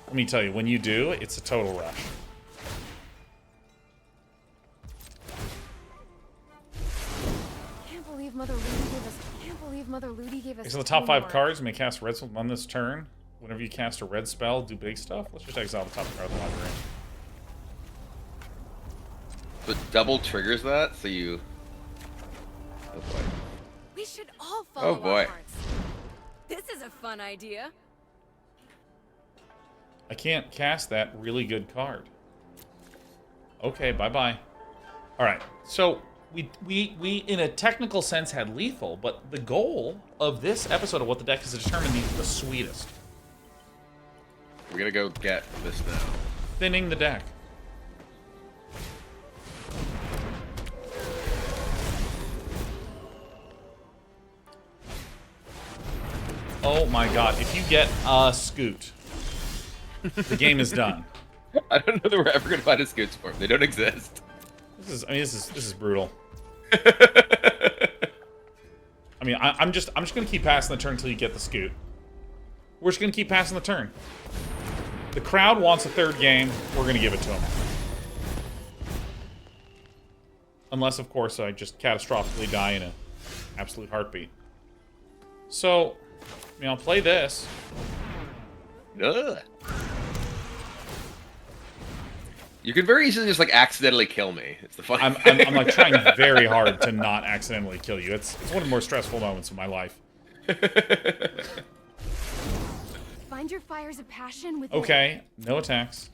Let me tell you, when you do, it's a total rush. Can't believe Mother Ludi gave us. Based on the top 5 cards, you may cast red spell on this turn. Whenever you cast a red spell, do big stuff. Let's just exile the top card of the library. But double triggers that, so you. Oh boy. We We should all follow Oh boy. our hearts. This is a fun idea. I can't cast that really good card. Okay, bye-bye. Alright, so we in a technical sense had lethal, but the goal of this episode of What the Deck is to determine the sweetest. We're gonna go get this now. Thinning the deck. Oh my god, if you get a Scute, the game is done. I don't know that we're ever gonna find a Scute form. They don't exist. This is brutal. I mean, I'm just gonna keep passing the turn until you get the Scute. We're just gonna keep passing the turn. The crowd wants a third game. We're gonna give it to them. Unless, of course, I just catastrophically die in an absolute heartbeat. So, I mean, I'll play this. Ugh. You can very easily just like accidentally kill me. It's the fun. I'm like trying very hard to not accidentally kill you. It's one of the more stressful moments of my life. Find your fires of passion with Okay, no attacks.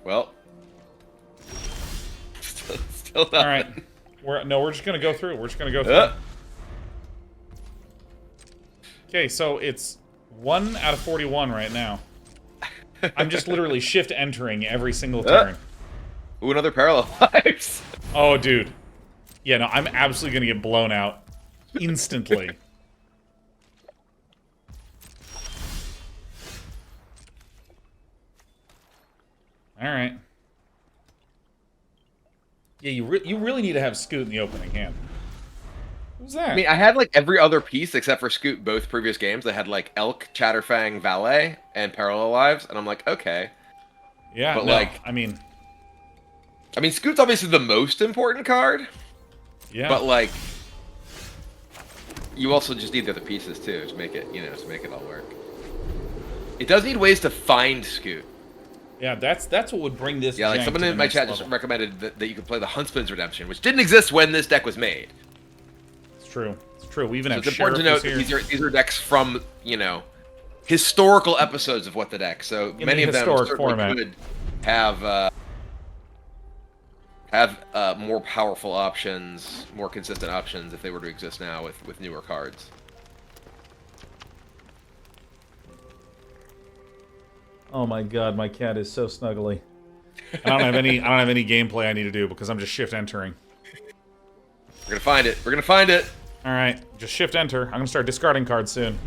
Well, still nothing. All right, we're just gonna go through. We're just gonna go through. Okay, so it's 1 out of 41 right now. I'm just literally shift entering every single turn. Ooh, another parallel lives. Oh, dude. Yeah, no, I'm absolutely gonna get blown out instantly. All right. Yeah, you really need to have Scute in the opening hand. Who's that? I mean, I had like every other piece except for Scute both previous games. I had like Elk, Chatterfang, Valet, and Parallel Lives, and I'm like, okay. Yeah, but no, like, I mean, Scute's obviously the most important card. yeah. But like, you also just need the other pieces too to make it, to make it all work. It does need ways to find Scute. Yeah, that's what would bring this. Yeah, like jank someone to the in my next chat level. just recommended that you could play the Huntsman's Redemption, which didn't exist when this deck was made. It's true. It's true. We even So have it's important to note Sheriff that who's here. these are decks from, historical episodes of What the Deck. So In many the of them historic certainly format. could have more powerful options, more consistent options if they were to exist now with newer cards. Oh my god, my cat is so snuggly. I don't have any gameplay I need to do because I'm just shift entering. We're gonna find it. We're gonna find it. All right, just shift enter. I'm gonna start discarding cards soon.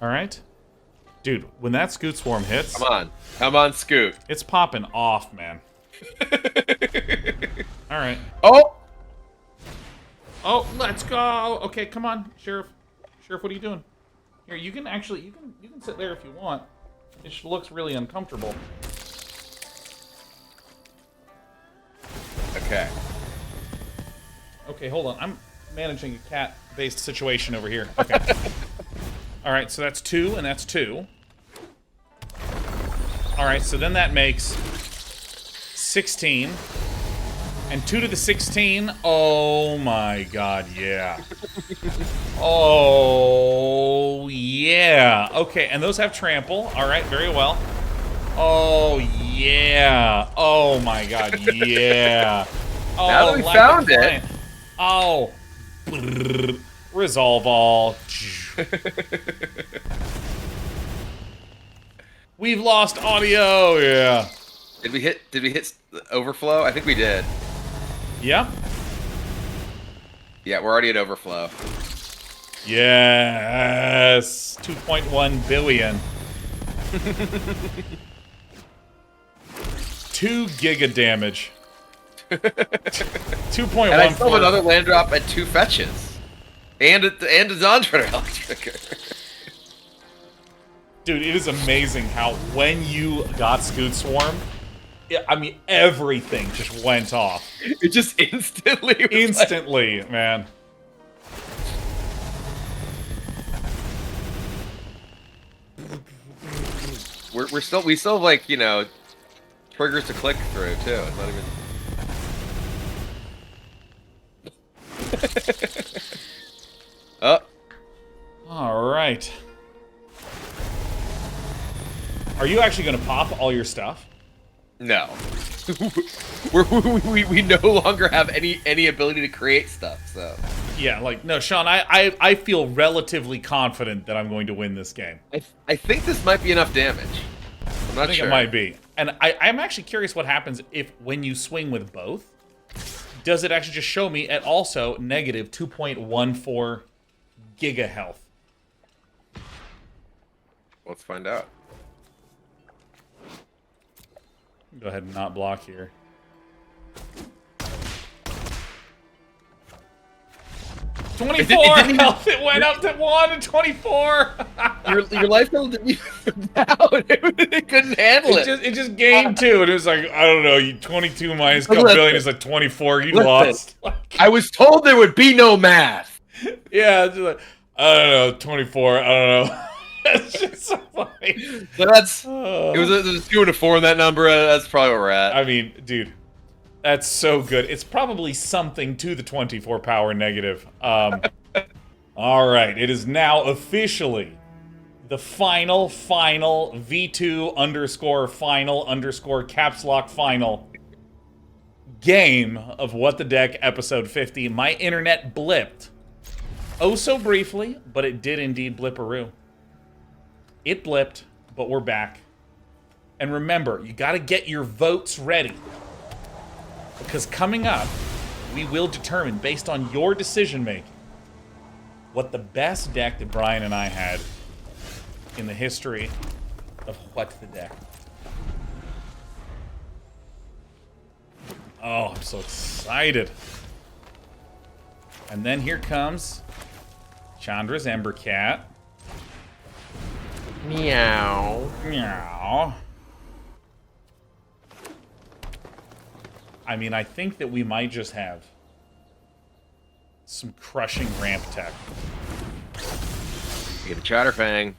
All right, dude. When that Scute Swarm hits, Come on, Scute. it's popping off, man. All right. Oh, Oh, let's go. Okay, come on, Sheriff. Sheriff, what are you doing? Here, you can sit there if you want. It just looks really uncomfortable. okay. Okay, hold on. I'm managing a cat-based situation over here. Okay. All right, so that's 2, and that's 2. All right, so then that makes 16. And 2 to the 16. Oh my god, yeah. Oh, yeah. Okay, and those have trample. All right, very well. Oh, yeah. Oh my god, yeah. Oh, Now that we like found a it. client. Oh. Resolve all. We've lost audio, yeah. Did we hit overflow? I think we did. Yep. Yeah, we're already at overflow. Yes. 2.1 billion. 2 giga damage. 2.1. And I still have another land drop at 2 fetches. And a Chandra Electric. Dude, it is amazing how when you got Scute Swarm, I mean, everything just went off. It just instantly was Instantly, man. we still have, like, you know, triggers to click through too. It's not even. Oh. All right. Are you actually going to pop all your stuff? No. we no longer have any ability to create stuff, so. Yeah, like, no, Sean, I feel relatively confident that I'm going to win this game. I think this might be enough damage. I'm not I think sure. it might be. And I'm actually curious what happens if, when you swing with both, does it actually just show me at also negative 2.14 giga health? Let's find out. Go ahead and not block here. It 24 didn't health. It went up to 1 and 24. Your life level didn't even down. It couldn't handle it. It just gained 2, and it was like, I don't know, you 22 minus a couple Listen. billion is like 24. You Listen. lost. I was told there would be no math. Yeah, it's just like, I don't know, 24. I don't know. It's just so funny. So that's it was a 2 and a 4 in that number. That's probably where we're at. I mean, dude, that's so good. It's probably something to the 24 power negative. All right, it is now officially the final V2 underscore final underscore caps lock final game of What the Deck episode 50. My internet blipped. Oh, so briefly, but it did indeed blipperoo. It blipped, but we're back. And remember, you got to get your votes ready. Because coming up, we will determine, based on your decision-making, what the best deck that Brian and I had in the history of What the Deck. Oh, I'm so excited. And then here comes Chandra's Ember Cat. Meow. Meow. I mean, I think that we might just have some crushing ramp tech. Get a Chatterfang.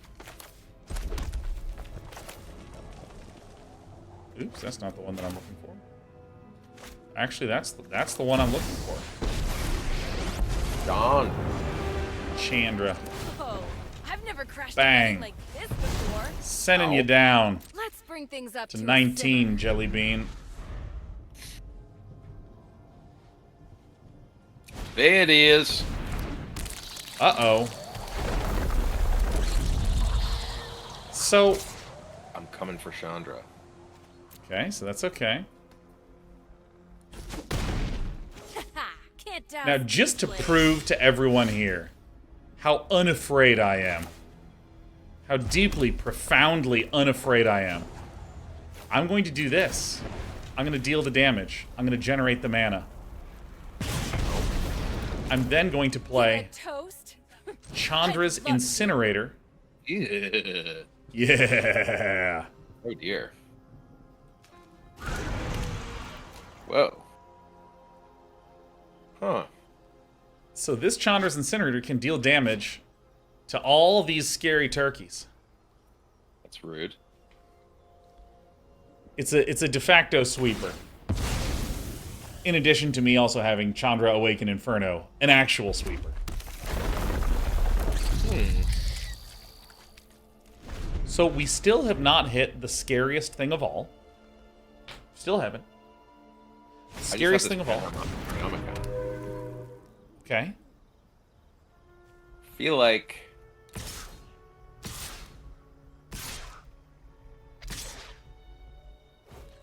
Oops, that's not the one that I'm looking for. Actually, that's the one I'm looking for. Dawn. Chandra. Oh, I've never crashed Bang. a game like this before. Sending you down Let's bring things up to to a 19, simmer. Jelly Bean. There it is. Uh-oh. So, I'm coming for Chandra. okay, so that's okay. Can't douse Now, this just to place. prove to everyone here how unafraid I am, how deeply, profoundly unafraid I am, I'm going to do this. I'm going to deal the damage. I'm going to generate the mana. I'm then going to play Toast? Chandra's I'd love Incinerator. Yeah. Yeah. Oh dear. Whoa. Huh. So this Chandra's Incinerator can deal damage to all these scary turkeys. That's rude. It's a de facto sweeper. In addition to me also having Chandra Awaken Inferno, an actual sweeper. So we still have not hit the scariest thing of all. Still haven't. Scariest thing of all. Okay. Feel like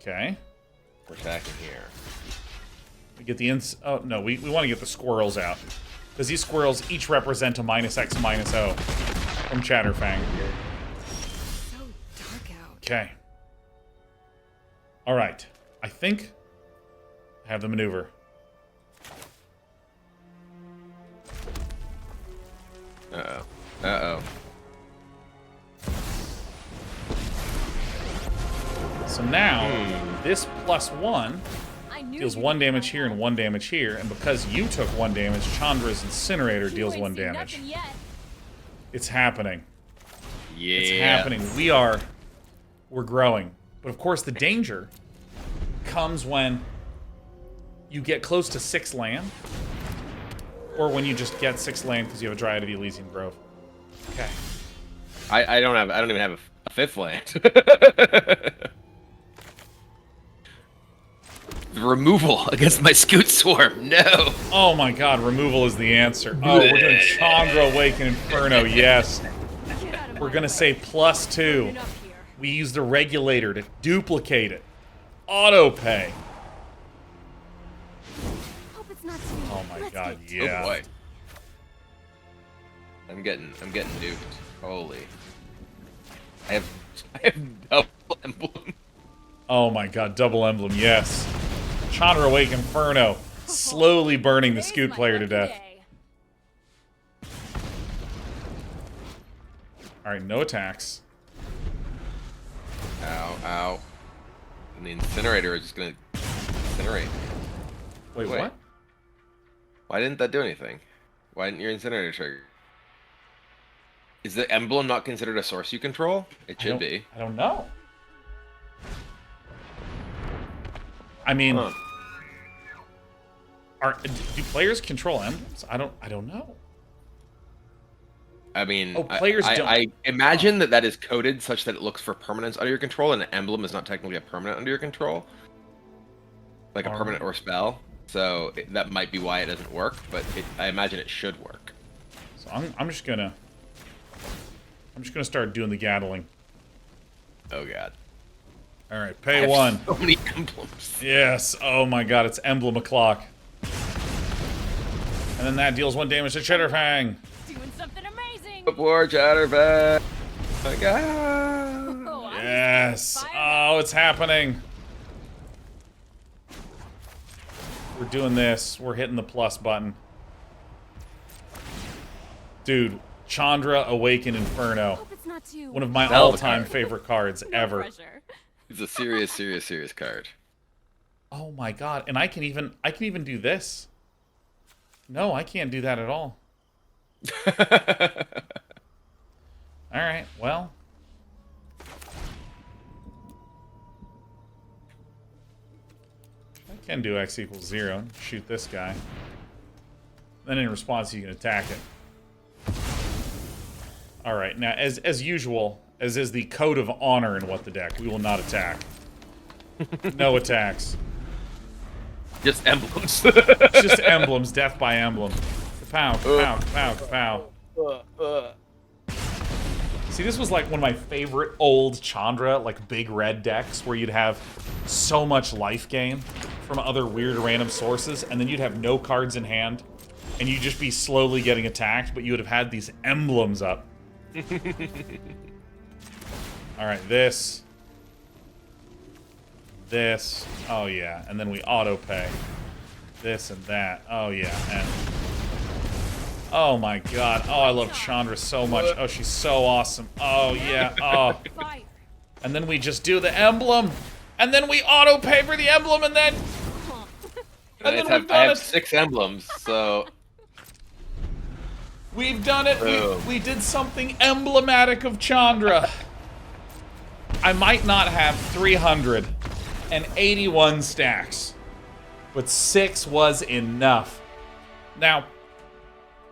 Okay. we're attacking here. We get the oh no, we want to get the squirrels out. Because these squirrels each represent a -X, -O from Chatterfang. So dark out. Okay. Alright. I think I have the maneuver. Uh-oh. Uh-oh. So now, this +1 I knew deals you'd 1 be damage right here and on. 1 damage here, and because you took 1 damage, Chandra's Incinerator You deals ain't 1 seen damage. nothing yet. It's happening. Yeah. It's happening. We are we're growing. But of course, the danger comes when you get close to 6 land, or when you just get 6 land because you have a Dryad of Elysian Grove. Okay. I don't even have a 5th land. The removal against my Scute Swarm. No. Oh my god, removal is the answer. Oh, we're doing Chandra, Awaken Inferno, yes. We're gonna say +2. We use the regulator to duplicate it. Auto pay. Oh my god, yeah. Oh boy. I'm getting nuked. Holy. I have double emblem. Oh my god, double emblem, yes. Chandra, Awake Inferno, slowly burning the Scute player to death. Alright, no attacks. Ow, ow. And the incinerator is just gonna incinerate. Wait, what? Why didn't that do anything? Why didn't your incinerator trigger? Is the emblem not considered a source you control? It should be. I don't know. I mean, do players control emblems? I don't know. I mean, players don't. I imagine that is coded such that it looks for permanence under your control, and an emblem is not technically a permanent under your control, like a permanent or spell. So that might be why it doesn't work, but I imagine it should work. So I'm just gonna start doing the gaddling. Oh god. All right, pay 1. So many emblems. Yes. Oh my god, it's emblem o'clock. And then that deals 1 damage to Cheddarfang. Doing something amazing. Poor Chatterbag. Oh my god. Oh, Yes. Oh, it's happening. We're doing this. We're hitting the plus button. Dude, Chandra, Awaken Inferno. One of my all-time favorite cards ever. It's a serious card. Oh my god, and I can even do this. No, I can't do that at all. Alright, well. I can do X equals 0. Shoot this guy. Then in response, you can attack it. Alright, now, as usual, as is the code of honor in What the Deck, we will not attack. No attacks. Just emblems. Just emblems, death by emblem. Kapow, kapow, kapow, kapow. See, this was like one of my favorite old Chandra, like big red decks, where you'd have so much life gain from other weird random sources, and then you'd have no cards in hand, and you'd just be slowly getting attacked, but you would have had these emblems up. Alright, this. Oh yeah, and then we auto pay. This and that. Oh yeah, and oh my god. Oh, I love Chandra so much. Oh, she's so awesome. Oh yeah. Oh. And then we just do the emblem, and then we auto pay for the emblem, and then I have 6 emblems, so we've done it. We did something emblematic of Chandra. I might not have 381 stacks, but 6 was enough. Now,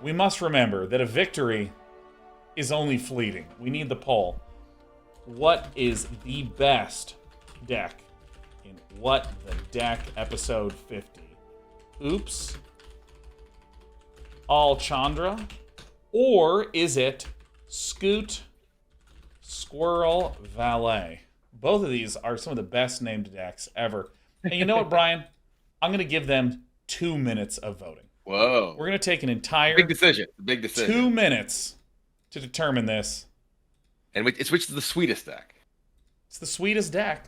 we must remember that a victory is only fleeting. We need the poll. What is the best deck in What the Deck episode 50? Oops. All Chandra? Or is it Scute, Squirrel, Valet? Both of these are some of the best named decks ever. And you know what, Brian? I'm going to give them 2 minutes of voting. Whoa. We're going to take an entire... Big decision. 2 minutes to determine this. And it's which is the sweetest deck? It's the sweetest deck.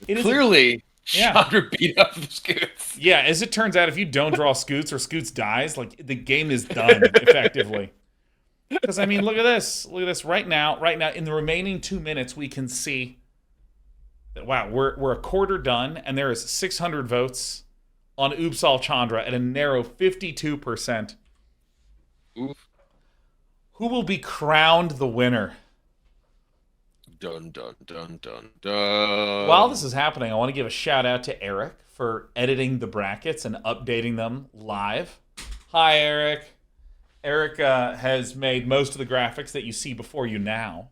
It Clearly, Chandra beat up the Scutes. Yeah, as it turns out, if you don't draw Scutes or Scutes dies, like, the game is done, effectively. Because, I mean, look at this. Look at this. Right now, in the remaining 2 minutes, we can see that, wow, we're a quarter done, and there is 600 votes on Oops All Chandra at a narrow 52%. Oof. Who will be crowned the winner? Dun dun dun dun dun. While this is happening, I want to give a shout out to Eric for editing the brackets and updating them live. Hi, Eric. Eric has made most of the graphics that you see before you now.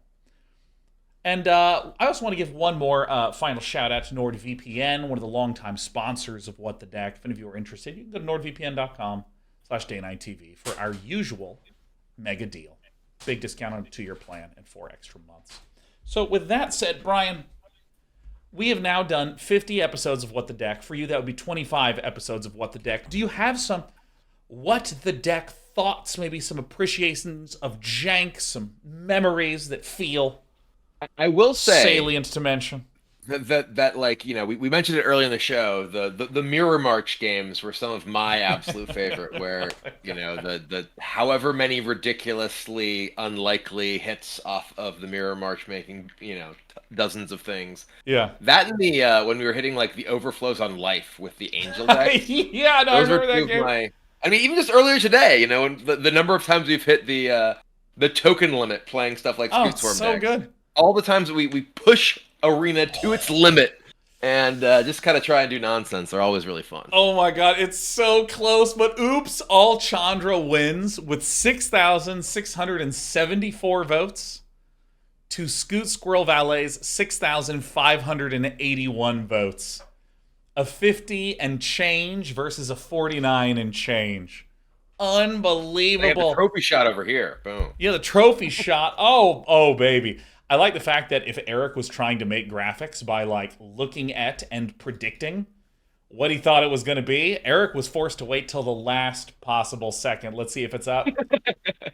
And I also want to give one more final shout out to NordVPN, one of the longtime sponsors of What the Deck. If any of you are interested, you can go to nordvpn.com/day9tv for our usual mega deal. Big discount on a 2-year plan and 4 extra months. So with that said, Brian, we have now done 50 episodes of What the Deck. For you, that would be 25 episodes of What the Deck. Do you have some What the Deck thoughts, maybe some appreciations of jank, some memories that feel I will say salient to mention? that like, we mentioned it earlier in the show. The Mirror March games were some of my absolute favorite, where the however many ridiculously unlikely hits off of the Mirror March making dozens of things. Yeah. That and the when we were hitting like the overflows on life with the Angel deck. Yeah, no, Those I were remember two that of game. I mean, even just earlier today, when the number of times we've hit the token limit playing stuff like Scute Swarm so decks. good. All the times that we push Arena to its limit and just kind of try and do nonsense are always really fun. Oh my god, it's so close, but oops, all Chandra wins with 6,674 votes to Scute Squirrel Valet's 6,581 votes. A 50 and change versus a 49 and change. Unbelievable. They have the trophy shot over here. Boom. Yeah, the trophy shot. Oh, baby. I like the fact that if Eric was trying to make graphics by like looking at and predicting what he thought it was going to be, Eric was forced to wait till the last possible second. Let's see if it's up.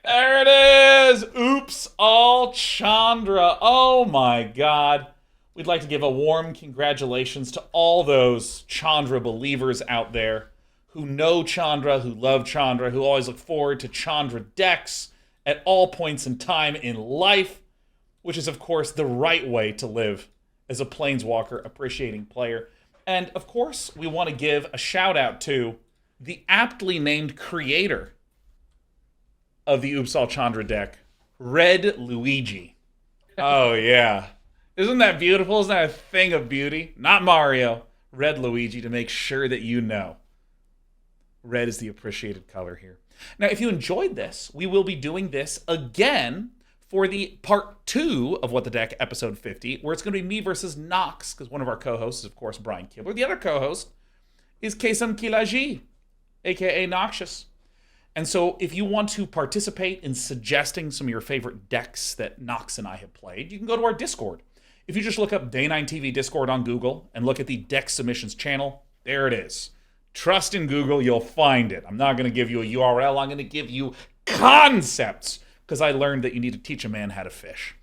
There it is. Oops, all Chandra. Oh my god. We'd like to give a warm congratulations to all those Chandra believers out there who know Chandra, who love Chandra, who always look forward to Chandra decks at all points in time in life, which is, of course, the right way to live as a Planeswalker appreciating player. And, of course, we want to give a shout-out to the aptly named creator of the Oops All Chandra deck, Red Luigi. Oh, yeah. Isn't that beautiful? Isn't that a thing of beauty? Not Mario. Red Luigi, to make sure that you know. Red is the appreciated color here. Now, if you enjoyed this, we will be doing this again for the part 2 of What the Deck, episode 50, where it's going to be me versus Nox, because one of our co-hosts is, of course, Brian Kibler. The other co-host is Kesam Kilaji, a.k.a. Noxious. And so if you want to participate in suggesting some of your favorite decks that Nox and I have played, you can go to our Discord. If you just look up Day9TV Discord on Google and look at the Deck Submissions channel, there it is. Trust in Google, you'll find it. I'm not going to give you a URL. I'm going to give you concepts, because I learned that you need to teach a man how to fish.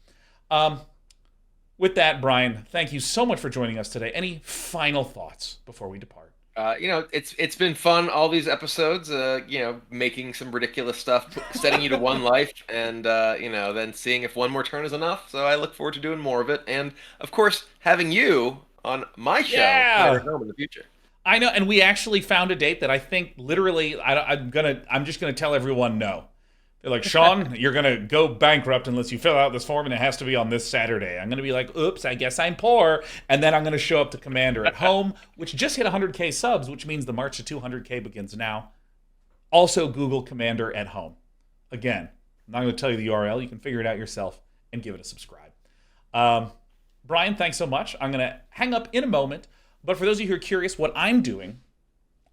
With that, Brian, thank you so much for joining us today. Any final thoughts before we depart? It's been fun, all these episodes, making some ridiculous stuff, setting you to one life, and, then seeing if one more turn is enough. So I look forward to doing more of it. And, of course, having you on my show at home in the future. I know, and we actually found a date that I think literally, I'm just gonna tell everyone no. They're like, Sean, you're gonna go bankrupt unless you fill out this form, and it has to be on this Saturday. I'm gonna be like, oops, I guess I'm poor, and then I'm gonna show up to Commander at home, which just hit 100K subs, which means the march to 200K begins now. Also, Google Commander at home. Again, I'm not gonna tell you the URL. You can figure it out yourself and give it a subscribe. Brian, thanks so much. I'm gonna hang up in a moment. But for those of you who are curious what I'm doing,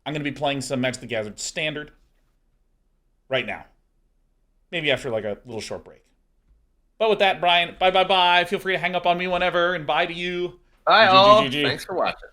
I'm going to be playing some Magic the Gathering Standard right now. Maybe after like a little short break. But with that, Brian, bye. Feel free to hang up on me whenever, and bye to you. Bye, all. Thanks for watching.